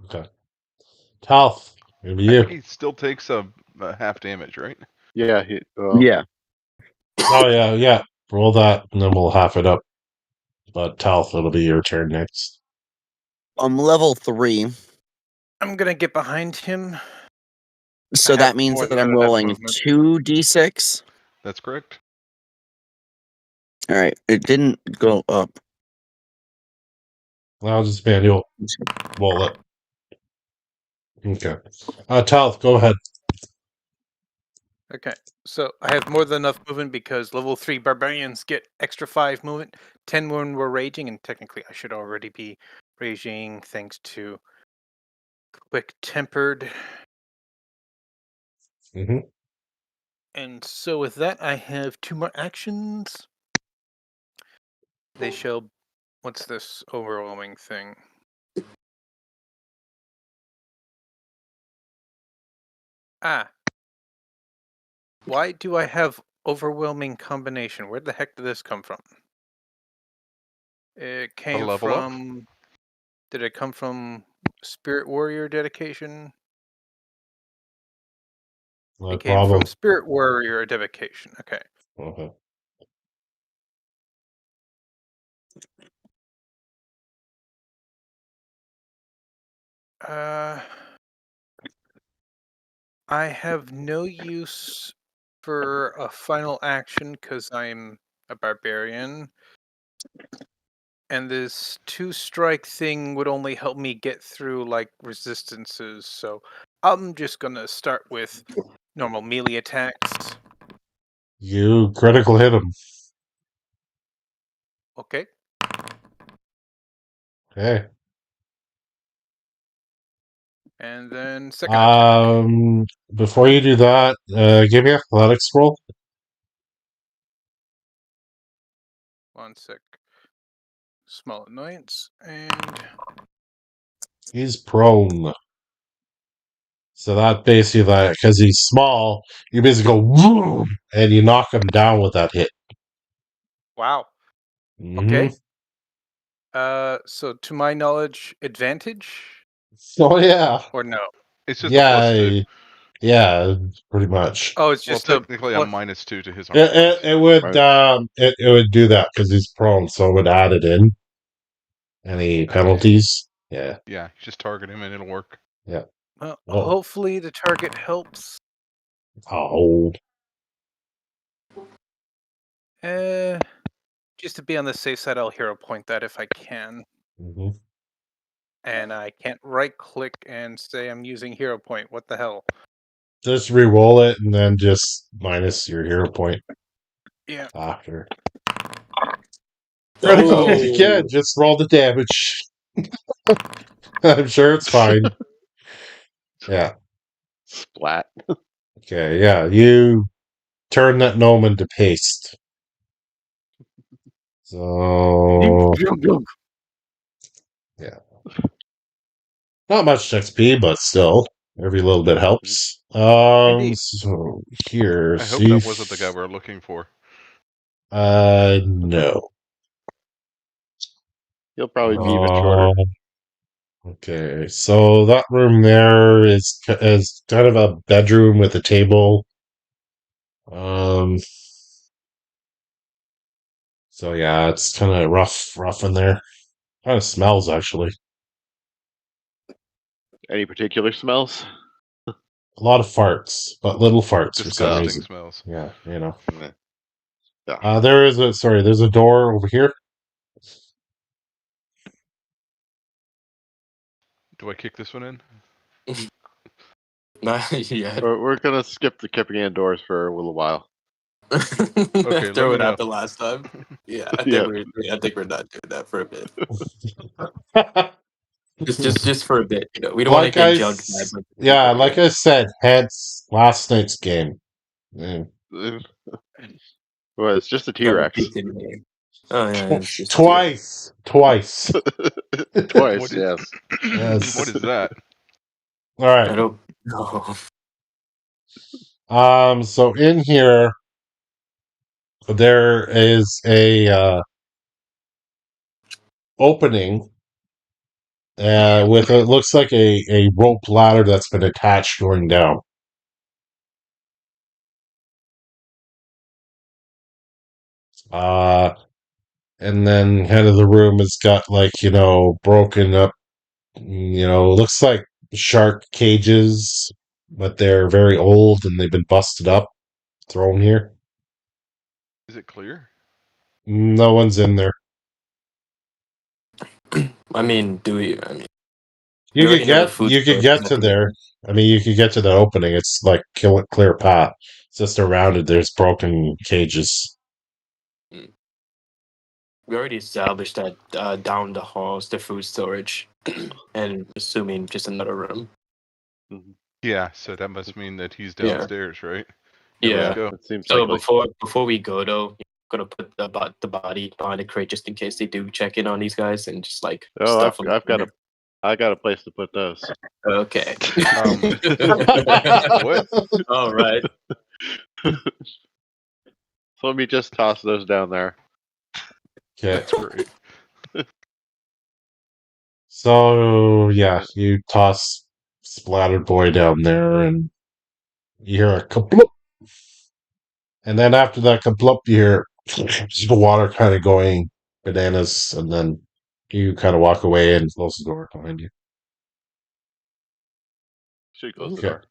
S1: Okay. Talf, maybe
S6: I
S1: you.
S6: think he still takes a half damage, right?
S4: Yeah.
S2: Yeah.
S1: Oh yeah. Roll that, and then we'll half it up. But Talf, it'll be your turn next.
S2: I'm level 3,
S3: I'm gonna get behind him.
S2: so
S3: I have
S2: that means
S3: more
S2: that
S3: than
S2: I'm
S3: enough
S2: rolling
S3: movement.
S2: 2d6.
S6: That's correct.
S2: All right, it didn't go up.
S1: I'll just manual roll it. Okay. Talf, go ahead.
S3: Okay, so I have more than enough movement because level 3 barbarians get extra 5 movement, 10 when we're raging, and technically I should already be raging thanks to quick tempered.
S1: Mm-hmm.
S3: And so with that, I have 2 more actions. They shall. What's this overwhelming thing? Ah. Why do I have overwhelming combination? Where the heck did this come from? It came
S6: level up?
S3: from. Did it come from Spirit Warrior dedication?
S1: No
S3: It came from
S1: problem.
S3: Spirit Warrior dedication. Okay.
S1: Okay.
S3: I have no use for a final action because I'm a barbarian. And this 2-strike thing would only help me get through like resistances, so I'm just gonna start with normal melee attacks.
S1: You critical hit him.
S3: Okay.
S1: Okay.
S3: And then second attack.
S1: Before you do that, give me athletics roll.
S3: One sec. Small annoyance. And
S1: He's prone. So that basically, that because he's small, you basically go woo, and you knock him down with that hit.
S3: wow.
S1: Mm-hmm.
S3: Okay. So to my knowledge, advantage
S1: Oh yeah,
S3: or no?
S6: It's just a
S1: yeah.
S6: +2.
S1: Yeah, pretty much.
S3: Oh, it's
S6: Well,
S3: just a
S6: technically, I'm
S3: plus.
S6: -2 to his armor class.
S1: It would
S4: Right.
S1: it would do that because he's prone, so it would add it in. Any
S6: Okay.
S1: penalties? Yeah,
S6: Yeah, just target him and it'll work.
S1: yeah.
S3: Well,
S1: Oh,
S3: hopefully the target helps.
S1: oh.
S3: Just to be on the safe side, I'll hero point that if I can.
S1: Mhm.
S3: And I can't right click and say I'm using hero point. What the hell?
S1: Just re-roll it and then just minus your hero point
S3: Yeah.
S1: after.
S5: Oh,
S1: Yeah, just roll the damage. I'm sure it's fine. Yeah.
S4: Splat.
S1: Okay, yeah. You turn that gnome into paste. So yeah. Not much XP, but still. Every little bit helps.
S3: Indeed.
S1: So here,
S6: I hope
S1: see
S6: that wasn't the guy we're looking for.
S1: no.
S4: He'll probably be even shorter.
S1: Okay, so that room there is kind of a bedroom with a table. Um, so yeah, it's kind of rough in there. Kind of smells actually.
S4: Any particular smells?
S1: A lot of farts, but little farts for some
S6: Disgusting
S1: reason.
S6: smells.
S1: Yeah, you know.
S4: Nah. Yeah.
S1: There's a door over here.
S6: Do I kick this one in?
S5: not yet.
S4: We're gonna skip the kicking indoors for a little while.
S6: Okay, let
S5: Throw
S6: me
S5: it
S6: know.
S5: out the last time. Yeah,
S4: Yeah.
S5: I think we're not doing that for a bit. Just for a bit. You know, we don't want to get jugged by a bunch of
S1: Yeah,
S5: people
S1: like
S5: again.
S1: I said, hence last night's game. Yeah.
S4: Well, it's just a T
S5: Never
S4: Rex.
S5: peeked in here. Oh yeah, it's just a tear.
S1: Twice.
S6: What
S4: Twice,
S6: is?
S4: yes.
S6: What
S1: Yes.
S6: is that?
S1: All
S5: I
S1: right.
S5: don't know.
S1: So in here there is a opening with it looks like a rope ladder that's been attached going down. Uh and then kind of the room has got like, broken up, looks like shark cages, but they're very old and they've been busted up, thrown here.
S6: Is it clear?
S1: No one's in there.
S5: I mean, do we? I mean, we
S1: You could
S5: already know the
S1: get
S5: food
S1: you could
S5: source
S1: get
S5: at
S1: to
S5: the
S1: there.
S5: end.
S1: I mean, you could get to that opening. It's like clear path. It's just around it. There's broken cages.
S5: Mm. We already established that down the halls, the food storage, and assuming just another room.
S4: Mhm.
S6: Yeah, so that must mean that he's
S5: Yeah.
S6: downstairs, right? Yeah,
S5: Yeah.
S6: let's go.
S4: It seems
S5: So
S4: likely.
S5: before we go though, I'm gonna put the body behind the crate just in case they do check in on these guys and just like
S4: Oh,
S5: stuff them.
S4: I got a place to put those.
S5: Okay.
S6: What?
S5: All right.
S4: So let me just toss those down there.
S1: Okay.
S6: That's great.
S1: So yeah, you toss Splattered Boy down there, and you hear a kaplop, and then after that kaplop, you hear the water kind of going bananas, and then you kind of walk away and close the door behind you.
S4: Should close the
S1: Okay.
S4: door.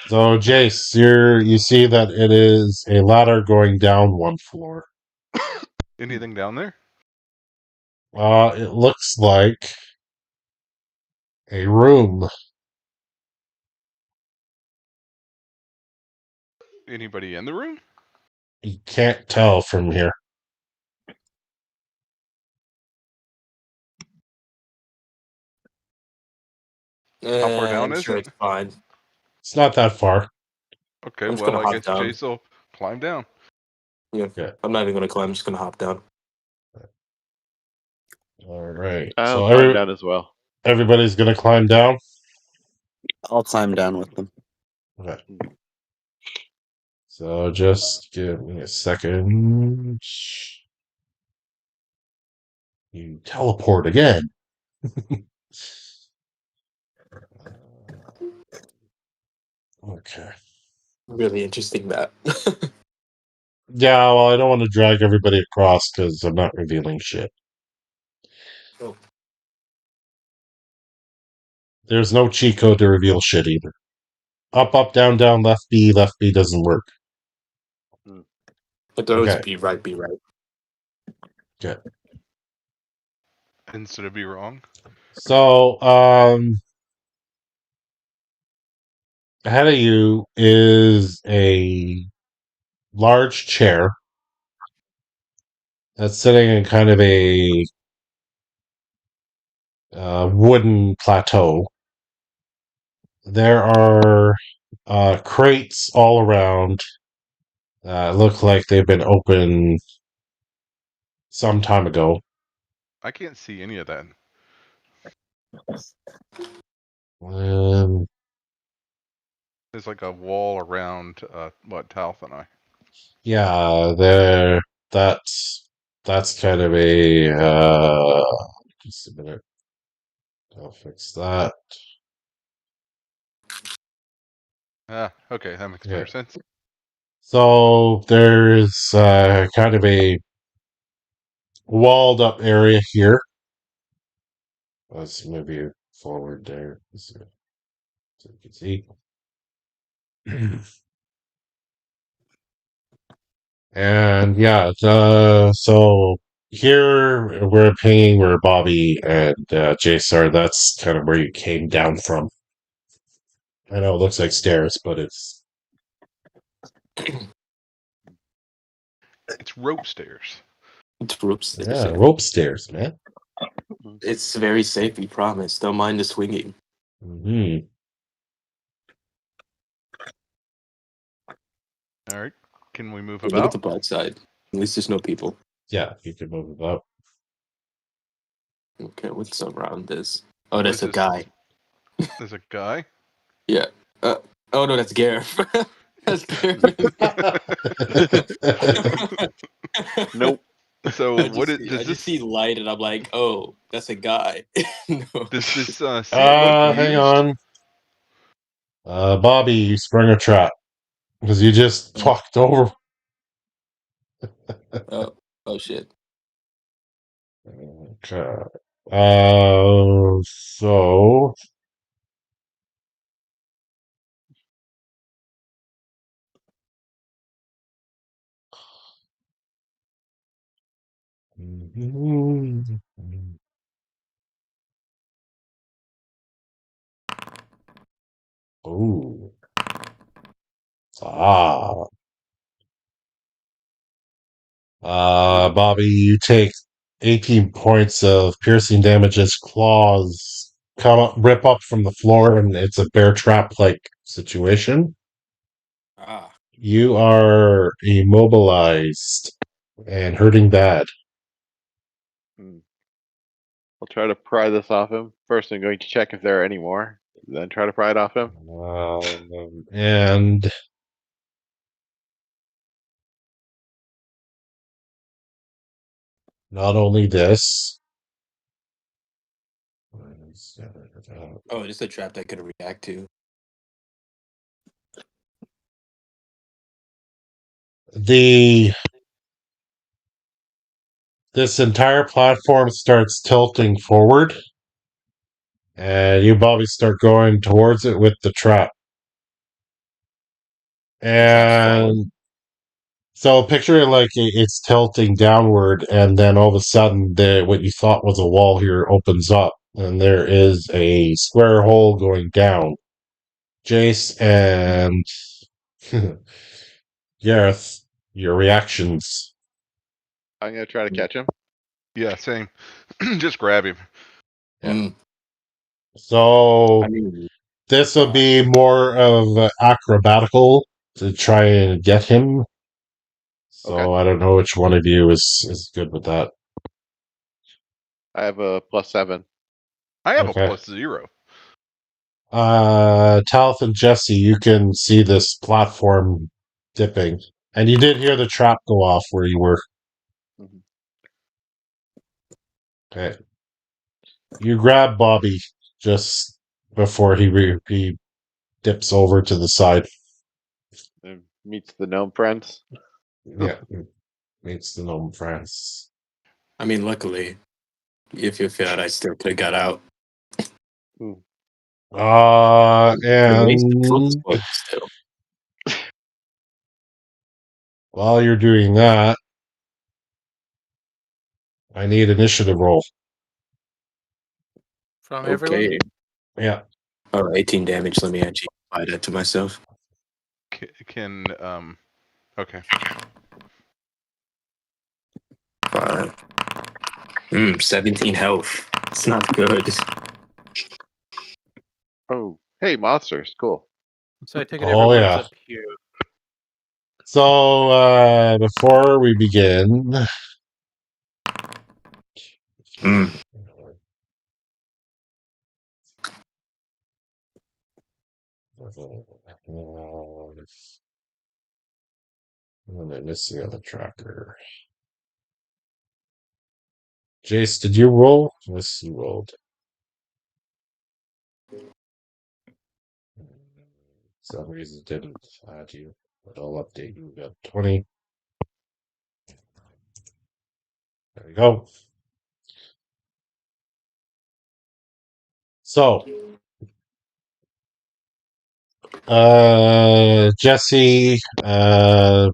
S1: So Jace, you see that it is a ladder going down one floor.
S6: Anything down there?
S1: It looks like a room.
S6: Anybody in the room?
S1: You can't tell from here.
S6: How far down
S5: I'm
S6: is
S5: sure
S6: it?
S5: it's fine.
S1: It's not that far.
S6: Okay,
S5: I'm just
S6: well,
S5: gonna
S6: I
S5: hop
S6: guess
S5: down.
S6: Jace will climb down.
S5: Yeah.
S1: Yeah.
S5: I'm not even gonna climb. I'm just gonna hop down.
S1: All right.
S4: I'll
S1: So
S4: climb down as well.
S1: everybody's gonna climb down.
S2: I'll climb down with them.
S1: Okay. So just give me a second. You teleport again. Okay.
S5: Really interesting map.
S1: Yeah, well, I don't want to drag everybody across because I'm not revealing shit.
S5: Oh.
S1: There's no cheat code to reveal shit either. Up, up, down, down, left B doesn't work.
S5: But those
S1: Okay.
S5: be right.
S1: Okay.
S6: Instead of be wrong.
S1: So, ahead of you is a large chair that's sitting in kind of a wooden plateau. There are crates all around. Look like they've been opened some time ago.
S6: I can't see any of that.
S1: Um,
S6: There's like a wall around Talth and I.
S1: yeah, that's kind of a just a minute. I'll fix that.
S6: Okay, that makes
S1: Yeah.
S6: better sense.
S1: So there's kind of a walled up area here. Let's move you forward there so you can see. And yeah, so here we're paying where Bobby and Jace are. That's kind of where you came down from. I know it looks like stairs, but it's
S6: It's rope stairs.
S5: It's ropes.
S1: yeah, rope stairs, man.
S5: It's very safe. We promise. Don't mind the swinging.
S1: Hmm.
S6: All right. Can we move
S5: Hey, look at
S6: about?
S5: the bright side. At least there's no people.
S1: Yeah, you can move about.
S5: Okay, what's around this? Oh,
S6: What
S5: that's
S6: is
S5: a
S6: this?
S5: guy.
S6: There's a guy.
S5: Yeah. Oh no, that's Gareth. That's Gareth.
S4: Nope.
S6: So what it,
S5: I
S6: does
S5: just see
S6: this
S5: light, and I'm like, oh, that's a guy. No.
S6: does this seat look
S1: Hang
S6: used?
S1: on. Bobby, you sprung a trap because you just walked over.
S5: Oh, oh shit.
S1: Okay. So ooh. Ah. Bobby, you take 18 points of piercing damage as claws come up, rip up from the floor, and it's a bear trap like situation.
S5: Ah.
S1: You are immobilized and hurting bad.
S4: I'll try to pry this off him. First, I'm going to check if there are any more. Then try to pry it off him.
S1: And not only this.
S5: Oh, just a trap that could react to.
S1: The this entire platform starts tilting forward, and you, Bobby, start going towards it with the trap.
S5: That's how strong.
S1: And so picture it like it's tilting downward, and then all of a sudden, what you thought was a wall here opens up, and there is a square hole going down. Jace and Gareth, your reactions.
S4: I'm going to try to catch him.
S6: Yeah, same. Just grab him.
S1: Yeah.
S5: Mm.
S1: So
S5: I mean,
S1: this will be more of acrobatical to try and get him.
S4: Okay.
S1: So I don't know which one of you is good with that.
S4: I have a +7.
S6: I have a
S1: Okay.
S6: +0.
S1: Talith and Jesse, you can see this platform dipping. And you did hear the trap go off where you were.
S4: Mhm.
S1: Okay. You grab Bobby just before he dips over to the side.
S4: And meets the gnome friends.
S1: Yeah, meets the gnome friends.
S5: I mean, luckily, if you failed, I still could have got out.
S1: And
S5: Still.
S1: while you're doing that, I need initiative roll.
S3: From everyone?
S5: Okay.
S1: Yeah.
S5: 18 damage. Let me actually apply that to myself.
S6: Can okay.
S5: 5. 17 health. It's not good.
S4: Oh, hey, monsters. Cool.
S3: So I take it
S1: Oh,
S3: everyone's
S1: yeah.
S3: up here.
S1: So, before we begin,
S5: Mm.
S1: I missed the other tracker. Jace, did you roll? Yes, you rolled. For some reason it didn't add you, but I'll update you. We got 20. There we go. So, Jesse, I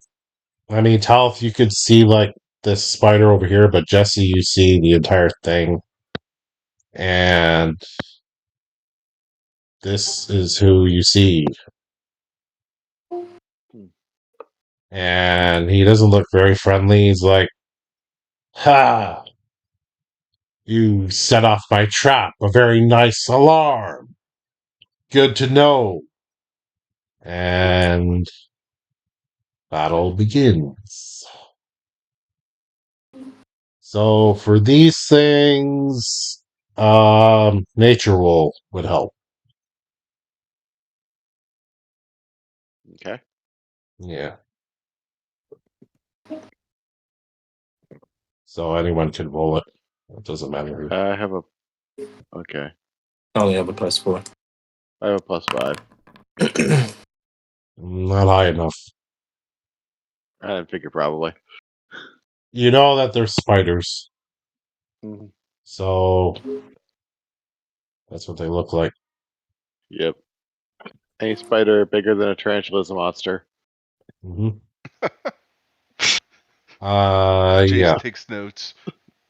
S1: mean, Talith, you could see like this spider over here, but Jesse, you see the entire thing. And this is who you see. And he doesn't look very friendly. He's like, ha! You set off my trap. A very nice alarm. Good to know. And battle begins. So for these things, nature roll would help.
S4: Okay.
S1: Yeah. So anyone can roll it. It doesn't matter who.
S4: I have a. Okay.
S5: I only have a +4.
S4: I have a +5.
S1: Not high enough.
S4: I didn't figure probably.
S1: You know that they're spiders.
S4: Mhm.
S1: So that's what they look like.
S4: Yep. Any spider bigger than a tarantula is a monster.
S1: hmm
S6: Jace
S1: Yeah.
S6: takes notes.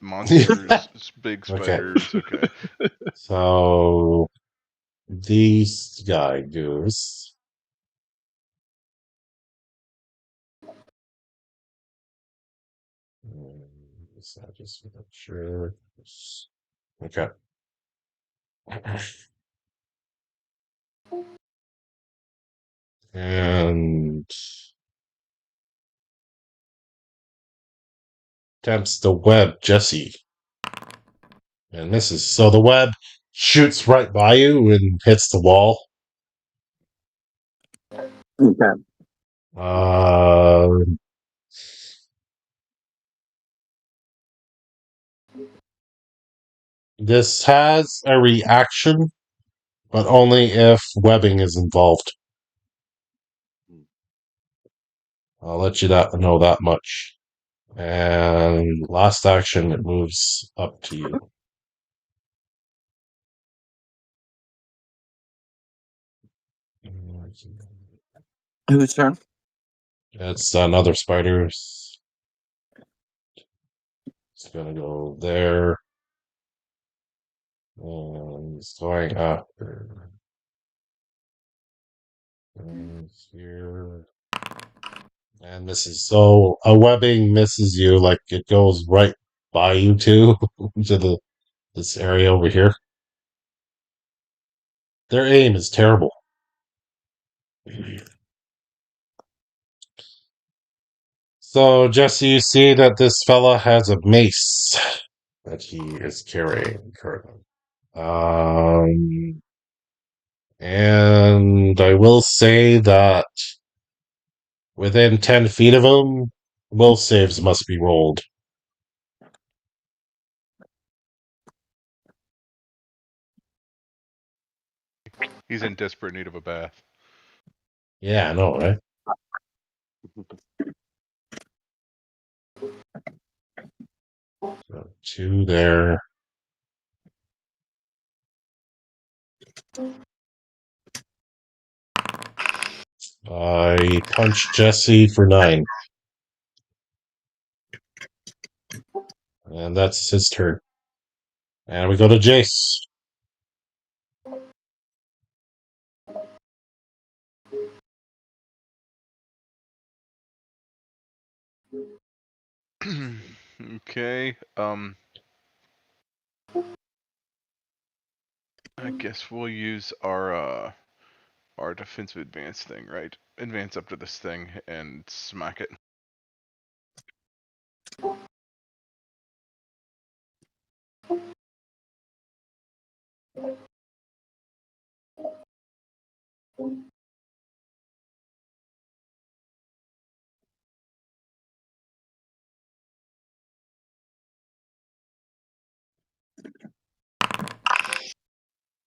S6: Monsters, big
S1: Okay.
S6: spiders. Okay.
S1: So these guy goes. So just make sure. Okay. And attempts the web, Jesse, and misses. So the web shoots right by you and hits the wall.
S2: Okay.
S1: Uh, this has a reaction, but only if webbing is involved. I'll let you know that much. And last action, it moves up to you.
S2: Whose turn?
S1: It's another spider. It's gonna go there. And it's going after. And here. And misses. So a webbing misses you, like it goes right by you too, to this area over here. Their aim is terrible. So Jesse, you see that this fella has a mace that he is carrying currently. And I will say that within 10 feet of him, will saves must be rolled.
S6: He's in desperate need of a bath.
S1: Yeah, I know, right? So 2 there. I punch Jesse for 9. And that's his turn. And we go to Jace.
S6: Okay. I guess we'll use our defensive advance thing, right? Advance up to this thing and smack it.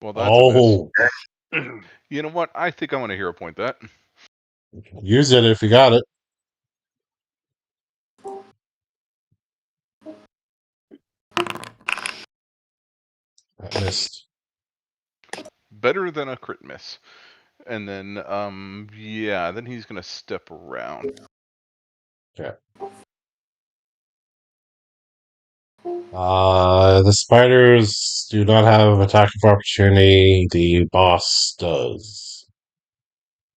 S6: Well, that's a miss.
S1: Oh,
S6: You know what? I think I want to hero point that.
S1: use it if you got it. That missed.
S6: Better than a crit miss. And then, yeah, then he's gonna step around.
S1: Okay. The spiders do not have attack of opportunity. The boss does.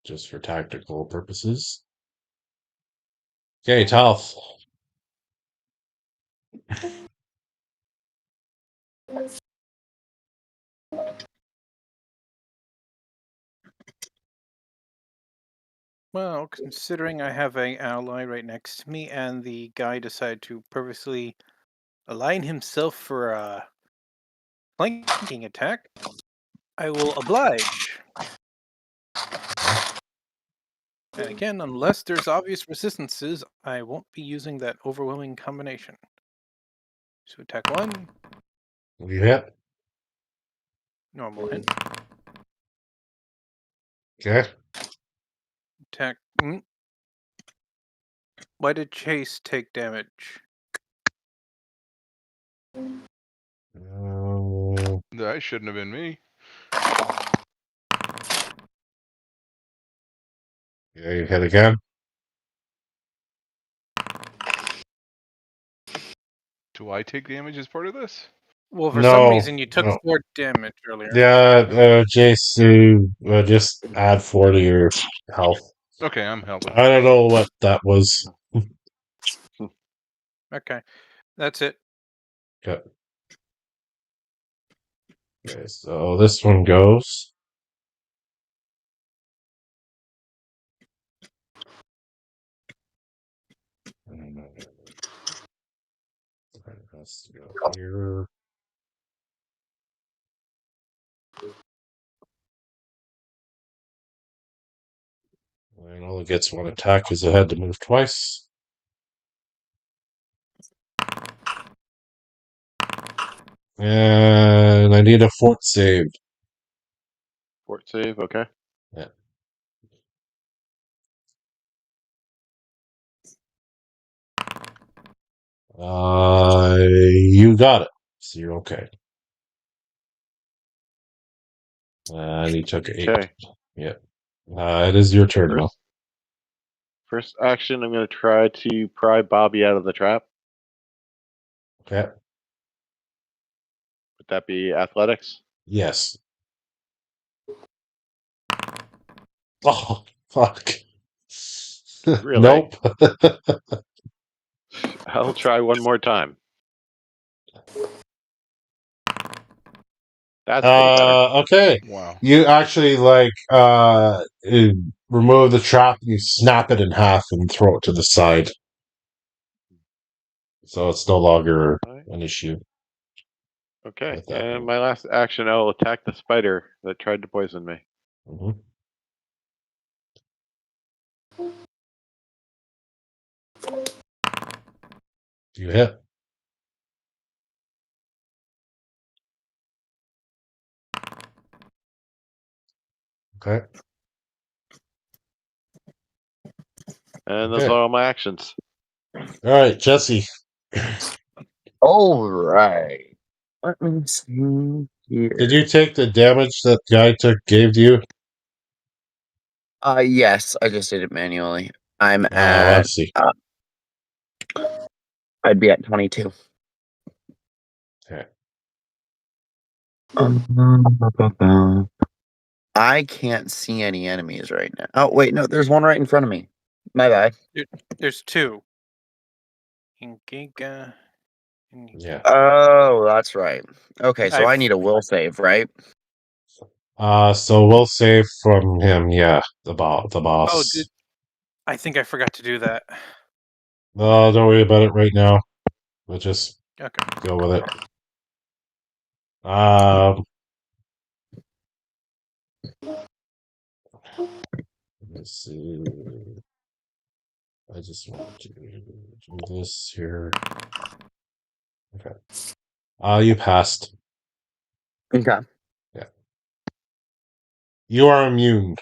S1: Just for tactical purposes. Okay, Talth.
S3: Well, considering I have an ally right next to me, and the guy decided to purposely align himself for a flanking attack, I will oblige. And again, unless there's obvious resistances, I won't be using that overwhelming combination. So attack 1,
S1: You hit.
S3: normal hit.
S1: Okay.
S3: Attack. Why did Chase take damage?
S6: That shouldn't have been me.
S1: Yeah, you hit again.
S6: Do I take damage as part of this?
S3: Well, for some
S1: No,
S3: reason you took
S1: no.
S3: 4 damage earlier.
S1: Yeah, Jace, just add 4 to your health.
S6: Okay, I'm healthy.
S1: I don't know what that was.
S3: Okay, that's it.
S1: Okay. Okay, so this one goes. I don't know. It has to go here. And only gets 1 attack because it had to move twice. And I need a fort save.
S4: Fort save, okay.
S1: Yeah. You got it. So you're okay. And you took 8.
S4: Okay.
S1: Yeah. It is your turn now.
S4: First action, I'm going to try to pry Bobby out of the trap.
S1: Okay.
S4: Would that be athletics?
S1: Yes. Oh, fuck.
S4: Really?
S1: Nope.
S4: I'll try one more time. That's way better.
S1: Okay.
S6: Wow.
S1: You actually remove the trap and you snap it in half and throw it to the side. So it's no longer an issue
S4: Okay,
S1: with that
S4: and
S1: move.
S4: my last action, I'll attack the spider that tried to poison me.
S1: Mm-hmm. You hit. Okay.
S4: And those
S1: Okay.
S4: are all my actions.
S1: All right, Jesse.
S2: All right. Let me see here.
S1: Did you take the damage that guy gave to you?
S2: Yes, I just did it manually. I'm
S1: Oh, I
S2: at.
S1: see.
S2: I'd be at 22.
S1: Okay.
S2: I can't see any enemies right now. Oh wait, no, there's one right in front of me. My bad.
S3: There's two. Ingiga.
S1: Yeah.
S2: Oh, that's right. Okay, so I
S3: I've-
S2: need a will save, right?
S1: So we'll save from him. Yeah, the
S3: Oh,
S1: boss.
S3: I think I forgot to do that.
S1: No, don't worry about it right now. We'll just
S3: Okay.
S1: go with it. Let's see. I just want to do this here. Okay. You passed.
S2: Okay.
S1: Yeah. You are immune.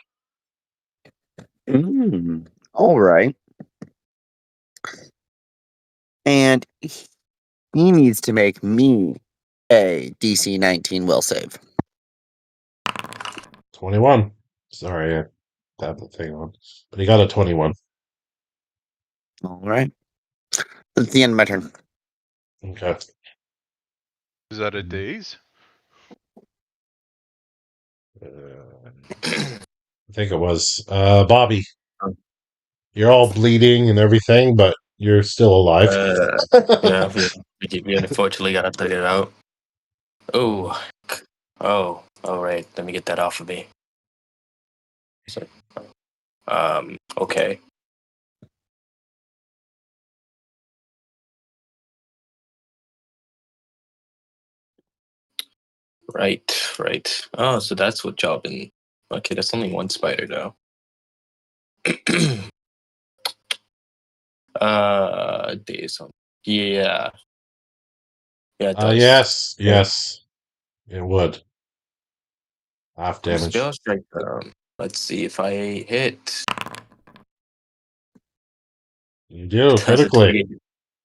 S2: All right. And he needs to make me a DC 19 will save.
S1: 21. Sorry, I had the thing on. But he got a 21.
S2: All right. That's the end of my turn.
S1: Okay.
S6: Is that a daze?
S1: I think it was. Bobby, you're all bleeding and everything, but you're still alive.
S5: Yeah, we unfortunately gotta figure it out. Oh, all right. Let me get that off of me. So, okay. Right. Oh, so that's what y'all been. Okay, that's only one spider though. Days on. Yeah. Yeah, it does.
S1: Yes, it would. Half
S5: Cool
S1: damage.
S5: spell strike. Let's see if I hit.
S1: You do
S5: Does it
S1: critically.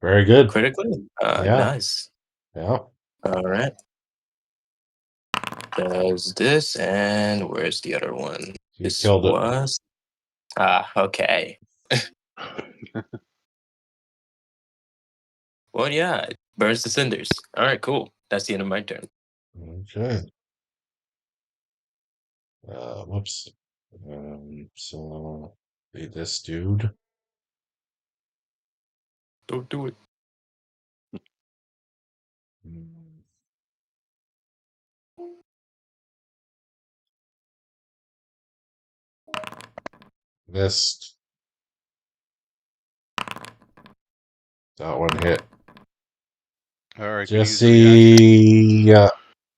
S1: Very good.
S5: critically?
S1: Yeah.
S5: Nice.
S1: Yeah.
S5: All right. Does this, and where's the other one?
S1: You
S5: This
S1: killed it.
S5: was. Okay. Well, yeah, it burns the cinders. All right, cool. That's the end of my turn.
S1: Okay. Whoops. So be this dude.
S5: Don't do it.
S1: Hmm. Missed. That one hit.
S6: All right, can you use a reaction?
S1: Jesse.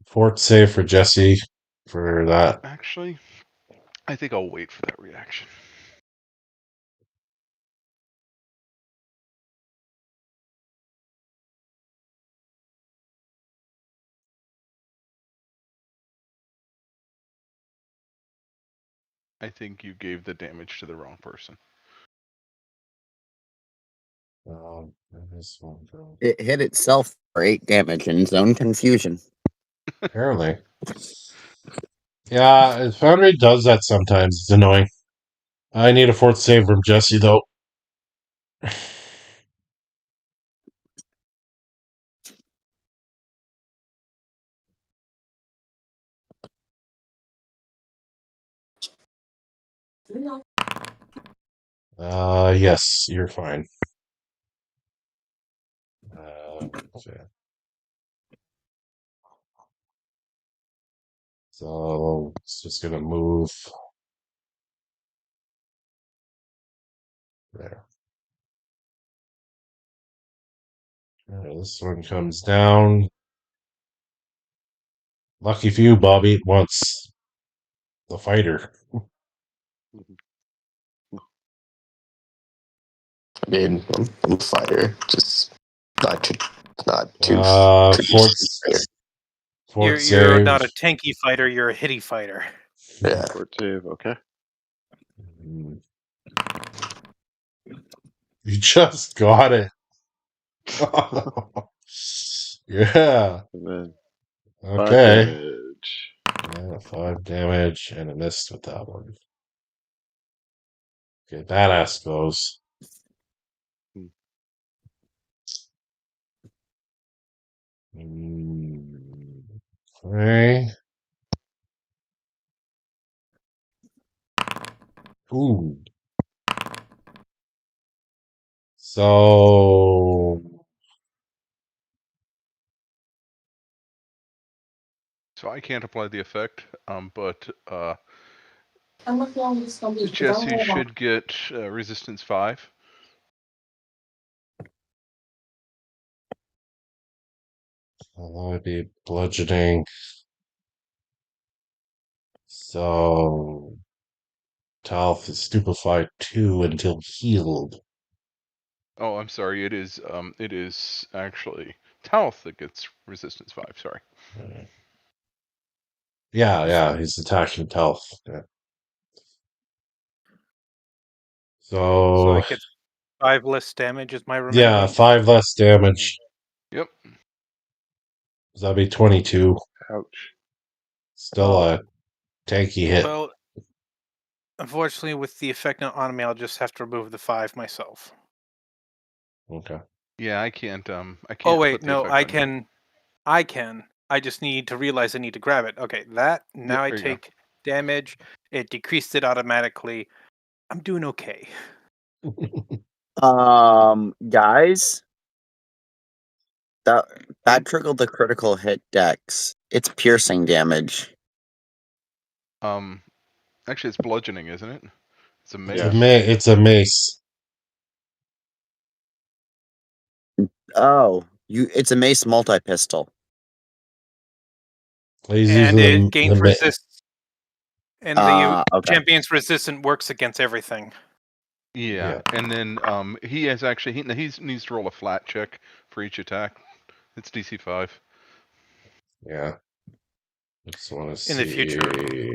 S1: Fort save for Jesse for that.
S6: Actually, I think I'll wait for that reaction. I think you gave the damage to the wrong person.
S1: This one go.
S2: It hit itself for 8 damage in zone confusion.
S1: Apparently. Yeah, Foundry does that sometimes. It's annoying. I need a fourth save from Jesse, though. Yes, you're fine. Okay. So it's just gonna move there. This one comes down. Lucky for you, Bobby. It wants the fighter.
S5: I mean, I'm a fighter, just not too, not too
S1: Fourth
S5: traditionally
S1: Fourth
S3: You're
S1: save.
S3: not a tanky fighter. You're a hitty fighter.
S5: fair. Yeah.
S4: Fort save, okay.
S1: Mm. You just got it. Yeah.
S4: And then 5
S1: Okay.
S4: damage.
S1: Yeah, 5 damage, and a missed with that one. Okay, badass goes. Okay. Ooh. So
S6: I can't apply the effect, but Jesse should get resistance 5.
S1: that would be bludgeoning. So Talf is stupefied 2 until healed.
S6: Oh, I'm sorry. It is actually Talth that gets resistance 5. Sorry.
S1: Yeah, he's attacking Talf. Yeah.
S3: So
S1: So
S3: I get 5 less damage is my
S1: yeah,
S3: remembering.
S1: 5 less damage.
S6: Yep.
S1: So that'd be 22.
S4: Ouch.
S1: Still
S3: Oh,
S1: a tanky hit.
S3: well, unfortunately, with the effect not on me, I'll just have to remove the 5 myself.
S1: Okay.
S6: Yeah, I can't. I can't.
S3: Oh wait,
S6: put the
S3: no,
S6: effect
S3: I
S6: on you.
S3: can. I can. I just need to realize I need to grab it. Okay, that now I
S6: there you go.
S3: take damage. It decreased it automatically. I'm doing okay.
S2: Guys, that trickled the critical hit dex. It's piercing damage.
S6: Actually, it's bludgeoning, isn't it? It's a
S1: It's
S6: mace.
S1: a it's a mace.
S2: Oh, it's a mace multi-pistol.
S1: He's
S3: And
S1: using
S3: it gains
S1: the
S3: resist. And the
S2: Okay.
S3: champion's resistant works against everything.
S6: Yeah. And then he has actually he needs to roll a flat check for each attack. It's DC 5.
S1: Yeah. I just want to
S3: In the future.
S1: see.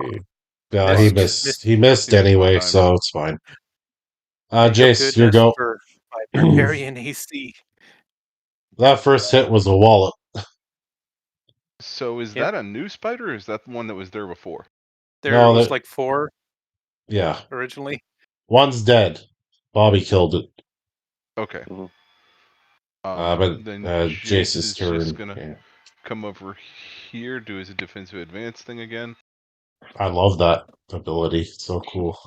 S1: Yeah, he
S3: Missed.
S1: missed. He missed
S6: He missed one
S1: anyway,
S6: time.
S1: so it's fine.
S3: Thank
S1: Jace, your
S3: goodness
S1: go.
S3: for my barbarian AC.
S1: That first hit was a wallop.
S6: So is
S3: Yep.
S6: that a new spider, or is that the one that was there before?
S3: There
S1: No,
S3: was
S1: that
S3: like 4
S1: yeah.
S3: originally.
S1: One's dead. Bobby killed it.
S6: Okay.
S4: Mhm.
S1: But
S6: Then Jace
S1: Jace's
S6: is just
S1: turn.
S6: gonna
S1: Yeah.
S6: come over here, do his defensive advance thing again.
S1: I love that ability. It's so cool.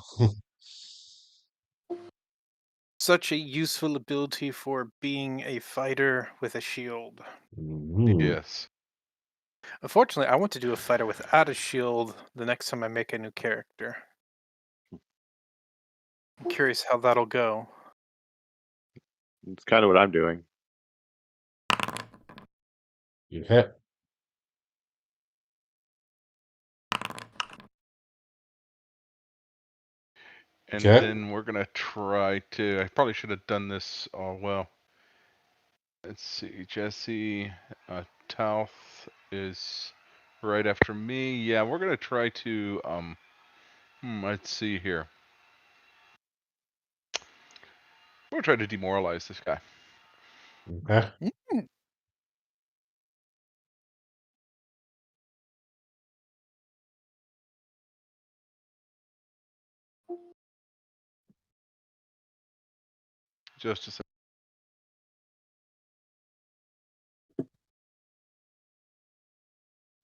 S3: Such a useful ability for being a fighter with a shield.
S1: Mhm.
S6: Yes.
S3: Unfortunately, I want to do a fighter without a shield the next time I make a new character. I'm curious how that'll go.
S4: It's kind of what I'm doing.
S1: You hit.
S6: And
S1: Okay.
S6: then we're gonna try to. I probably should have done this. Well, let's see. Jesse, Talth is right after me. Yeah, we're gonna try to. Let's see here. We're gonna try to demoralize this guy.
S1: Okay.
S6: Just a second.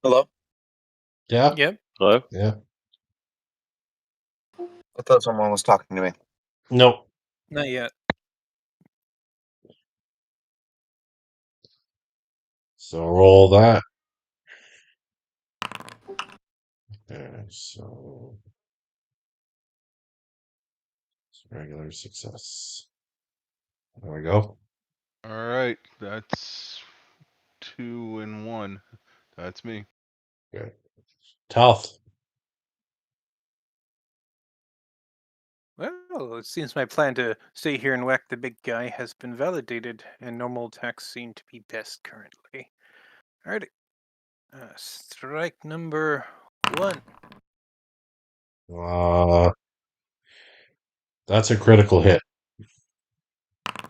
S2: Hello?
S1: Yeah.
S3: Yep,
S4: Hello?
S1: Yeah.
S2: I thought someone was talking to me.
S1: Nope.
S3: not yet.
S1: So roll that. Okay, so it's regular success. There we go.
S6: All right, that's 2 and 1. That's me.
S1: Good. Talth.
S3: Well, it seems my plan to stay here and whack the big guy has been validated, and normal attacks seem to be best currently. Alrighty. Strike number 1.
S1: That's a critical hit.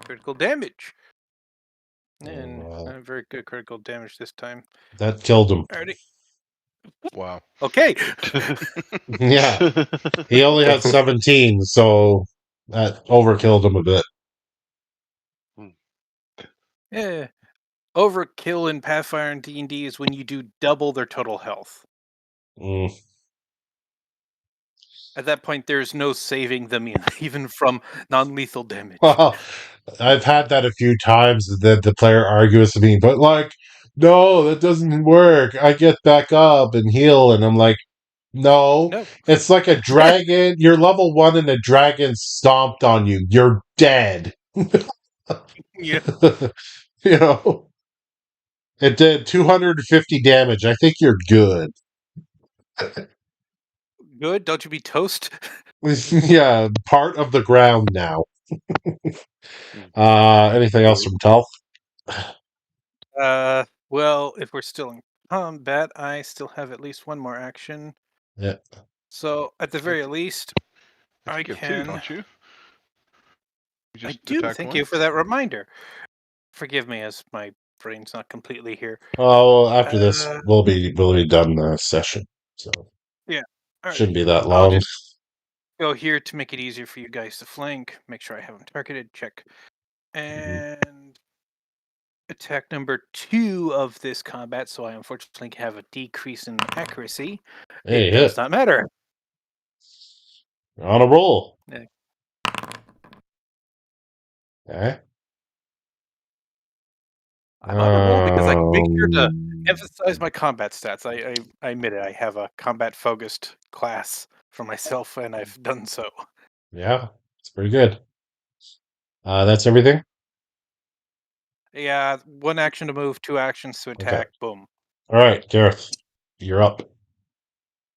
S3: critical damage. And
S1: Well,
S3: very good critical damage this time.
S1: that killed him.
S3: Alrighty.
S6: Wow.
S3: Okay.
S1: Yeah. He only had 17, so that overkilled him a bit.
S3: Yeah. Overkill in Pathfinder and D&D is when you do double their total health.
S1: Mm.
S3: At that point, there's no saving them even from non-lethal damage.
S1: Well, I've had that a few times that the player argues with me, but like, no, that doesn't work. I get back up and heal, and I'm like, no.
S3: No.
S1: It's like a dragon. You're level 1 and a dragon stomped on you. You're dead.
S3: Yeah.
S1: You know, it did 250 damage. I think you're good.
S3: Good. Don't you be toast?
S1: Yeah, part of the ground now. Anything else from Telf?
S3: Well, if we're still in combat, I still have at least one more action.
S1: Yeah.
S3: So at the very least,
S6: I
S3: I
S6: think you have two,
S3: can.
S6: don't you? You
S3: I
S6: just
S3: do.
S6: attacked
S3: Thank
S6: one?
S3: you for that reminder. Forgive me, as my brain's not completely here.
S1: Oh, after this,
S3: Uh,
S1: we'll be done the session, so
S3: Yeah.
S1: shouldn't
S3: Alrighty.
S1: be that
S3: I'll
S1: long.
S3: just go here to make it easier for you guys to flank. Make sure I have them targeted. Check. And attack number 2 of this combat. So I unfortunately have a decrease in accuracy.
S1: Hey,
S3: It does
S1: hit.
S3: not matter.
S1: You're on a roll.
S3: Yeah.
S1: Okay.
S3: I'm on a roll because I make sure to
S1: Um,
S3: emphasize my combat stats. I admit it. I have a combat focused class for myself, and I've done so.
S1: yeah, it's pretty good. That's everything?
S3: Yeah, 1 action to move, 2 actions to
S1: Okay.
S3: attack. Boom.
S1: All right, Gareth, you're up.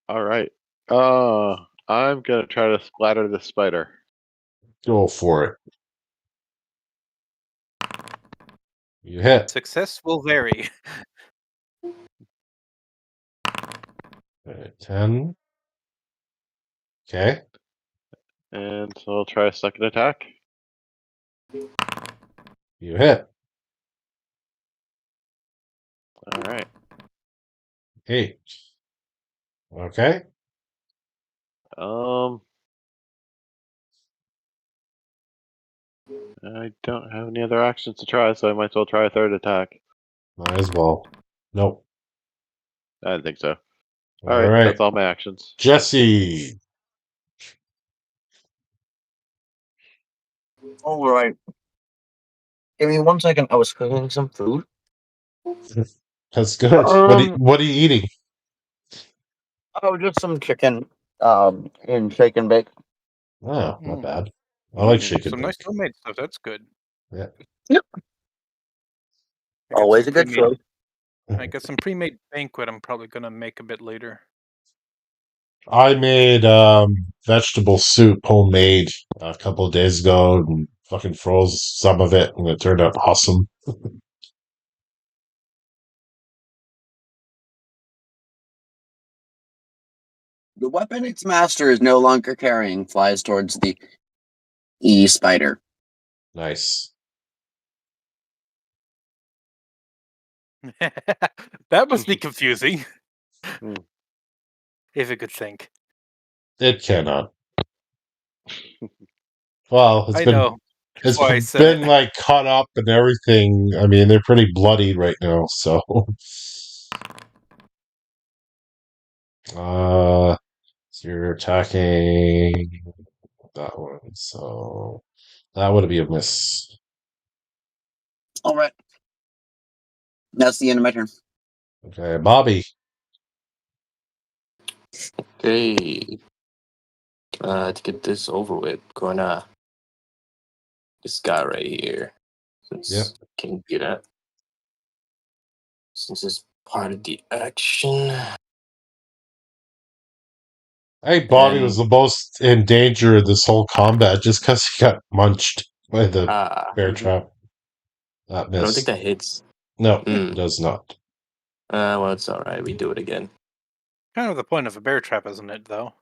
S4: All right. I'm gonna try to splatter the spider.
S1: Go for it. You hit.
S3: Success will vary.
S1: 10. Okay.
S4: And so I'll try a second attack.
S1: You hit.
S4: All right.
S1: 8. Okay.
S4: I don't have any other actions to try, so I might as well try a third attack.
S1: Might as well. Nope.
S4: I didn't think so.
S1: All
S4: All right,
S1: right.
S4: that's all my actions.
S1: Jesse.
S2: All right. Give me 1 second. I was cooking some food.
S1: That's good. What are you eating?
S2: Oh, just some chicken. In shake and bake.
S1: Oh, not
S3: Mm.
S1: bad. I like shake and
S3: Some nice
S1: bake.
S3: homemade stuff. That's good.
S1: Yeah.
S2: Yep.
S3: I got
S2: Always
S3: some
S2: a good
S3: pre-made-
S2: choice.
S3: I got some pre-made banquet. I'm probably gonna make a bit later.
S1: I made vegetable soup homemade a couple of days ago and fucking froze some of it and it turned out awesome.
S2: The weapon its master is no longer carrying flies towards the spider.
S1: Nice.
S3: That must be confusing.
S4: Hmm.
S3: If it could think.
S1: It cannot. Well,
S3: I know. That's
S1: it's
S3: why I said
S1: been
S3: it.
S1: like cut up and everything. I mean, they're pretty bloody right now, so so you're attacking that one. So that would be a miss.
S2: All right. That's the end of my turn.
S1: Okay, Bobby.
S5: Okay. To get this over with, gonna this guy right here. Since can get it. Since it's part of the action.
S1: I think Bobby
S5: And
S1: was the most in danger of this whole combat just because he got munched by the bear trap. That
S5: I don't think
S1: missed.
S5: that hits.
S1: No, it does not.
S5: Well, it's all right. We do it again.
S3: Kind of the point of a bear trap, isn't it? Though.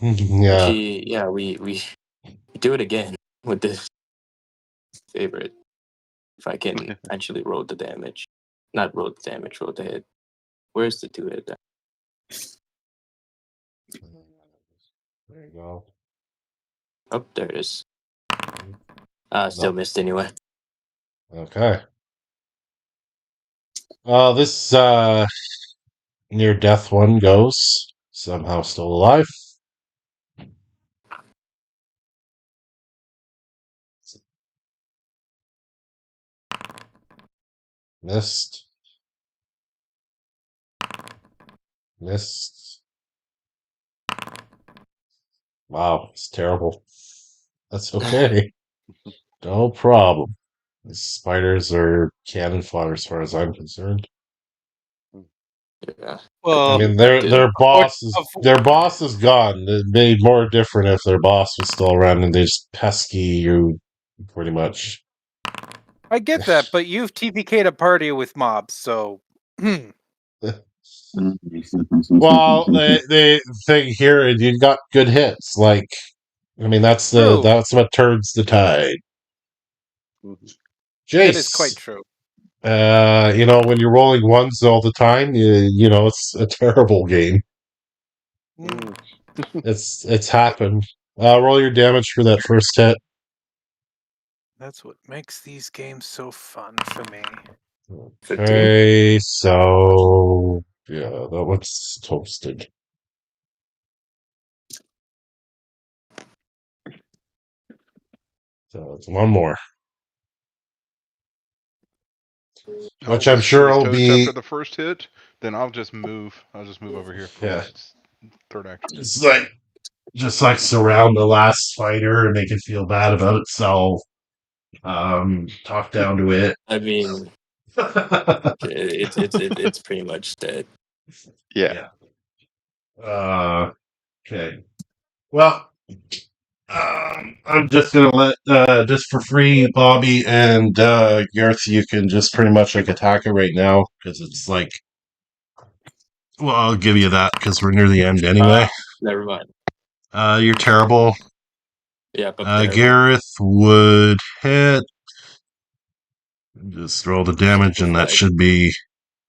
S1: Yeah.
S5: Actually, yeah, we do it again with this. favorite. If I can actually roll the damage. Not roll the damage, roll the hit. Where's the 2-hit?
S1: There you go.
S5: Oh, there it is. Still missed anyway.
S1: Okay. This near death one goes. Somehow still alive. Missed. Missed. Wow, it's terrible. That's okay. No problem. The spiders are cannon fodder as far as I'm concerned.
S5: Yeah.
S3: Well,
S1: I mean,
S5: Did-
S1: their boss
S3: Unfor-
S1: is gone. It made more different if their boss was still around and they just pesky you, pretty much.
S3: I get that, but you've TPK'd a party with mobs, so
S1: Well, they think here you got good hits. Like, I mean, that's
S3: True.
S1: what turns the tide.
S3: That is quite
S1: Jace,
S3: true.
S1: when you're rolling ones all the time, it's a terrible game.
S3: Mm,
S1: It's happened. Roll your damage for that first hit.
S3: That's what makes these games so fun for me.
S5: 15.
S1: Okay, so yeah, that one's toasted. So it's one more, which I'm sure
S6: He's
S1: will
S6: toast
S1: be.
S6: after the first hit. Then I'll just move. I'll just move over here for
S1: Yeah.
S6: my third action.
S1: It's like just like surround the last fighter and make it feel bad about itself. Talk down to it.
S5: I mean, it's pretty much dead.
S4: Yeah.
S1: Okay. Well, I'm just gonna let just for free, Bobby and Gareth. You can just pretty much like attack it right now because it's like. Well, I'll give you that because we're near the end anyway.
S5: Never mind.
S1: You're terrible.
S5: Yeah, but terrible.
S1: Gareth would hit. Just roll the damage, and that
S5: Stupefied.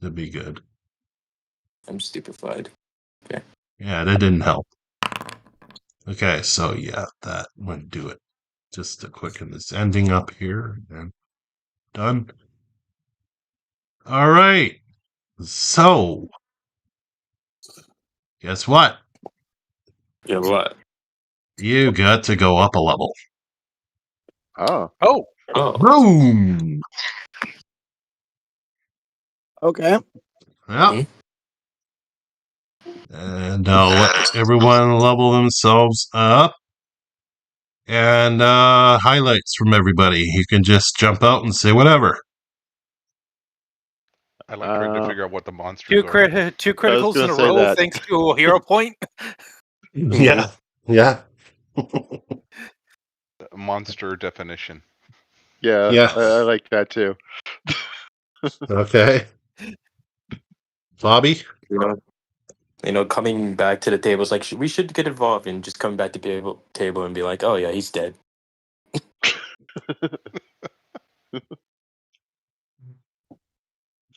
S1: that'd be good.
S5: I'm stupefied. Okay.
S1: Yeah, that didn't help. Okay, so yeah, that wouldn't do it. Just to quicken this ending up here, and done. All right. So, guess what?
S5: Yeah, what?
S1: You got to go up a level.
S4: Oh.
S3: Oh,
S5: Oh,
S1: Boom!
S2: Okay.
S1: Yeah. And I'll let everyone level themselves up. And highlights from everybody. You can just jump out and say whatever.
S6: I like trying to figure out what the monsters
S3: two
S6: are.
S3: criticals in
S4: gonna
S3: a
S4: say
S3: row
S4: that.
S3: thanks to a hero point.
S1: Yeah. Yeah.
S6: Monster definition.
S4: Yeah.
S1: Yeah.
S4: I like that too.
S1: Okay. Bobby?
S5: Coming back to the table, it's like we should get involved and just come back to the table and be like, oh yeah, he's dead.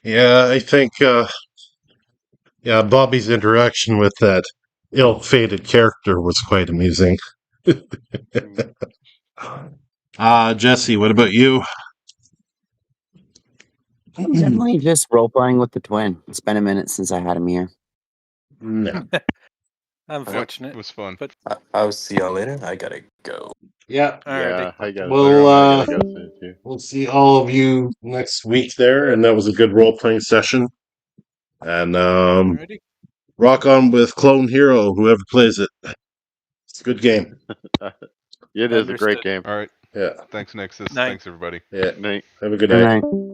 S1: Yeah, I think Bobby's interaction with that ill-fated character was quite amusing. Jesse, what about you?
S2: Definitely just role playing with the twin. It's been a minute since I had him here.
S1: No.
S3: Unfortunate.
S6: It was fun.
S3: But
S5: I'll see y'all later. I gotta go.
S1: Yeah.
S3: alrighty.
S4: Yeah, I gotta
S1: Well,
S4: I gotta go soon too.
S1: we'll see all of you next week there, and that was a good role-playing session. And
S3: Alrighty.
S1: rock on with Clone Hero, whoever plays it. It's a good game.
S4: It is a great
S3: Understood.
S4: game.
S6: All right.
S1: Yeah.
S6: Thanks, Nexus.
S3: Night.
S6: Thanks, everybody.
S1: Yeah.
S4: Night.
S1: Have a good
S2: Good
S1: night.
S2: night.